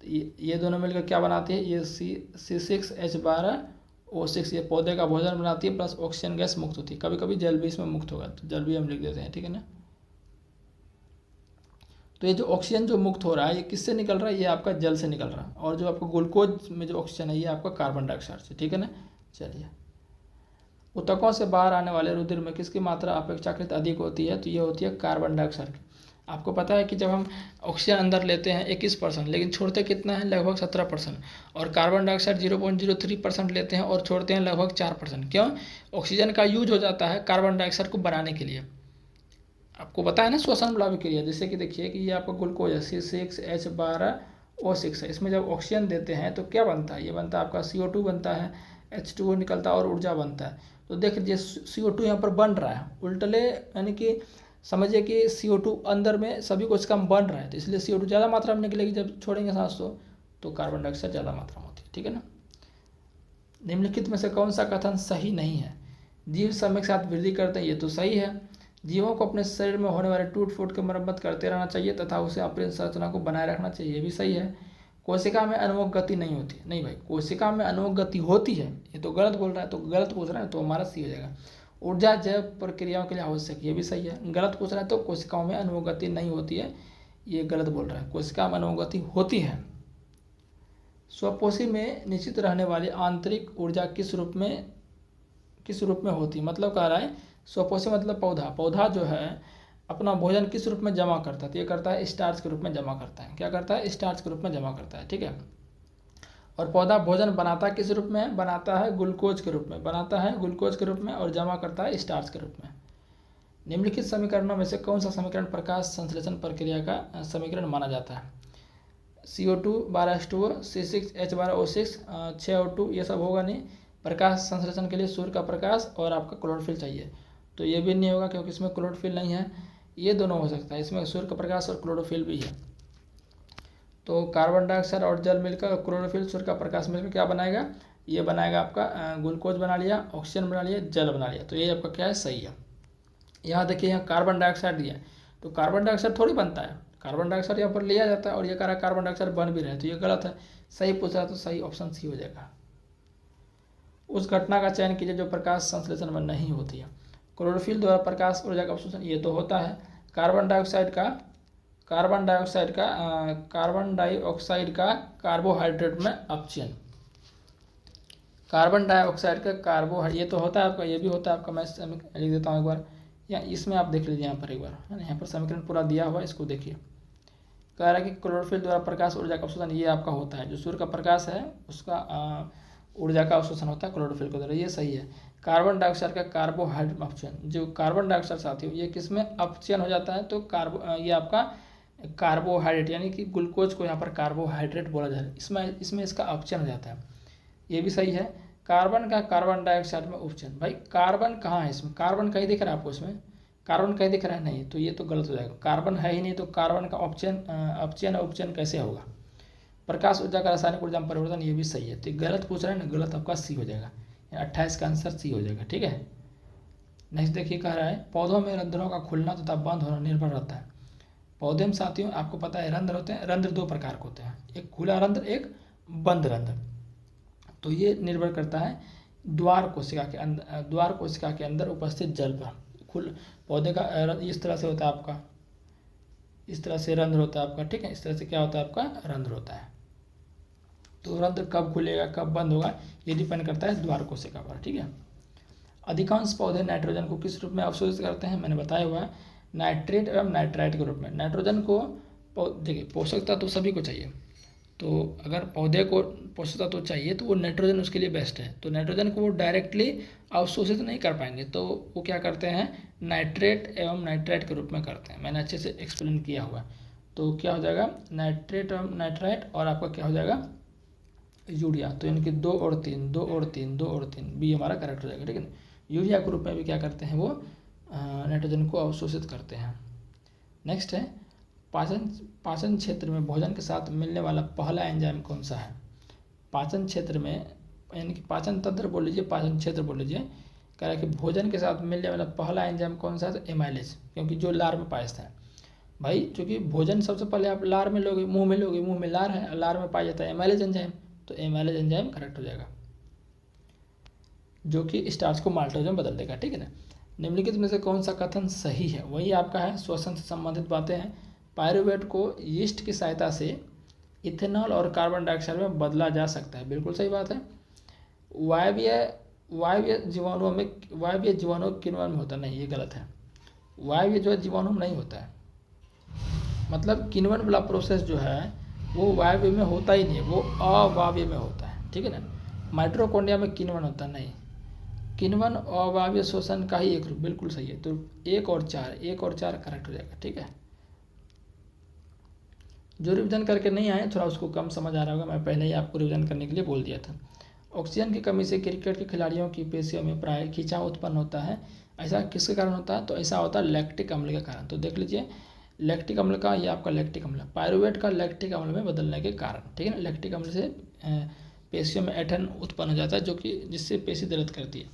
तो ये दोनों मिलकर क्या बनाती है? ये C6H12O6 ये पौधे का भोजन बनाती है, प्लस ऑक्सीजन गैस मुक्त होती है। कभी कभी जल भी इसमें मुक्त होगा, तो जल भी हम लिख देते हैं। ठीक है ना। तो ये जो ऑक्सीजन जो मुक्त हो रहा है ये किससे निकल रहा है? ये आपका जल से निकल रहा है। और जो आपका ग्लूकोज में जो ऑक्सीजन है ये आपका कार्बन डाइऑक्साइड से। ठीक है ना। चलिए ऊतकों से बाहर आने वाले रुधिर में किसकी मात्रा अपेक्षाकृत अधिक होती है? तो ये होती है कार्बन डाइऑक्साइड की। आपको पता है कि जब हम ऑक्सीजन अंदर लेते हैं 21%, लेकिन छोड़ते कितना है? लगभग 17%। और कार्बन डाइऑक्साइड 0.03% लेते हैं और छोड़ते हैं लगभग 4%। क्यों? ऑक्सीजन का यूज हो जाता है कार्बन डाइऑक्साइड को बनाने के लिए। आपको पता है ना श्वसन बलावी क्रिया। जैसे कि देखिए कि ये आपका ग्लूकोज है C6H12O6 है। इसमें जब ऑक्सीजन देते हैं तो क्या बनता है? ये बनता है आपका CO2 बनता है, H2O निकलता है और ऊर्जा बनता है। तो देख लीजिए CO2 यहाँ पर बन रहा है उल्टले, यानी कि समझिए कि CO2 अंदर में सभी कुछ कम बन रहा है, तो इसलिए CO2 ज़्यादा मात्रा में निकलेगी। जब छोड़ेंगे सांस तो कार्बन डाइऑक्साइड ज़्यादा मात्रा में होती है। ठीक है ना। निम्नलिखित में से कौन सा कथन सही नहीं है? जीव समय के साथ वृद्धि करते हैं, ये तो सही है। जीवों को अपने शरीर में होने वाले टूट फूट की मरम्मत करते रहना चाहिए तथा उसे अपनी संरचना को बनाए रखना चाहिए, ये भी सही है। कोशिका में अनमोघ गति नहीं होती। नहीं भाई, कोशिका में अनमोघ गति होती है, ये तो गलत बोल रहा है। तो गलत पूछ रहा है तो हमारा सी हो जाएगा। ऊर्जा जैव प्रक्रियाओं के लिए आवश्यक, ये भी सही है। गलत पूछ रहा है तो कोशिकाओं में अनमोघ गति नहीं होती है, ये गलत बोल रहा है। कोशिका में अनमोघ गति होती है। स्वपोषी में निश्चित रहने वाली आंतरिक ऊर्जा किस रूप में होती है? मतलब कह रहा है स्वपोषी मतलब पौधा जो है अपना भोजन किस रूप में जमा करता है? तो ये करता है स्टार्च के रूप में जमा करता है। क्या करता है? स्टार्च के रूप में जमा करता है। ठीक है। और पौधा भोजन बनाता किस रूप में? बनाता है ग्लूकोज के रूप में, और जमा करता है स्टार्च के रूप में। निम्नलिखित समीकरणों में से कौन सा समीकरण प्रकाश संश्लेषण प्रक्रिया का समीकरण माना जाता है? CO2 12H2O, C6H12O6 6O2, ये सब होगा नहीं। प्रकाश संश्लेषण के लिए सूर्य का प्रकाश और आपका क्लोरोफिल चाहिए, तो ये भी नहीं होगा क्योंकि इसमें क्लोरोफिल नहीं है। ये दोनों हो सकता है, इसमें सूर्य का प्रकाश और क्लोरोफिल भी है। तो कार्बन डाइऑक्साइड और जल मिलकर, क्लोरोफिल सूर्य का प्रकाश मिलकर क्या बनाएगा, ये बनाएगा आपका ग्लूकोज बना लिया, ऑक्सीजन बना लिया, जल बना लिया। तो ये आपका क्या है, सही है। यहाँ देखिए, यहाँ कार्बन डाइऑक्साइड दिया है, तो कार्बन डाइऑक्साइड थोड़ी बनता है, कार्बन डाइऑक्साइड यहाँ पर लिया जाता है और ये कह रहा है कार्बन डाइऑक्साइड बन भी रहा है, तो ये गलत है। सही पूछा है तो सही ऑप्शन सी हो जाएगा। उस घटना का चयन कीजिए जो प्रकाश संश्लेषण में नहीं होती है। क्लोरोफिल द्वारा प्रकाश ऊर्जा का अवशोषण, ये तो होता है। कार्बन डाइऑक्साइड का कार्बोहाइड्रेट में अपचयन, कार्बन डाइऑक्साइड का कार्बोहाइड्रेट, ये तो होता है आपका, ये भी होता है आपका। मैं लिख देता हूँ एक बार, या इसमें आप देख लीजिए यहाँ पर एक बार, है ना, यहाँ पर समीकरण पूरा दिया हुआ है, इसको देखिए। कह रहा है कि क्लोरोफिल द्वारा प्रकाश ऊर्जा का अवशोषण, ये आपका होता है, जो सूर्य का प्रकाश है उसका ऊर्जा का अवशोषण होता है क्लोरोफिल के द्वारा, ये सही है। कार्बन डाइऑक्साइड का कार्बोहाइड्रेट अपचयन, जो कार्बन डाइऑक्साइड साथियों ये किसमें अपचयन हो जाता है, तो ये आपका कार्बोहाइड्रेट, यानी कि ग्लूकोज को यहाँ पर कार्बोहाइड्रेट बोला जाए, इसमें इसका अपचयन हो जाता है, ये भी सही है। कार्बन का कार्बन डाइऑक्साइड में उपचयन, भाई कार्बन कहाँ है इसमें, कार्बन कहीं दिख रहा है आपको इसमें, कार्बन कहीं दिख रहा है नहीं, तो ये तो गलत हो जाएगा, कार्बन है ही नहीं, तो कार्बन का अपचयन उपचयन कैसे होगा। प्रकाश ऊर्जा का रासायनिक ऊर्जा में परिवर्तन, ये भी सही है। तो गलत पूछ रहे हैं ना, गलत आपका सी हो जाएगा, 28 का आंसर सी हो जाएगा, ठीक है। नेक्स्ट देखिए, कह रहा है पौधों में रंध्रों का खुलना तथा बंद होना निर्भर रहता है। पौधे में साथियों आपको पता है रंध्र होते हैं, रंध्र दो प्रकार के होते हैं, एक खुला रंध्र, एक बंद रंध्र। तो ये निर्भर करता है द्वार कोशिका के अंदर उपस्थित जल पर। पौधे का इस तरह से होता है आपका, इस तरह से रंध्र होता है आपका, ठीक है, इस तरह से क्या होता है आपका, रंध्र होता है। तो रंध्र कब खुलेगा कब बंद होगा, ये डिपेंड करता है द्वार कोशिका पर, ठीक है। अधिकांश पौधे नाइट्रोजन को किस रूप में अवशोषित करते हैं, मैंने बताया हुआ है, नाइट्रेट एवं नाइट्राइट के रूप में। नाइट्रोजन को देखिए पोषक तत्व तो सभी को चाहिए, तो अगर पौधे को पोषक तत्व चाहिए तो वो नाइट्रोजन उसके लिए बेस्ट है। तो नाइट्रोजन को वो डायरेक्टली अवशोषित नहीं कर पाएंगे, तो वो क्या करते हैं, नाइट्रेट एवं नाइट्राइट के रूप में करते हैं। मैंने अच्छे से एक्सप्लेन किया हुआ है। तो क्या हो जाएगा, नाइट्रेट एवं नाइट्राइट, और आपका क्या हो जाएगा, यूरिया। तो इनके 2 और 3 बी हमारा करेक्ट हो जाएगा, ठीक है ना। यूरिया के रूप में भी क्या करते हैं, वो नाइट्रोजन को अवशोषित करते हैं। नेक्स्ट है पाचन क्षेत्र में भोजन के साथ मिलने वाला पहला एंजाइम कौन सा है। पाचन क्षेत्र में, यानी कि पाचन तंत्र बोल लीजिए, पाचन क्षेत्र बोल लीजिए। कह रहा है कि भोजन के साथ मिलने वाला पहला एंजाइम कौन सा है, तो एमाइलेज, क्योंकि जो लार में पाया जाता है भाई, चूँकि भोजन सबसे पहले आप लार में लोगे, मुंह में लोगे, मुंह में लार है, लार में पाया जाता है एमाइलेज एंजाइम, तो एमाइलेज एंजाइम करेक्ट हो जाएगा, जो कि स्टार्च को माल्टोज में बदल देगा, ठीक है ना। निम्नलिखित में से कौन सा कथन सही है, वही आपका है, श्वसन से संबंधित बातें हैं। पायरुवेट को यीस्ट की सहायता से इथेनॉल और कार्बन डाइऑक्साइड में बदला जा सकता है, बिल्कुल सही बात है। वायवीय जीवाणु किण्वन में होता नहीं, ये गलत है। वायवीय जो है जीवाणु में नहीं होता है, मतलब किण्वन वाला प्रोसेस जो है वो वायवीय में होता ही नहीं है, वो अवायवीय में होता है, ठीक है ना। माइटोकॉन्ड्रिया में किण्वन होता नहीं, किण्वन अवायवीय श्वसन का ही एक रूप, बिल्कुल सही है। तो 1 और 4 करेक्ट हो जाएगा, ठीक है। जो रिवीजन करके नहीं आए, थोड़ा उसको कम समझ आ रहा होगा, मैं पहले ही आपको रिवीजन करने के लिए बोल दिया था। ऑक्सीजन की कमी से क्रिकेट के खिलाड़ियों की पेशियों में प्राय खिंचाव उत्पन्न होता है, ऐसा किसके कारण होता है, तो ऐसा होता है लैक्टिक अम्ल के कारण। तो देख लीजिए, लैक्टिक अम्ल का, ये आपका लैक्टिक अम्ल, पायरुवेट का लैक्टिक अम्ल में बदलने के कारण, ठीक है ना। लैक्टिक अम्ल से पेशियों में एठन उत्पन्न हो जाता है, जो कि जिससे पेशी दर्द करती है।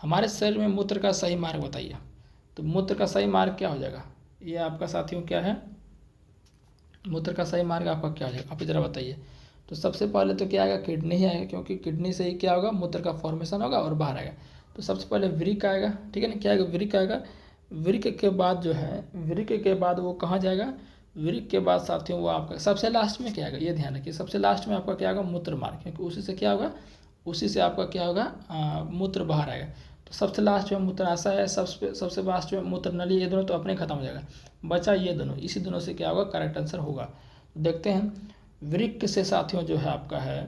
हमारे शरीर में मूत्र का सही मार्ग बताइए, तो मूत्र का सही मार्ग क्या हो जाएगा, ये आपका साथियों क्या है, मूत्र का सही मार्ग आपका क्या हो जाएगा, आप इधर बताइए। तो सबसे पहले तो क्या आएगा, किडनी ही आएगा, क्योंकि किडनी से ही क्या होगा, मूत्र का फॉर्मेशन होगा और बाहर आएगा। तो सबसे पहले वृक्क आएगा, ठीक है ना, क्या आएगा, वृक्क आएगा। वृक्क के बाद जो है, वृक्क के बाद वो कहाँ जाएगा, वृक्क के बाद साथियों वो आपका सबसे लास्ट में क्या आएगा, ये ध्यान रखिए, सबसे लास्ट में आपका क्या होगा, मूत्र मार्ग, क्योंकि उसी से क्या होगा, उसी से आपका क्या होगा, मूत्र बाहर आएगा। तो सबसे लास्ट में मूत्राशय है, सबसे लास्ट में मूत्र नली, ये दोनों तो अपने खत्म हो जाएगा, बचा ये दोनों, इसी दोनों से क्या होगा, करेक्ट आंसर होगा। देखते हैं, वृक्क से साथियों जो है आपका है,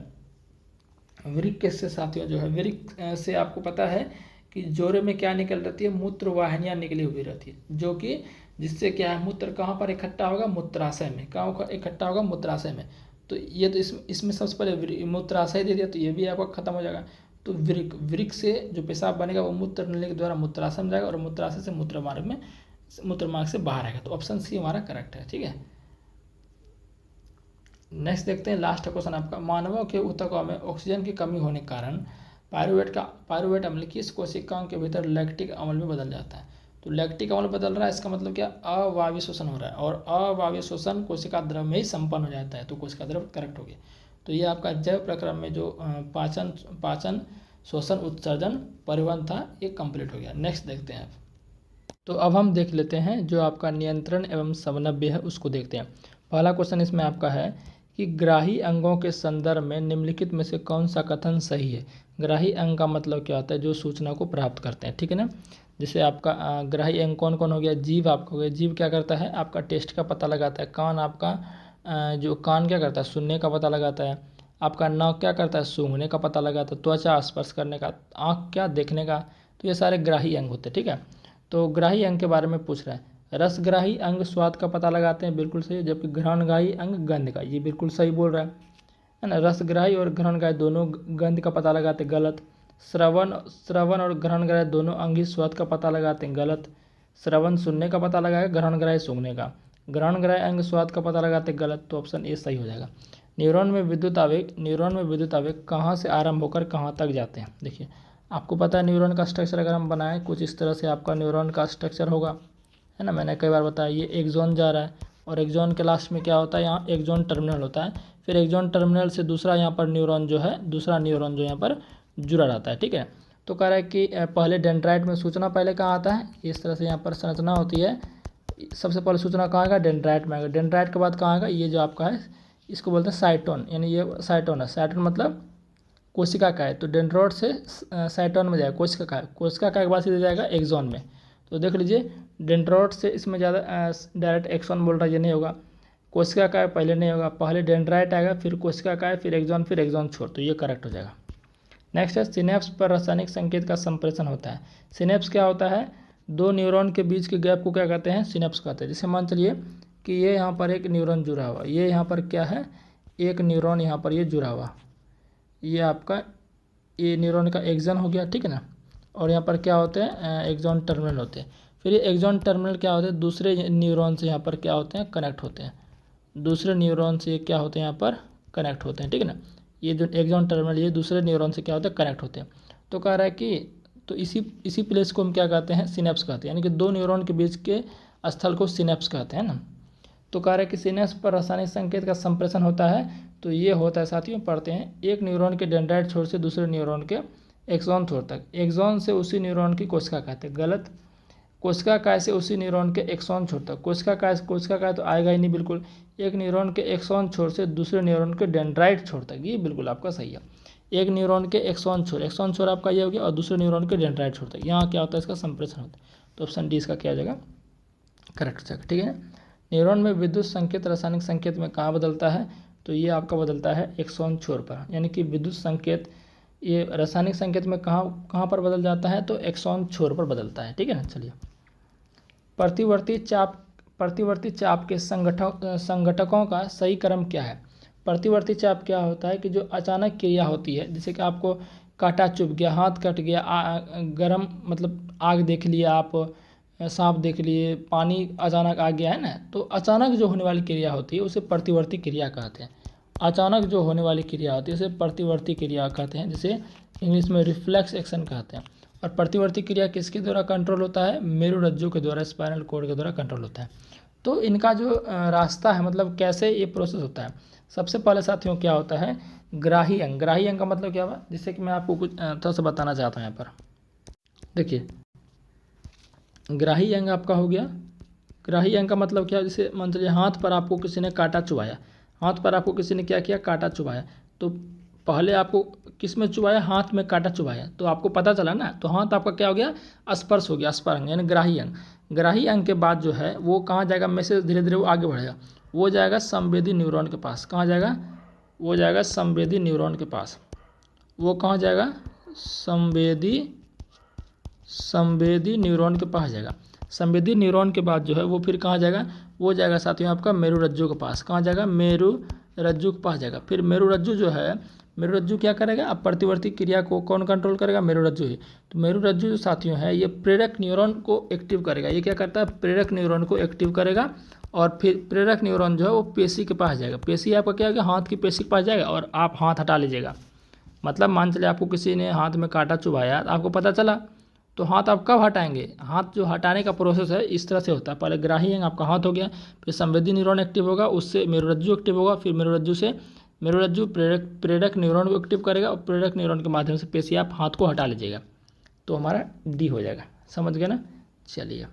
वृक्क से साथियों जो है, वृक्क से आपको पता है कि जोड़े में क्या निकल रहती है, मूत्र वाहिनियाँ निकली हुई रहती है, जो कि जिससे क्या है, मूत्र कहाँ पर इकट्ठा होगा, मूत्राशय में, कहाँ इकट्ठा होगा, मूत्राशय में। तो ये तो इसमें सबसे पहले मूत्राशय दे दिया, तो ये भी आपका खत्म हो जाएगा। तो वृक्क से जो पेशाब बनेगा वो मूत्र नली के द्वारा मूत्राशय में जाएगा, और मूत्राशय से मूत्र मार्ग में मूत्र मार्ग से बाहर आएगा। तो ऑप्शन सी हमारा करेक्ट है। ठीक है, नेक्स्ट देखते हैं लास्ट क्वेश्चन आपका, मानवों के ऊतकों में ऑक्सीजन की कमी होने के कारण पायरुवेट अम्ल किस कोशिकाओं के भीतर लैक्टिक अम्ल में बदल जाता है। तो लैक्टिक अम्ल बदल रहा है, इसका मतलब क्या, अवायवीय शोषण हो रहा है, और अवायवीय शोषण कोशिका द्रव में ही संपन्न हो जाता है। तो कोशिका द्रव करेक्ट हो गया। तो ये आपका जैव प्रक्रम में जो पाचन शोषण उत्सर्जन परिवहन था, ये कंप्लीट हो गया। नेक्स्ट देखते हैं आप। तो अब हम देख लेते हैं जो आपका नियंत्रण एवं समन्वय है, उसको देखते हैं। पहला क्वेश्चन इसमें आपका है कि ग्राही अंगों के संदर्भ में निम्नलिखित में से कौन सा कथन सही है। ग्राही अंग का मतलब क्या होता है, जो सूचना को प्राप्त करते हैं। ठीक है ना, जैसे आपका ग्राही अंग कौन कौन हो गया, जीभ आपका हो गया। जीभ क्या करता है, आपका टेस्ट का पता लगाता है। कान आपका जो कान क्या करता है, सुनने का पता लगाता है। आपका नाक क्या करता है, सूंघने का पता लगाता है। त्वचा स्पर्श करने का। आँख क्या, देखने का। तो ये सारे ग्राही अंग होते हैं। ठीक है, तो ग्राही अंग के बारे में पूछ रहा है। रसग्राही अंग स्वाद का पता लगाते हैं, बिल्कुल सही। जबकि घ्राणग्राही अंग गंध का, ये बिल्कुल सही बोल रहा है ना। रसग्राही और घ्राणग्राही दोनों गंध का पता लगाते हैं, गलत। श्रवण और घ्राणग्राही दोनों अंग ही स्वाद का पता लगाते हैं, गलत। श्रवण सुनने का पता लगाएगा, घ्राणग्राही सूंघने का। घ्राणग्राही अंग स्वाद का पता लगाते हैं, गलत। तो ऑप्शन ए सही हो जाएगा। न्यूरॉन में विद्युत आवेग कहाँ से आरंभ होकर कहाँ तक जाते हैं। देखिए, आपको पता है न्यूरॉन का स्ट्रक्चर अगर हम बनाएं कुछ इस तरह से आपका न्यूरॉन का स्ट्रक्चर होगा, है ना। मैंने कई बार बताया, ये एक्सॉन जा रहा है और एक्सॉन के लास्ट में क्या होता है, यहाँ एक्सॉन टर्मिनल होता है। फिर एक्सॉन टर्मिनल से दूसरा यहाँ पर न्यूरॉन जो है, दूसरा न्यूरॉन जो यहाँ पर जुड़ा रहता है। ठीक है, तो कह रहा है कि पहले डेंड्राइट में सूचना पहले कहाँ आता है, इस तरह से यहाँ पर संरचना होती है। सबसे पहले सूचना कहाँ आएगा, डेंड्राइट में आएगा। डेंड्राइट के बाद कहाँ आएगा, ये जो आपका है इसको बोलते हैं साइटोन, यानी ये साइटोन है। साइटोन मतलब कोशिका का है, तो डेंड्रोट से साइटोन में जाएगा, कोशिका का है। कोशिका का के बाद सीधे जाएगा एक्सॉन में। तो देख लीजिए, डेंड्रोट से इसमें ज़्यादा डायरेक्ट एक्सॉन बोल रहा है, ये नहीं होगा। कोशिका का पहले नहीं होगा, पहले डेंड्राइट आएगा, फिर कोशिका का है, फिर एक्सॉन छोड़। तो ये करेक्ट हो जाएगा। नेक्स्ट है, सिनेप्स पर रासायनिक संकेत का संप्रेषण होता है। सिनेप्स क्या होता है, दो न्यूरॉन के बीच के गैप को क्या कहते हैं, सिनेप्स कहते हैं। जैसे मान चलिए कि ये यहाँ पर एक न्यूरॉन जुड़ा हुआ, ये यहाँ पर क्या है, एक न्यूरॉन यहाँ पर ये जुड़ा हुआ, ये आपका ये न्यूरॉन का एक्सॉन हो गया। ठीक है ना, और यहाँ पर क्या होते हैं, एक्सॉन टर्मिनल होते हैं। फिर ये एक्सॉन टर्मिनल क्या होते हैं, दूसरे न्यूरॉन से यहाँ पर क्या होते हैं, कनेक्ट होते हैं। दूसरे न्यूरॉन से क्या होते हैं, यहाँ पर कनेक्ट होते हैं। ठीक है ना, ये जो एक्सॉन टर्मिनल ये दूसरे न्यूरॉन से क्या होते हैं, कनेक्ट होते हैं। तो कह रहा है कि तो इसी प्लेस को हम क्या कहते हैं, सिनेप्स कहते हैं, यानी कि दो न्यूरॉन के बीच के स्थल को सिनेप्स कहते हैं ना। तो कह रहा है कि सिनेप्स पर रासायनिक संकेत का संप्रेषण होता है। तो ये होता है, साथियों पढ़ते हैं, एक न्यूरॉन के डेंड्राइट छोर से दूसरे न्यूरॉन के एक्सॉन छोर तक। एक्सॉन से उसी न्यूरॉन की कोशिका कहते हैं, गलत। कोशिका काय से उसी न्यूरॉन के एक्सॉन छोर तक। कोशिका काय तो आएगा ही नहीं, बिल्कुल। एक न्यूरॉन के एक्सॉन छोर से दूसरे न्यूरॉन के डेंड्राइट छोर तक, ये बिल्कुल आपका सही है। एक न्यूरॉन के एक्सॉन छोर आपका ये हो गया, और दूसरे न्यूरॉन के डेंड्राइट छोर तक, यहाँ क्या होता है, इसका संप्रेषण होता है। तो ऑप्शन डी इसका क्या हो जाएगा, करेक्ट हो जाएगा। ठीक है, न्यूरॉन में विद्युत संकेत रासायनिक संकेत में कहाँ बदलता है, तो ये आपका बदलता है एक्सॉन छोर पर, यानी कि विद्युत संकेत ये रासायनिक संकेत में कहाँ पर बदल जाता है, तो एक्सॉन छोर पर बदलता है। ठीक है ना, चलिए। प्रतिवर्ती चाप के संघटकों का सही क्रम क्या है। प्रतिवर्ती चाप क्या होता है कि जो अचानक क्रिया होती है, जैसे कि आपको कांटा चुभ गया, हाथ कट गया, गरम मतलब आग देख लिया आप, सांप देख लिए, पानी अचानक आ गया है ना, तो अचानक जो होने वाली क्रिया होती है उसे प्रतिवर्ती क्रिया कहते हैं। अचानक जो होने वाली क्रिया होती है उसे प्रतिवर्ती क्रिया कहते हैं, जिसे इंग्लिश में रिफ्लेक्स एक्शन कहते हैं। और प्रतिवर्ती क्रिया किसके द्वारा कंट्रोल होता है, मेरुरज्जु के द्वारा, स्पाइनल कॉर्ड के द्वारा कंट्रोल होता है। तो इनका जो रास्ता है, मतलब कैसे ये प्रोसेस होता है, सबसे पहले साथियों क्या होता है, ग्राही अंग। ग्राही अंग का मतलब क्या हुआ, जिससे कि मैं आपको कुछ थोड़ा सा बताना चाहता हूँ। यहाँ पर देखिए, ग्राही अंग आपका हो गया। ग्राही अंग का मतलब क्या है, जैसे मान लीजिए हाथ पर आपको किसी ने कांटा चुभाया, हाथ पर आपको किसी ने क्या किया, कांटा चुभाया, तो पहले आपको किस में चुभाया, हाथ में कांटा चुभाया, तो आपको पता चला ना, तो हाथ आपका क्या हो गया, स्पर्श हो गया, स्पर्श यानी ग्राही अंग। ग्राही अंग के बाद जो है वो कहाँ जाएगा, मैसेज धीरे धीरे वो आगे बढ़ेगा, वो जाएगा संवेदी न्यूरॉन के पास। कहाँ जाएगा, वो जाएगा संवेदी न्यूरॉन के पास। वो कहाँ जाएगा, संवेदी न्यूरॉन के पास जाएगा। संवेदी न्यूरॉन के बाद जो है वो फिर कहाँ जाएगा, वो जाएगा साथियों आपका मेरुरज्जु के पास। कहाँ जाएगा, मेरुरज्जु के पास जाएगा। फिर मेरुरज्जु जो है, मेरुरज्जु क्या करेगा, अब प्रतिवर्ती क्रिया को कौन कंट्रोल करेगा, मेरुरज्जु ही। तो मेरुरज्जु जो साथियों है ये प्रेरक न्यूरॉन को एक्टिव करेगा। ये क्या करता है, प्रेरक न्यूरॉन को एक्टिव करेगा और फिर प्रेरक न्यूरॉन जो है वो पेशी के पास जाएगा। पेशी आपका क्या होगा, हाथ की पेशी के पास जाएगा और आप हाथ हटा लीजिएगा। मतलब मान चलिए आपको किसी ने हाथ में कांटा चुभाया, आपको पता चला, तो हाथ आप कब हटाएंगे, हाथ जो हटाने का प्रोसेस है इस तरह से होता है। पहले ग्राही अंग आपका हाथ हो गया, फिर संवेदी न्यूरॉन एक्टिव होगा, उससे मेरुरज्जु एक्टिव होगा, फिर मेरुरज्जु प्रेरक न्यूरॉन को एक्टिव करेगा और प्रेरक न्यूरॉन के माध्यम से पेशी आप हाथ को हटा लीजिएगा, तो हमारा डी हो जाएगा। समझ गए ना। चलिए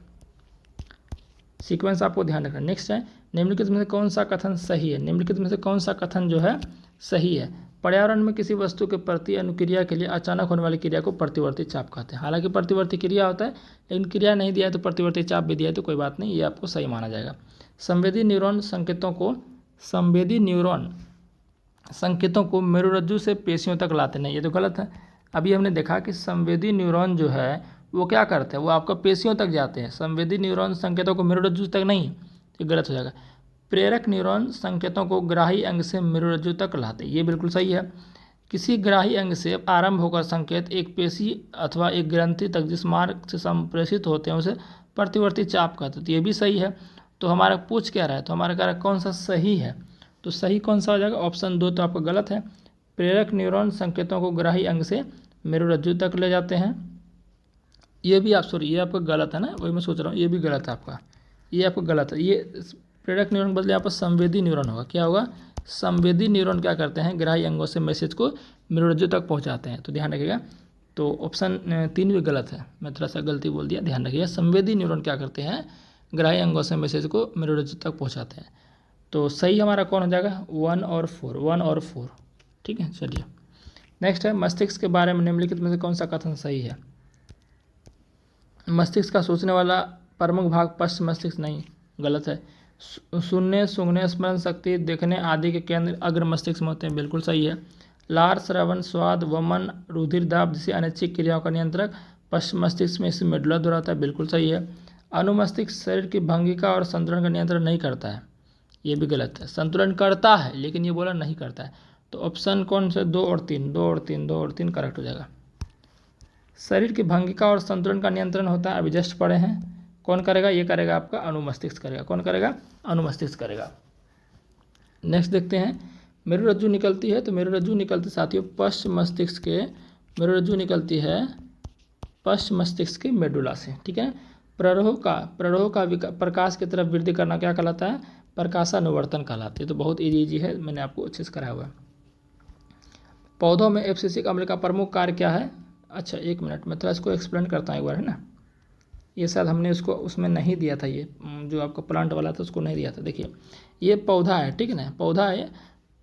सीक्वेंस आपको ध्यान रखना। नेक्स्ट है, निम्नलिखित में से कौन सा कथन सही है। निम्नलिखित में से कौन सा कथन जो है सही है। पर्यावरण में किसी वस्तु के प्रति अनुक्रिया के लिए अचानक होने वाली क्रिया को प्रतिवर्ती चाप कहते हैं। हालांकि प्रतिवर्ती क्रिया होता है, लेकिन क्रिया नहीं दिया है तो प्रतिवर्ती चाप भी दिया है तो कोई बात नहीं, ये आपको सही माना जाएगा। संवेदी न्यूरॉन संकेतों को मेरुरज्जु से पेशियों तक लाते नहीं, ये तो गलत है। अभी हमने देखा कि संवेदी न्यूरॉन जो है वो क्या करते हैं, वो आपका पेशियों तक जाते हैं। संवेदी न्यूरॉन संकेतों को मेरुरज्जु तक नहीं, ये गलत हो जाएगा। प्रेरक न्यूरॉन संकेतों को ग्राही अंग से मेरुरज्जु तक लाते, ये बिल्कुल सही है। किसी ग्राही अंग से आरंभ होकर संकेत एक पेशी अथवा एक ग्रंथि तक जिस मार्ग से संप्रेषित होते हैं उसे प्रतिवर्ती चाप कहते हैं, तो ये भी सही है। तो हमारा पूछ क्या रहा है, तो हमारा कह रहा है कौन सा सही है, तो सही कौन सा हो जाएगा, ऑप्शन 2 तो आपका गलत है। प्रेरक न्यूरॉन संकेतों को ग्राही अंग से मेरुरज्जु तक ले जाते हैं, ये भी आप सॉरी ये आपका गलत है ना, वही मैं सोच रहा हूँ, ये भी गलत है आपका, ये आपका गलत है। ये प्रेरक न्यूरॉन बदले यहाँ पर संवेदी न्यूरॉन होगा। क्या होगा, संवेदी न्यूरॉन क्या करते हैं, ग्राही अंगों से मैसेज को मेरुरज्जु तक पहुँचाते हैं, तो ध्यान रखिएगा। तो ऑप्शन 3 भी गलत है, मैं थोड़ा सा गलती बोल दिया, ध्यान रखिएगा। संवेदी न्यूरॉन क्या करते हैं, ग्राही अंगों से मैसेज को मेरुरज्जु तक पहुँचाते हैं। तो सही हमारा कौन हो जाएगा, 1 और 4। ठीक है, चलिए नेक्स्ट है, मस्तिष्क के बारे में निम्नलिखित में से कौन सा कथन सही है। मस्तिष्क का सोचने वाला प्रमुख भाग पश्च मस्तिष्क नहीं, गलत है। सुनने, सूंघने, स्मरण शक्ति, देखने आदि के केंद्र अग्र मस्तिष्क में होते हैं, बिल्कुल सही है। लार, श्रवण, स्वाद, वमन, रुधिर दाब जैसी अनैच्छिक क्रियाओं का नियंत्रक पश्चिम मस्तिष्क में इस मेडुला द्वारा होता है, बिल्कुल सही है। अनुमस्तिष्क शरीर की भंगिका और संतुलन का नियंत्रण नहीं करता है, ये भी गलत है। संतुलन करता है लेकिन ये बोला नहीं करता है, तो ऑप्शन कौन से 2 और 3 करेक्ट हो जाएगा। शरीर की भंगिका और संतुलन का नियंत्रण होता है, अभी जस्ट पढ़े हैं, कौन करेगा, ये करेगा आपका अनुमस्तिष्क करेगा। कौन करेगा, अनुमस्तिष्क करेगा। नेक्स्ट देखते हैं, मेरुरज्जु निकलती है, तो मेरुरज्जु निकलती साथियों पश्चिम मस्तिष्क के, मेरुरज्जु निकलती है पश्चिम मस्तिष्क के मेडुला से। ठीक है, प्ररोह का प्रकाश की तरफ वृद्धि करना क्या कहलाता है, प्रकाशानुवर्तन कहलाती है। तो बहुत इजी है, मैंने आपको अच्छे से कराया हुआ है। पौधों में एब्सिसिक अम्ल का प्रमुख कार्य क्या है। अच्छा 1 मिनट, मैं थोड़ा इसको एक्सप्लेन करता हूँ एक बार, है ना। ये शायद हमने उसको उसमें नहीं दिया था, ये जो आपका प्लांट वाला था उसको नहीं दिया था। देखिए ये पौधा है, ठीक है ना, पौधा है।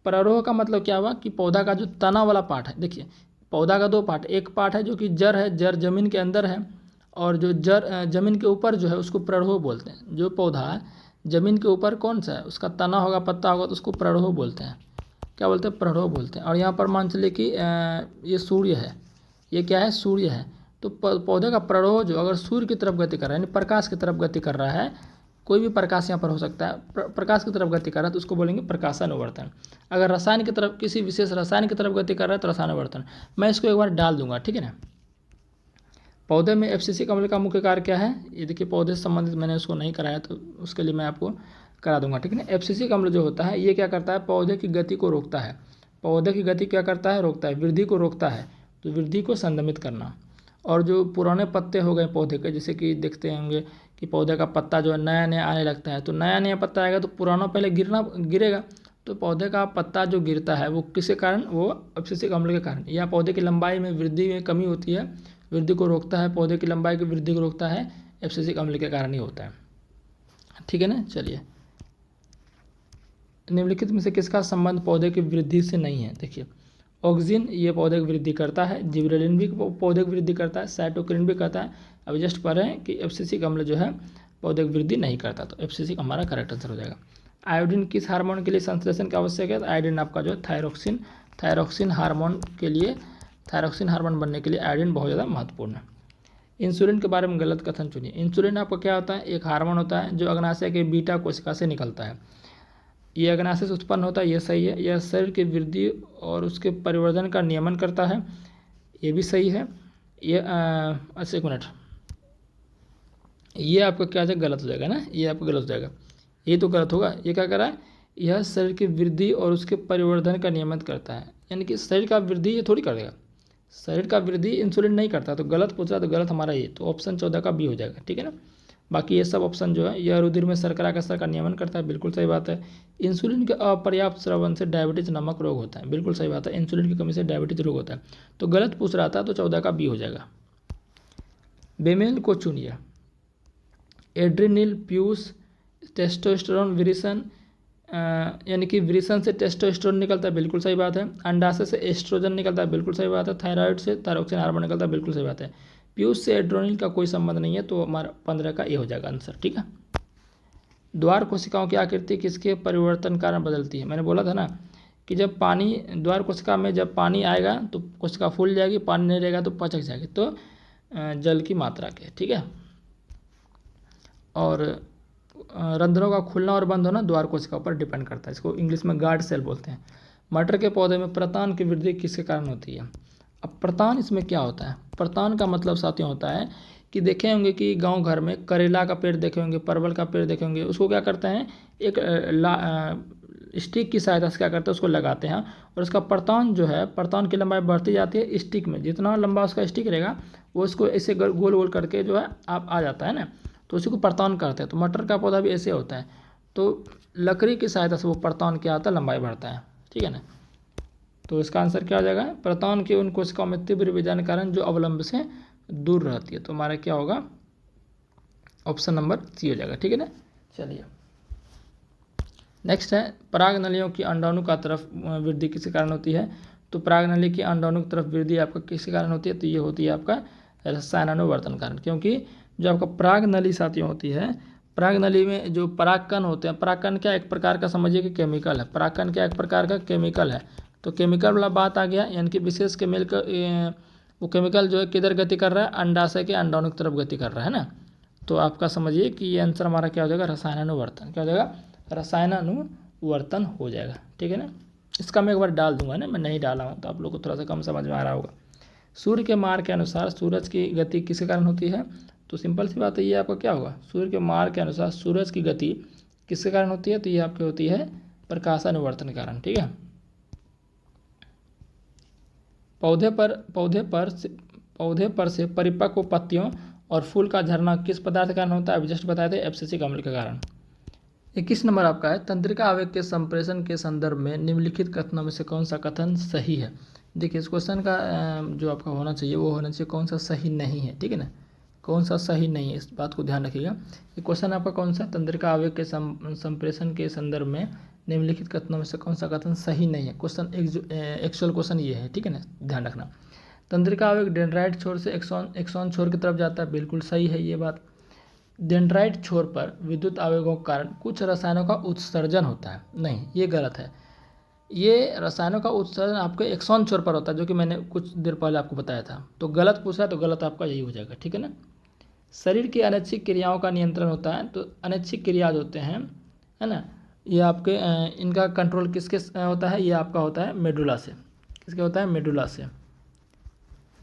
प्ररोह का मतलब क्या हुआ कि पौधा का जो तना वाला पार्ट है, देखिए पौधा का 2 पार्ट, एक पार्ट है जो कि जड़ है, जड़ जमीन के अंदर है, और जो जड़ जमीन के ऊपर जो है उसको प्ररोह बोलते हैं। जो पौधा जमीन के ऊपर कौन सा है, उसका तना होगा, पत्ता होगा, तो उसको प्ररोह बोलते हैं। क्या बोलते हैं, प्ररोह बोलते हैं। और यहाँ पर मान चलिए कि ये सूर्य है, ये क्या है, सूर्य है। तो पौधे का प्ररोह जो अगर सूर्य की तरफ गति कर रहा है, यानी प्रकाश की तरफ गति कर रहा है, कोई भी प्रकाश यहाँ पर हो सकता है, प्रकाश की तरफ गति कर रहा है तो उसको बोलेंगे प्रकाशानुवर्तन। अगर रसायन की तरफ, किसी विशेष रसायन की तरफ गति कर रहा है तो रसायनानुवर्तन। मैं इसको एक बार डाल दूंगा, ठीक है ना। पौधे में एब्सिसिक अम्ल का मुख्य कार्य क्या है, ये देखिए पौधे से संबंधित मैंने उसको नहीं कराया तो उसके लिए मैं आपको करा दूंगा, ठीक है ना। एब्सिसिक अम्ल जो होता है ये क्या करता है, पौधे की गति को रोकता है। पौधे की गति क्या करता है, रोकता है, वृद्धि को रोकता है, तो वृद्धि को संदमित करना। और जो पुराने पत्ते हो गए पौधे के, जैसे कि देखते होंगे कि पौधे का पत्ता जो है नया नया आने लगता है, तो नया नया पत्ता आएगा तो पुराना पहले गिरेगा, तो पौधे का पत्ता जो गिरता है वो किसके कारण, वो एब्सिसिक अम्ल के कारण। या पौधे की लंबाई में वृद्धि में कमी होती है, वृद्धि को रोकता है, पौधे की लंबाई की वृद्धि को रोकता है, एब्सिसिक अम्ल के कारण ही होता है, ठीक है ना। चलिए निम्नलिखित में से किसका संबंध पौधे की वृद्धि से नहीं है। देखिए ऑक्सिन ये पौधे की वृद्धि करता है, जिबरेलिन भी पौधे की वृद्धि करता है, साइटोकिनिन भी करता है। अभी जस्ट पढ़ रहे हैं कि एब्सिसिक अम्ल जो है पौधे की वृद्धि नहीं करता, तो एब्सिसिक हमारा करेक्ट आंसर हो जाएगा। आयोडीन किस हार्मोन के लिए संश्लेषण की आवश्यक है, तो आयोडीन आपका जो है थायरोक्सिन हार्मोन के लिए, थायरोक्सिन हार्मोन बनने के लिए आयोडीन बहुत ज़्यादा महत्वपूर्ण है। इंसुलिन के बारे में गलत कथन चुनिए। इंसुलिन आपका क्या होता है, एक हार्मोन होता है जो अग्नाशय के बीटा कोशिका से निकलता है। ये अग्नाशय से उत्पन्न होता है, ये सही है। यह शरीर की वृद्धि और उसके परिवर्धन का नियमन करता है, ये भी सही है। ये अच्छा एक मिनट, ये आपका क्या है, गलत हो जाएगा ना, ये आपका गलत हो जाएगा, ये तो गलत होगा। ये क्या कर रहा है, यह शरीर की वृद्धि और उसके परिवर्धन का नियमन करता है, यानी कि शरीर का वृद्धि ये थोड़ी करेगा, शरीर का वृद्धि इंसुलिन नहीं करता। तो गलत पूछ रहा, तो गलत हमारा ये, तो ऑप्शन 14 का बी हो जाएगा, ठीक है ना। बाकी ये सब ऑप्शन जो है, यह रुधिर में शर्करा का स्तर का नियमन करता है, बिल्कुल सही बात है। इंसुलिन के अपर्याप्त स्रावन से डायबिटीज नामक रोग होता है, बिल्कुल सही बात है, इंसुलिन की कमी से डायबिटीज रोग होता है। तो गलत पूछ रहा था, तो 14 का बी हो जाएगा। बेमेल को चुनिए। एड्रिनिल, प्यूस, टेस्टोस्टेरोन, विरिसन, यानी कि विरिसन से टेस्टोस्टेरोन निकलता है, बिल्कुल सही बात है। अंडाशय से एस्ट्रोजन निकलता है, बिल्कुल सही बात है। थायराइड से थायरोक्सिन हार्मोन निकलता है, बिल्कुल सही बात है। प्यूस से एड्रोनिल का कोई संबंध नहीं है, तो हमारा 15 का ये हो जाएगा आंसर, ठीक है। द्वार कोशिकाओं की आकृति किसके परिवर्तन कारण बदलती है? मैंने बोला था ना कि जब पानी द्वार कोशिका में जब पानी आएगा तो कोशिका फूल जाएगी, पानी नहीं रहेगा तो पचक जाएगी, तो जल की मात्रा के, ठीक है। और रंध्रों का खुलना और बंद होना द्वार कोशिका पर डिपेंड करता है, इसको इंग्लिश में गार्ड सेल बोलते हैं। मटर के पौधे में प्रतान की वृद्धि किसके कारण होती है? अब प्रतान इसमें क्या होता है? प्रतान का मतलब साथियों होता है कि देखे होंगे कि गांव घर में करेला का पेड़ देखे होंगे, परवल का पेड़ देखे होंगे, उसको क्या करते हैं, एक स्टिक की सहायता से क्या करते हैं, उसको लगाते हैं, और उसका प्रतान जो है, प्रतान की लंबाई बढ़ती जाती है स्टिक में, जितना लंबा उसका स्टिक रहेगा वो इसको ऐसे गोल गोल करके जो है आप आ जाता है ना, तो उसी को प्रतान करते हैं। तो मटर का पौधा भी ऐसे होता है, तो लकड़ी की सहायता से वो प्रतान क्या आता है, लंबाई बढ़ता है, ठीक है ना। तो इसका आंसर क्या हो जाएगा? प्रतान के उन कोशिकाओं में तीव्र विभाजन के कारण जो अवलंब से दूर रहती है, तो हमारा क्या होगा, ऑप्शन नंबर सी हो जाएगा, ठीक है ना। चलिए नेक्स्ट है, पराग नलियों की अंडाणु का तरफ वृद्धि किसके कारण होती है? तो पराग नली की अंडाणु की तरफ वृद्धि आपका किसके कारण होती है? तो ये होती है आपका रसायनानुवर्तन कारण, क्योंकि जो आपका पराग नली साथियों होती है, पराग नली में जो परागकण होते हैं, परागकण क्या एक प्रकार का समझिए कि केमिकल है, परागकण क्या एक प्रकार का केमिकल है, तो केमिकल वाला बात आ गया, यानी कि विशेष केमिकल, वो केमिकल जो है किधर गति कर रहा है, अंडाशय के अंडाणु की तरफ गति कर रहा है ना। तो आपका समझिए कि ये आंसर हमारा क्या हो जाएगा, रसायनानुवर्तन, क्या हो जाएगा, रसायनानुवर्तन हो जाएगा, ठीक है ना। इसका मैं एक बार डाल दूंगा ना, मैं नहीं डाला हूँ तो आप लोग को थोड़ा सा कम समझ में आ रहा होगा। सूर्य के मार्ग के अनुसार सूरज की गति किसके कारण होती है? तो सिंपल सी बात है, ये आपका क्या होगा, सूर्य के मार्ग के अनुसार सूरज की गति किसके कारण होती है? तो ये आपकी होती है प्रकाशानुवर्तन के कारण, ठीक है। पौधे पर से परिपक्व पत्तियों और फूल का झरना किस पदार्थ के कारण होता है? अभी जस्ट बताए थे, एब्सिसिक अम्ल के कारण। 21 नंबर आपका है, तंत्रिका आवेग के संप्रेषण के संदर्भ में निम्नलिखित कथनों में से कौन सा कथन सही है? देखिए इस क्वेश्चन का जो आपका होना चाहिए वो होना चाहिए कौन सा सही नहीं है, ठीक है ना, कौन सा सही नहीं है, इस बात को ध्यान रखिएगा। ये क्वेश्चन आपका कौन सा, तंत्रिका आवेग के संप्रेषण के संदर्भ में निम्नलिखित कथनों में से कौन सा कथन सही नहीं है? क्वेश्चन एक्चुअल क्वेश्चन ये है, ठीक है ना, ध्यान रखना। तंत्रिका आवेग डेंड्राइट छोर से एक्सॉन छोर की तरफ जाता है, बिल्कुल सही है ये बात। डेंड्राइट छोर पर विद्युत आवेगों के कारण कुछ रसायनों का उत्सर्जन होता है, नहीं ये गलत है। ये रसायनों का उत्सर्जन आपके एक्सॉन छोर पर होता है, जो कि मैंने कुछ देर पहले आपको बताया था। तो गलत पूछा है तो गलत आपका यही हो जाएगा, ठीक है ना। शरीर की अनैच्छिक क्रियाओं का नियंत्रण होता है, तो अनैच्छिक क्रिया जो होते हैं, है ना, ये आपके इनका कंट्रोल किसके होता है? ये आपका होता है मेडुला से। किसके होता है? मेडुला से।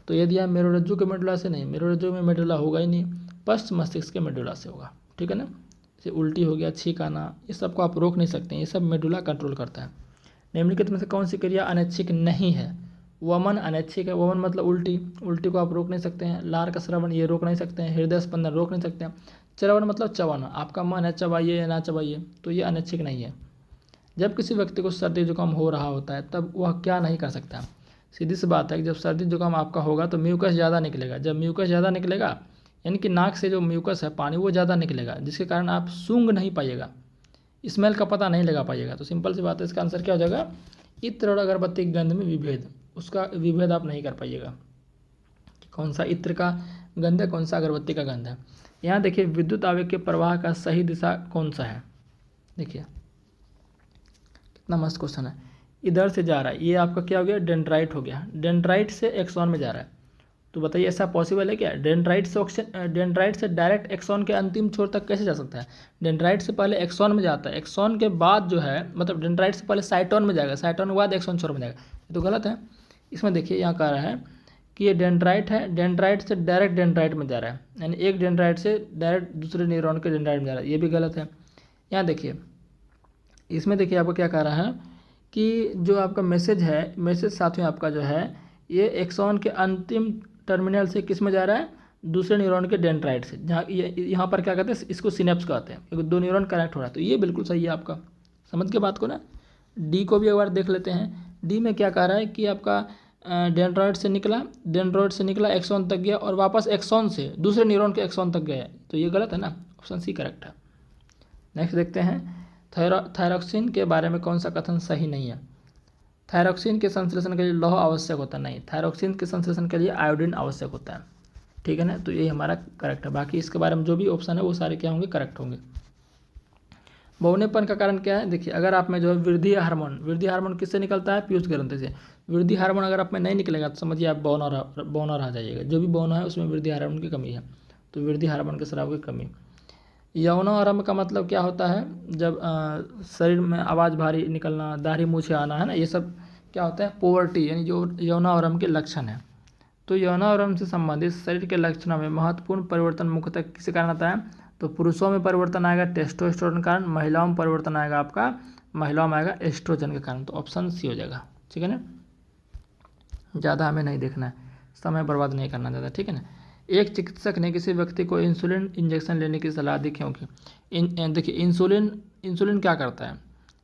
तो यदि आप मेरुरज्जु के मेडुला से नहीं, मेरुरज्जु में मेडुला होगा ही नहीं, पश्च मस्तिष्क के मेडुला से होगा, ठीक है ना। जैसे उल्टी हो गया, छींक आना, ये सब को आप रोक नहीं सकते, ये सब मेडुला कंट्रोल करता है। निम्नलिखित में से कौन सी क्रिया अनैच्छिक नहीं है? वमन अनैच्छिक है, वमन मतलब उल्टी, उल्टी को आप रोक नहीं सकते हैं। लार का श्रवण ये रोक नहीं सकते हैं। हृदय स्पंदन रोक नहीं सकते हैं। च्रवण मतलब चबाना, आपका मन है चबाइए या ना चबाइए, तो ये अनैच्छिक नहीं है। जब किसी व्यक्ति को सर्दी जुकाम हो रहा होता है तब वह क्या नहीं कर सकता? सीधी सी बात है कि जब सर्दी जुकाम आपका होगा तो म्यूकस ज़्यादा निकलेगा। जब म्यूकस ज़्यादा निकलेगा यानी कि नाक से जो म्यूकस है पानी वो ज़्यादा निकलेगा, जिसके कारण आप सूंघ नहीं पाइएगा, स्मेल का पता नहीं लगा पाइएगा। तो सिंपल सी बात है, इसका आंसर क्या हो जाएगा? इत्र और अगरबत्ती की गंध में विभेद, उसका विभेद आप नहीं कर पाइएगा, कौन सा इत्र का गंध है, कौन सा अगरबत्ती का गंध है। यहाँ देखिए विद्युत आवेग के प्रवाह का सही दिशा कौन सा है? देखिए कितना मस्त क्वेश्चन है। इधर से जा रहा है, ये आपका क्या हो गया? डेंड्राइट हो गया। डेंड्राइट से एक्सॉन में जा रहा है, तो बताइए ऐसा पॉसिबल है क्या? डेंड्राइट से डायरेक्ट एक्सॉन के अंतिम छोर तक कैसे जा सकता है? डेंड्राइट से पहले एक्सॉन में जाता है, एक्सॉन के बाद जो है मतलब डेंड्राइट से पहले साइटोन में जाएगा, साइटोन के बाद एक्सॉन छोर में जाएगा। ये तो गलत है। इसमें देखिए यहाँ कह रहा है कि ये डेंड्राइट है, डेंड्राइट से डायरेक्ट डेंड्राइट में जा रहा है, यानी एक डेंड्राइट से डायरेक्ट दूसरे न्यूरॉन के डेंड्राइट में जा रहा है, ये भी गलत है। यहाँ देखिए, इसमें देखिए आपको क्या कह रहा है कि जो आपका मैसेज है, मैसेज साथ में आपका जो है ये एक्सॉन के अंतिम टर्मिनल से किस में जा रहा है? दूसरे न्यूरॉन के डेंड्राइट से, जहाँ यहाँ पर क्या कहते हैं, इसको सिनेप्स कहते हैं, क्योंकि दो न्यूरॉन कनेक्ट हो रहा है। तो ये बिल्कुल सही है आपका, समझ के बात को ना। डी को भी एक बार देख लेते हैं। डी में क्या कह रहा है कि आपका डेंड्राइट से निकला एक्सॉन तक गया और वापस एक्सॉन से दूसरे न्यूरॉन के एक्सॉन तक गया, तो ये गलत है ना, ऑप्शन सी करेक्ट है। नेक्स्ट देखते हैं, थायरॉक्सिन के बारे में कौन सा कथन सही नहीं है? थायरॉक्सिन के संश्लेषण के लिए लौह आवश्यक होता नहीं, थायरॉक्सिन के संश्लेषण के लिए आयोडीन आवश्यक होता है, ठीक है ना। तो ये हमारा करेक्ट है। बाकी इसके बारे में जो भी ऑप्शन है वो सारे क्या होंगे? करेक्ट होंगे। बौनेपन का कारण क्या है? देखिए, अगर आप में जो है वृद्धि हार्मोन किससे निकलता है? पीयूष ग्रंथि से। वृद्धि हार्मोन अगर आप में नहीं निकलेगा तो समझिए आप बौना रह जाइएगा। जो भी बौना है उसमें वृद्धि हार्मोन की कमी है, तो वृद्धि हार्मोन के स्राव की कमी। यौनारंभ का मतलब क्या होता है? जब शरीर में आवाज़ भारी निकलना, दाढ़ी मूछें आना, है ना, ये सब क्या होता है? पोवर्टी, यानी जो यौनारंभ के लक्षण है। तो यौनारंभ से संबंधित शरीर के लक्षणों में महत्वपूर्ण परिवर्तन मुख्यतः किसके कारण आता है? तो पुरुषों में परिवर्तन आएगा टेस्टोस्टेरोन के कारण, महिलाओं में परिवर्तन आएगा आपका, महिलाओं में आएगा एस्ट्रोजन के कारण। तो ऑप्शन सी हो जाएगा, ठीक है ना। ज़्यादा हमें नहीं देखना है, समय बर्बाद नहीं करना ज़्यादा, ठीक है ना। एक चिकित्सक ने किसी व्यक्ति को इंसुलिन इंजेक्शन लेने की सलाह दी, क्योंकि देखिए इंसुलिन क्या करता है?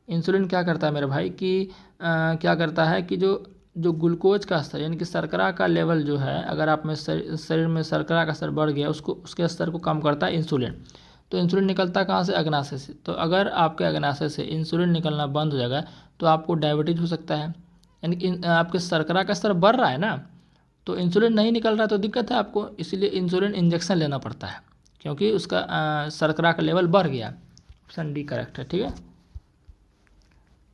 इंसुलिन क्या करता है मेरे भाई कि क्या करता है कि जो ग्लूकोज का स्तर, यानी कि शर्करा का लेवल जो है, अगर आप में शरीर में शर्करा का स्तर बढ़ गया, उसके स्तर को कम करता है इंसुलिन। तो इंसुलिन निकलता कहाँ से? अग्नाशय से। तो अगर आपके अग्नाशय से इंसुलिन निकलना बंद हो जाएगा तो आपको डायबिटीज हो सकता है, यानी कि आपके शर्करा का स्तर बढ़ रहा है ना, तो इंसुलिन नहीं निकल रहा है तो दिक्कत है आपको, इसलिए इंसुलिन इंजेक्शन लेना पड़ता है, क्योंकि उसका शर्करा का लेवल बढ़ गया। ऑप्शन डी करेक्ट है, ठीक है।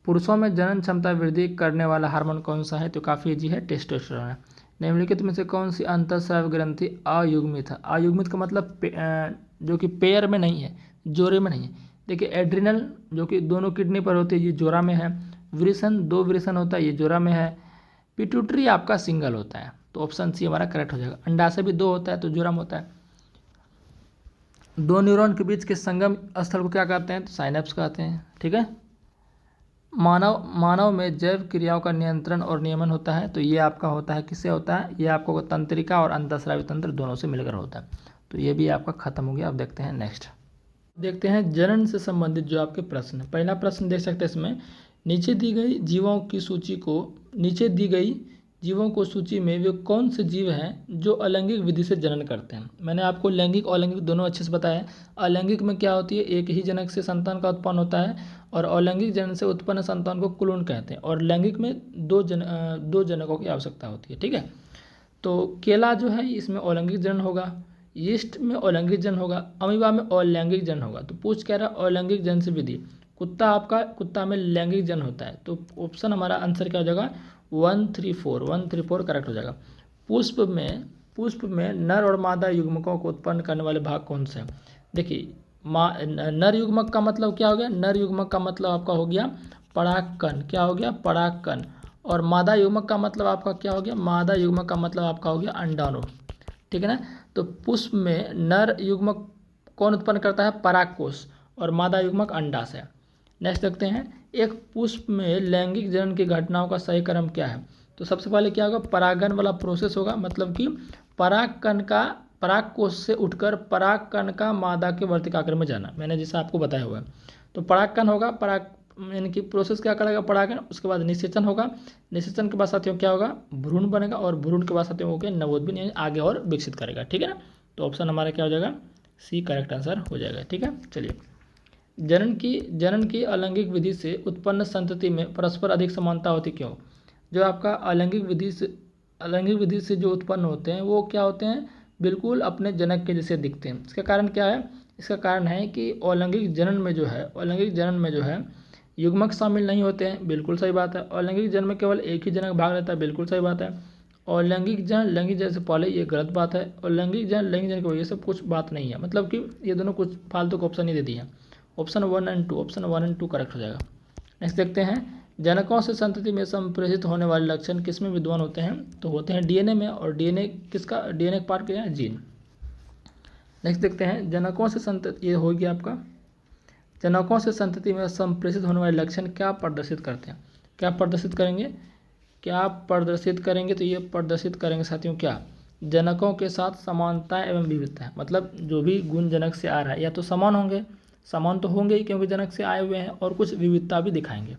पुरुषों में जनन क्षमता वृद्धि करने वाला हार्मोन कौन सा है? तो काफ़ी ईजी है, टेस्टोस्टेरोन है। निम्नलिखित में से कौन सी अंतःस्राव ग्रंथि अयुग्मित है? अयुग्मित का मतलब जो कि पेयर में नहीं है, जोड़े में नहीं है। देखिए, एड्रिनल जो कि दोनों किडनी पर होती है, ये जोड़ा में है। वृषण 2 वृषण होता है, ये जोड़ा में है। पिट्यूटरी आपका सिंगल होता है, तो ऑप्शन सी हमारा करेक्ट हो जाएगा। अंडाशय भी 2 होता है, तो जोड़ा में होता है। दो न्यूरॉन के बीच के संगम स्थल को क्या कहते हैं? तो साइनेप्स कहते हैं, ठीक है। मानव में जैव क्रियाओं का नियंत्रण और नियमन होता है, तो ये आपका होता है, किससे होता है? ये आपको तंत्रिका और अंतःस्रावी तंत्र दोनों से मिलकर होता है। तो ये भी आपका खत्म हो गया। अब देखते हैं नेक्स्ट, देखते हैं जनन से संबंधित जो आपके प्रश्न है। पहला प्रश्न देख सकते हैं इसमें, नीचे दी गई जीवों को सूची में वे कौन से जीव हैं जो अलैंगिक विधि से जनन करते हैं? मैंने आपको लैंगिक और अलैंगिक दोनों अच्छे से बताया है। अलैंगिक में क्या होती है? एक ही जनक से संतान का उत्पन्न होता है, और अलैंगिक जनन से उत्पन्न संतान को कुलोन कहते हैं, और लैंगिक में दो जनकों की आवश्यकता होती है, ठीक है। तो केला जो है इसमें अलैंगिक जनन होगा, यीस्ट में अलैंगिक जनन होगा, अमीबा में अलैंगिक जनन होगा। तो पूछ कह रहा अलैंगिक जनन से विधि, कुत्ता में लैंगिक जनन होता है। तो ऑप्शन हमारा आंसर क्या हो जाएगा? 134 करेक्ट हो जाएगा। पुष्प में नर और मादा युग्मकों को उत्पन्न करने वाले भाग कौन से हैं? देखिए, नर युग्मक का मतलब क्या हो गया? नर युग्मक का मतलब आपका हो गया परागकण। क्या हो गया? परागकण। और मादा युग्मक का मतलब आपका क्या हो गया? मादा युग्मक का मतलब आपका हो गया अंडाणु, ठीक है ना। तो पुष्प में नर युग्मक कौन उत्पन्न करता है? परागकोश, और मादा युग्मक अंडाशय। नेक्स्ट देखते हैं, एक पुष्प में लैंगिक जनन की घटनाओं का सही क्रम क्या है? तो सबसे पहले क्या होगा? परागण वाला प्रोसेस होगा, मतलब कि परागकोश से उठकर परागकण का मादा के वर्तिकाग्र में जाना, मैंने जैसा आपको बताया हुआ है। तो परागकण होगा, यानी कि प्रोसेस क्या करेगा? परागण। उसके बाद निषेचन होगा, निषेचन के बाद साथियों क्या होगा? भ्रूण बनेगा, और भ्रूण के बाद साथियों को नवोद्भिन्न यानी आगे और विकसित करेगा, ठीक है ना। तो ऑप्शन हमारा क्या हो जाएगा? सी करेक्ट आंसर हो जाएगा, ठीक है। चलिए, जनन की अलैंगिक विधि से उत्पन्न संतति में परस्पर अधिक समानता होती क्यों? जो आपका अलैंगिक विधि से जो उत्पन्न होते हैं वो क्या होते हैं? बिल्कुल अपने जनक के जैसे दिखते हैं। इसका कारण क्या है? इसका कारण है कि अलैंगिक जनन में जो है युग्मक शामिल नहीं होते हैं, बिल्कुल सही बात है। अलैंगिक जनन में केवल एक ही जनक भाग लेता है, बिल्कुल सही बात है। और लैंगिक जन लैंगिक जन से पहले, ये गलत बात है। और लैंगिक जन लैंगिक जन के ये सब कुछ बात नहीं है, मतलब कि ये दोनों कुछ फालतू का ऑप्शन ही दे दिए। ऑप्शन 1 और 2, ऑप्शन 1 और 2 करेक्ट हो जाएगा। नेक्स्ट देखते हैं, जनकों से संतति में संप्रेषित होने वाले लक्षण किसमें विद्यमान होते हैं? तो होते हैं डीएनए में। और डीएनए किसका, डीएनए का पार्ट क्या है? जीन। नेक्स्ट देखते हैं, जनकों से संतति, ये हो गया आपका। जनकों से संतति में संप्रेषित होने वाले लक्षण क्या प्रदर्शित करते हैं? क्या प्रदर्शित करेंगे? क्या प्रदर्शित करेंगे? तो ये प्रदर्शित करेंगे साथियों क्या? जनकों के साथ समानता एवं विविधता। मतलब जो भी गुण जनक से आ रहा है या तो समान होंगे, समान तो होंगे ही क्योंकि जनक से आए हुए हैं, और कुछ विविधता भी दिखाएंगे।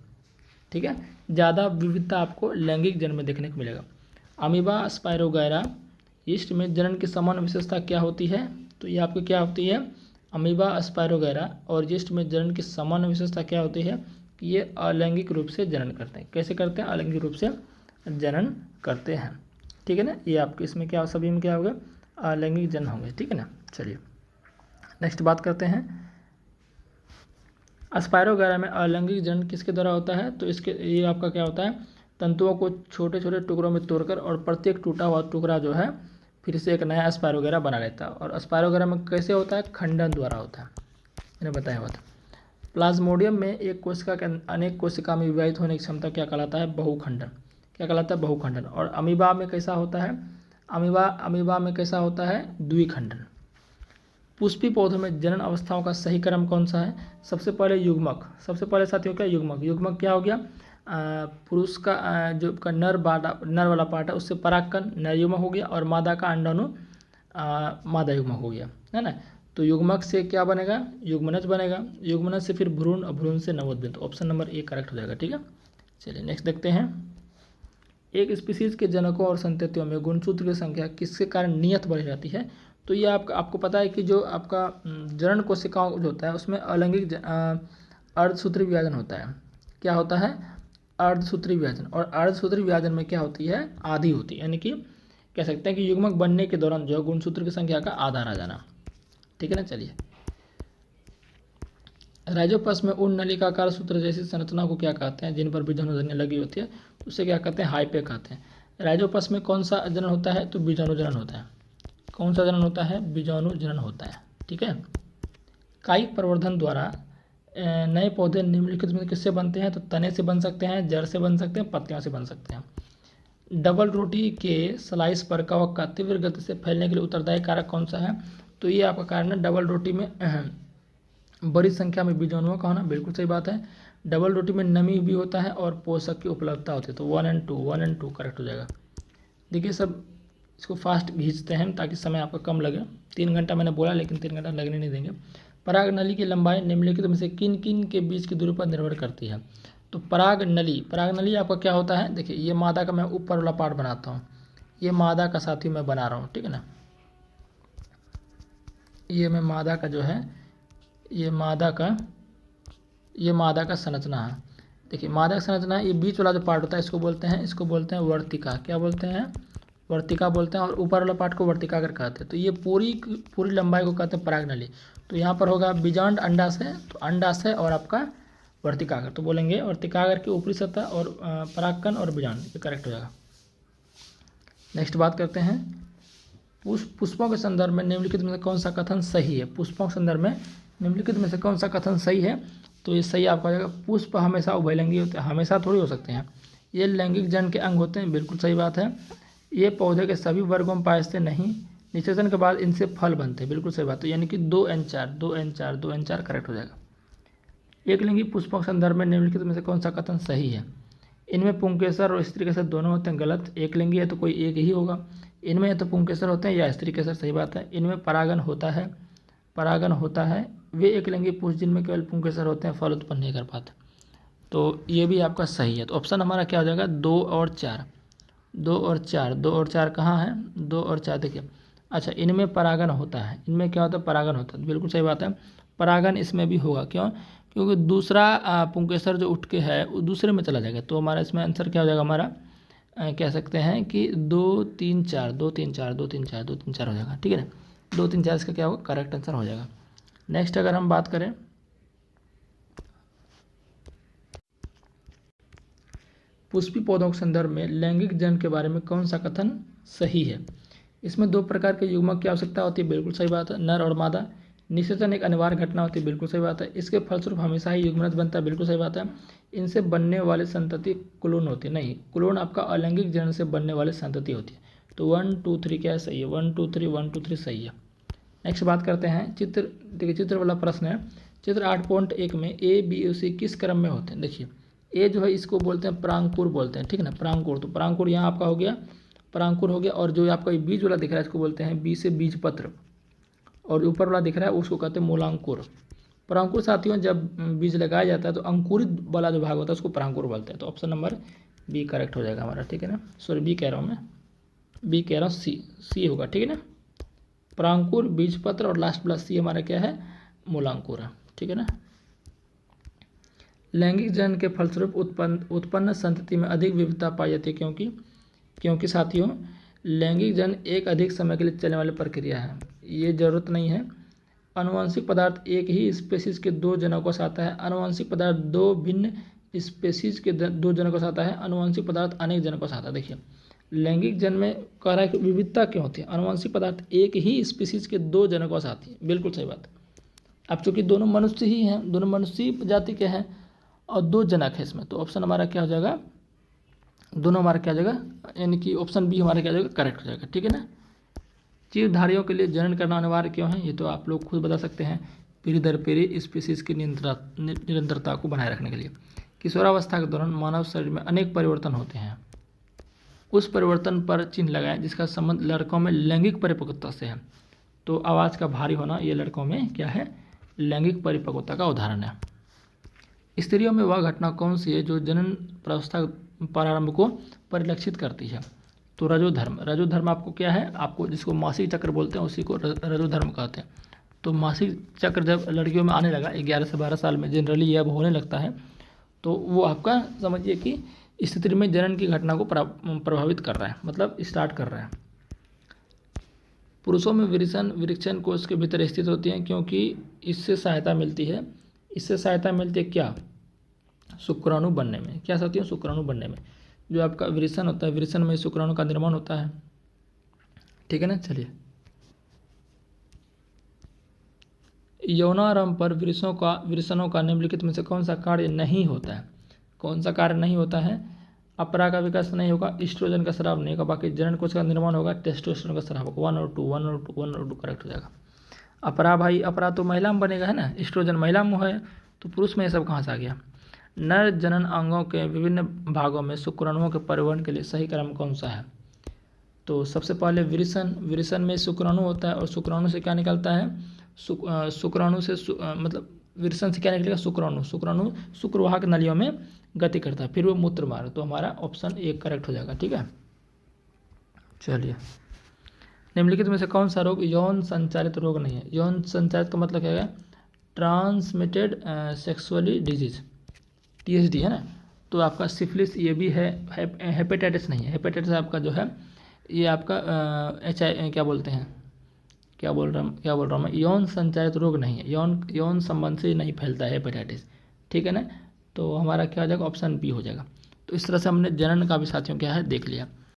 ठीक है, ज़्यादा विविधता आपको लैंगिक जन में देखने को मिलेगा। अमीबा, स्पायरोगैरा यीस्ट में जनन की समान विशेषता क्या होती है? तो ये आपकी क्या होती है? अमीबा, स्पायरोगैरा और यीस्ट में जनन की समान विशेषता क्या होती है? कि ये अलैंगिक रूप से जनन करते हैं। कैसे करते हैं? अलैंगिक रूप से जनन करते हैं। ठीक है ना, ये आपके इसमें क्या, सभी में क्या होगा? अलैंगिक जन होंगे। ठीक है ना, चलिए नेक्स्ट बात करते हैं। स्पायरोगैरा में अलैंगिक जनन किसके द्वारा होता है? तो इसके, ये आपका क्या होता है? तंतुओं को छोटे छोटे टुकड़ों में तोड़कर और प्रत्येक टूटा हुआ टुकड़ा जो है फिर से एक नया स्पायरोगैरा बना लेता है। और स्पायरोगैरा में कैसे होता है? खंडन द्वारा होता है, मैंने बताया हुआ था। प्लाज्मोडियम में एक कोशिका के अनेक कोशिका में विभाजित होने की क्षमता क्या कहलाता है? बहुखंडन। क्या कहलाता है? बहुखंडन। और अमीबा में कैसा होता है? अमीबा में कैसा होता है? द्विखंडन। पुष्पी पौधों में जनन अवस्थाओं का सही क्रम कौन सा है? सबसे पहले युग्मक। सबसे पहले साथियों क्या? युग्मक। युग्मक क्या हो गया? पुरुष का जो का नर वाला पार्ट है उससे परागकण नर युग्मक हो गया, और मादा का अंडाणु मादा युग्मक हो गया, है ना। तो युग्मक से क्या बनेगा? युग्मनज बनेगा। युग्मनज से फिर भ्रूण, और भ्रूण से नवोद्भिन्न। तो ऑप्शन नंबर ए करेक्ट हो जाएगा। ठीक है, चलिए नेक्स्ट देखते हैं। एक स्पीसीज के जनकों और संततियों में गुणसूत्र की संख्या किसके कारण नियत बढ़ी रहती है? तो ये आपको पता है कि जो आपका जनन कोशिकाओं जो होता है उसमें अलैंगिक अर्धसूत्री विभाजन होता है। क्या होता है? अर्धसूत्री विभाजन। और अर्धसूत्री विभाजन में क्या होती है? आधी होती है, यानी कि कह सकते हैं कि युग्मक बनने के दौरान जो गुणसूत्र की संख्या का आधा आ जाना। ठीक है ना, चलिए। राइजोपस में उन नलिकाकार सूत्र जैसी संरचना को क्या कहते हैं जिन पर बीजाणुजन्य लगी होती है? उसे क्या कहते हैं? हाइपे कहते हैं। राइजोपस में कौन सा जनन होता है? तो बीजाणुजनन होता है। कौन सा जनन होता है? बीजाणुजनन होता है। ठीक है। कायिक प्रवर्धन द्वारा नए पौधे निम्नलिखित में किससे बनते हैं? तो तने से बन सकते हैं, जड़ से बन सकते हैं, पत्तियों से बन सकते हैं। डबल रोटी के स्लाइस पर कवक का तीव्र गति से फैलने के लिए उत्तरदायी कारक कौन सा है? तो ये आपका कारण है डबल रोटी में बड़ी संख्या में बीजाणुओं का होना। बिल्कुल सही बात है। डबल रोटी में नमी भी होता है और पोषक की उपलब्धता होती है। तो 1 और 2 करेक्ट हो जाएगा। देखिए सब इसको फास्ट खींचते हैं ताकि समय आपका कम लगे। 3 घंटा मैंने बोला, लेकिन 3 घंटा लगने नहीं देंगे। पराग नली की लंबाई निम्नलिखित में से किन किन के बीच की दूरी पर निर्भर करती है? तो पराग नली आपका क्या होता है? देखिए ये मादा का मैं ऊपर वाला पार्ट बनाता हूँ, ये मादा का साथी मैं बना रहा हूँ। ठीक है ना, ये मैं मादा का जो है, ये मादा का संरचना है। देखिए मादा का संरचना, ये बीच वाला जो पार्ट होता है इसको बोलते हैं वर्तिका। क्या बोलते हैं? वर्तिका बोलते हैं। और ऊपर वाला पार्ट को वर्तिकाग्र कहते हैं। तो ये पूरी लंबाई को कहते हैं पराग नली। तो यहाँ पर होगा बीजांड अंडाशय, तो अंडाशय और आपका वर्तिकाग्र, तो बोलेंगे वर्तिकाग्र की ऊपरी सतह और परागकण और बीजांड, ये करेक्ट हो जाएगा। नेक्स्ट बात करते हैं, पुष्पों के संदर्भ में निम्नलिखित में से कौन सा कथन सही है? पुष्पों के संदर्भ में निम्नलिखित में से कौन सा कथन सही है? तो ये सही आपका हो जाएगा। पुष्प हमेशा उभयलिंगी होते हैं। हमेशा थोड़ी हो सकते हैं। ये लैंगिक जन के अंग होते हैं। बिल्कुल सही बात है। ये पौधे के सभी वर्गों में पाए नहीं, निषेचन के बाद इनसे फल बनते हैं। बिल्कुल सही बात है। यानी कि 2N4 करेक्ट हो जाएगा। एक लिंगी पुष्पों के संदर्भ में निम्नलिखित में से कौन सा कथन सही है? इनमें पुंकेसर और स्त्री केसर दोनों होते हैं। गलत। एक लिंगी है तो कोई एक ही होगा। इनमें या तो पुंकेसर होते हैं या स्त्री केसर, सही बात है। इनमें परागन होता है। वे एक लिंगी पुरुष जिनमें केवल पुंकेसर होते हैं, फल उत्पन्न नहीं कर पाते। तो ये भी आपका सही है। तो ऑप्शन हमारा क्या हो जाएगा? 2 और 4। 2 और 4 कहाँ है? 2 और 4 देखिए। अच्छा, इनमें परागन होता है। इनमें क्या होता है? परागन होता है। बिल्कुल सही बात है। परागन इसमें भी होगा। क्यों? क्योंकि दूसरा पुंकेसर जो उठ के है वो दूसरे में चला जाएगा। तो हमारा इसमें आंसर क्या हो जाएगा? हमारा कह सकते हैं कि 2, 3, 4 हो जाएगा। ठीक है ना, 2, 3, 4 इसका क्या होगा? करेक्ट आंसर हो जाएगा। नेक्स्ट अगर हम बात करें, पुष्पी पौधों के संदर्भ में लैंगिक जनन के बारे में कौन सा कथन सही है? इसमें 2 प्रकार के युग्मक की आवश्यकता होती है, बिल्कुल सही बात है, नर और मादा। निषेचन एक अनिवार्य घटना होती है, बिल्कुल सही बात है। इसके फलस्वरूप हमेशा ही युग्मनज बनता है, बिल्कुल सही बात है। इनसे बनने वाले संतति क्लोन होती है, नहीं, क्लोन आपका अलैंगिक जनन से बनने वाले संतति होती है। तो 1 2 3 क्या सही है? 1 2 3 1 2 3 सही है। नेक्स्ट बात करते हैं चित्र। देखिए चित्र वाला प्रश्न है, चित्र 8.1 में ए बी सी किस क्रम में होते हैं? देखिए ए जो है इसको बोलते हैं प्रांकुर बोलते हैं, ठीक है ना, प्रांकुर। तो प्रांकुर यहाँ आपका हो गया, प्रांकुर हो गया। और जो आपका बीज वाला दिख रहा है इसको बोलते हैं बी से बीज पत्र, और ऊपर वाला दिख रहा है उसको कहते हैं मूलांकुर। प्रांकुर साथियों जब बीज लगाया जाता है तो अंकुरित वाला जो भाग होता है उसको प्रांकुर बोलते हैं। तो ऑप्शन नंबर बी करेक्ट हो जाएगा हमारा, ठीक है ना। सॉरी बी कह रहा हूँ मैं, बी कह रहा हूँ, सी होगा, ठीक है ना। प्रांकुर, बीज पत्र और लास्ट वाला सी हमारा क्या है? मूलांकुर है, ठीक है ना। लैंगिक जनन के फलस्वरूप उत्पन्न संतति में अधिक विविधता पाई जाती है, क्योंकि साथियों लैंगिक जनन एक अधिक समय के लिए चलने वाली प्रक्रिया है, ये जरूरत नहीं है। आनुवंशिक पदार्थ एक ही स्पेसीज के 2 जनकों से आता है, आनुवंशिक पदार्थ 2 भिन्न स्पेसीज के 2 जनकों से आता है, आनुवंशिक पदार्थ अनेक जनकों से आता है। देखिए लैंगिक जनन में कह रहा है कि विविधता क्यों होती है? आनुवंशिक पदार्थ एक ही स्पीसीज के 2 जनकों से आती है, बिल्कुल सही बात है। अब चूंकि दोनों मनुष्य ही हैं, दोनों मनुष्य जाति के हैं और 2 जनक है इसमें, तो ऑप्शन हमारा क्या हो जाएगा? दोनों हमारा क्या हो जाएगा, यानी कि ऑप्शन बी हमारा क्या हो जाएगा? करेक्ट हो जाएगा, ठीक है ना। जीवधारियों के लिए जनन करना अनिवार्य क्यों है? ये तो आप लोग खुद बता सकते हैं, पीढ़ी दर पीढ़ी स्पीसीज की निरंतरता को बनाए रखने के लिए। किशोरावस्था के दौरान मानव शरीर में अनेक परिवर्तन होते हैं, उस परिवर्तन पर चिन्ह लगाएं जिसका संबंध लड़कों में लैंगिक परिपक्वता से है। तो आवाज़ का भारी होना ये लड़कों में क्या है? लैंगिक परिपक्वता का उदाहरण है। स्त्रियों में वह घटना कौन सी है जो जनन प्रावस्था प्रारंभ को परिलक्षित करती है? तो रजोधर्म। रजोधर्म आपको क्या है? आपको जिसको मासिक चक्र बोलते हैं उसी को रजोधर्म कहते हैं। तो मासिक चक्र जब लड़कियों में आने लगा 11 से 12 साल में जनरली यह होने लगता है, तो वो आपका समझिए कि स्त्री में जनन की घटना को प्रभावित कर रहा है, मतलब स्टार्ट कर रहा है। पुरुषों में विरक्षण कोष के भीतर स्थित होती हैं, क्योंकि इससे सहायता मिलती है। इससे सहायता मिलती है क्या? शुक्राणु बनने में। क्या साथियों? शुक्राणु बनने में। जो आपका विरक्षण होता है, विरक्षण में शुक्राणु का निर्माण होता है, ठीक है ना। चलिए, यौनारंभ पर विरसनों का निम्नलिखित में से कौन सा कार्य नहीं होता है? कौन सा कार्य नहीं होता है? अपरा का विकास नहीं होगा, एस्ट्रोजन का स्राव नहीं होगा, बाकी जनन कोष का निर्माण होगा, टेस्टोस्टेरोन का स्राव होगा। 1 और 2 करेक्ट हो जाएगा। अपरा भाई, अपरा तो महिला में बनेगा, है ना, एस्ट्रोजन महिला में है, तो पुरुष में ये सब कहाँ से आ गया? नर जनन अंगों के विभिन्न भागों में शुक्राणुओं के परिवहन के लिए सही क्रम कौन सा है? तो सबसे पहले विरसन में शुक्राणु होता है, और शुक्राणु से क्या निकलता है? शुक्राणु से मतलब विरसन से क्या निकलेगा? शुक्राणु शुक्रवाहक नलियों में गति करता है, फिर वो मूत्र मार्ग। तो हमारा ऑप्शन 1 करेक्ट हो जाएगा, ठीक है। चलिए, निम्नलिखित में से कौन सा रोग यौन संचालित रोग नहीं है? यौन संचालित का मतलब क्या है? ट्रांसमिटेड सेक्सुअली डिजीज, TSD, है ना। तो आपका सिफिलिस ये भी है, हेपेटाइटिस नहीं है। हेपेटाइटिस आपका जो है ये आपका क्या बोलते हैं, क्या बोल रहा हूँ मैं, यौन संचालित रोग नहीं है, यौन संबंध से नहीं फैलता है हेपेटाइटिस, ठीक है ना। तो हमारा क्या हो जाएगा? ऑप्शन बी हो जाएगा। तो इस तरह से हमने जनन का भी साथियों क्या है देख लिया।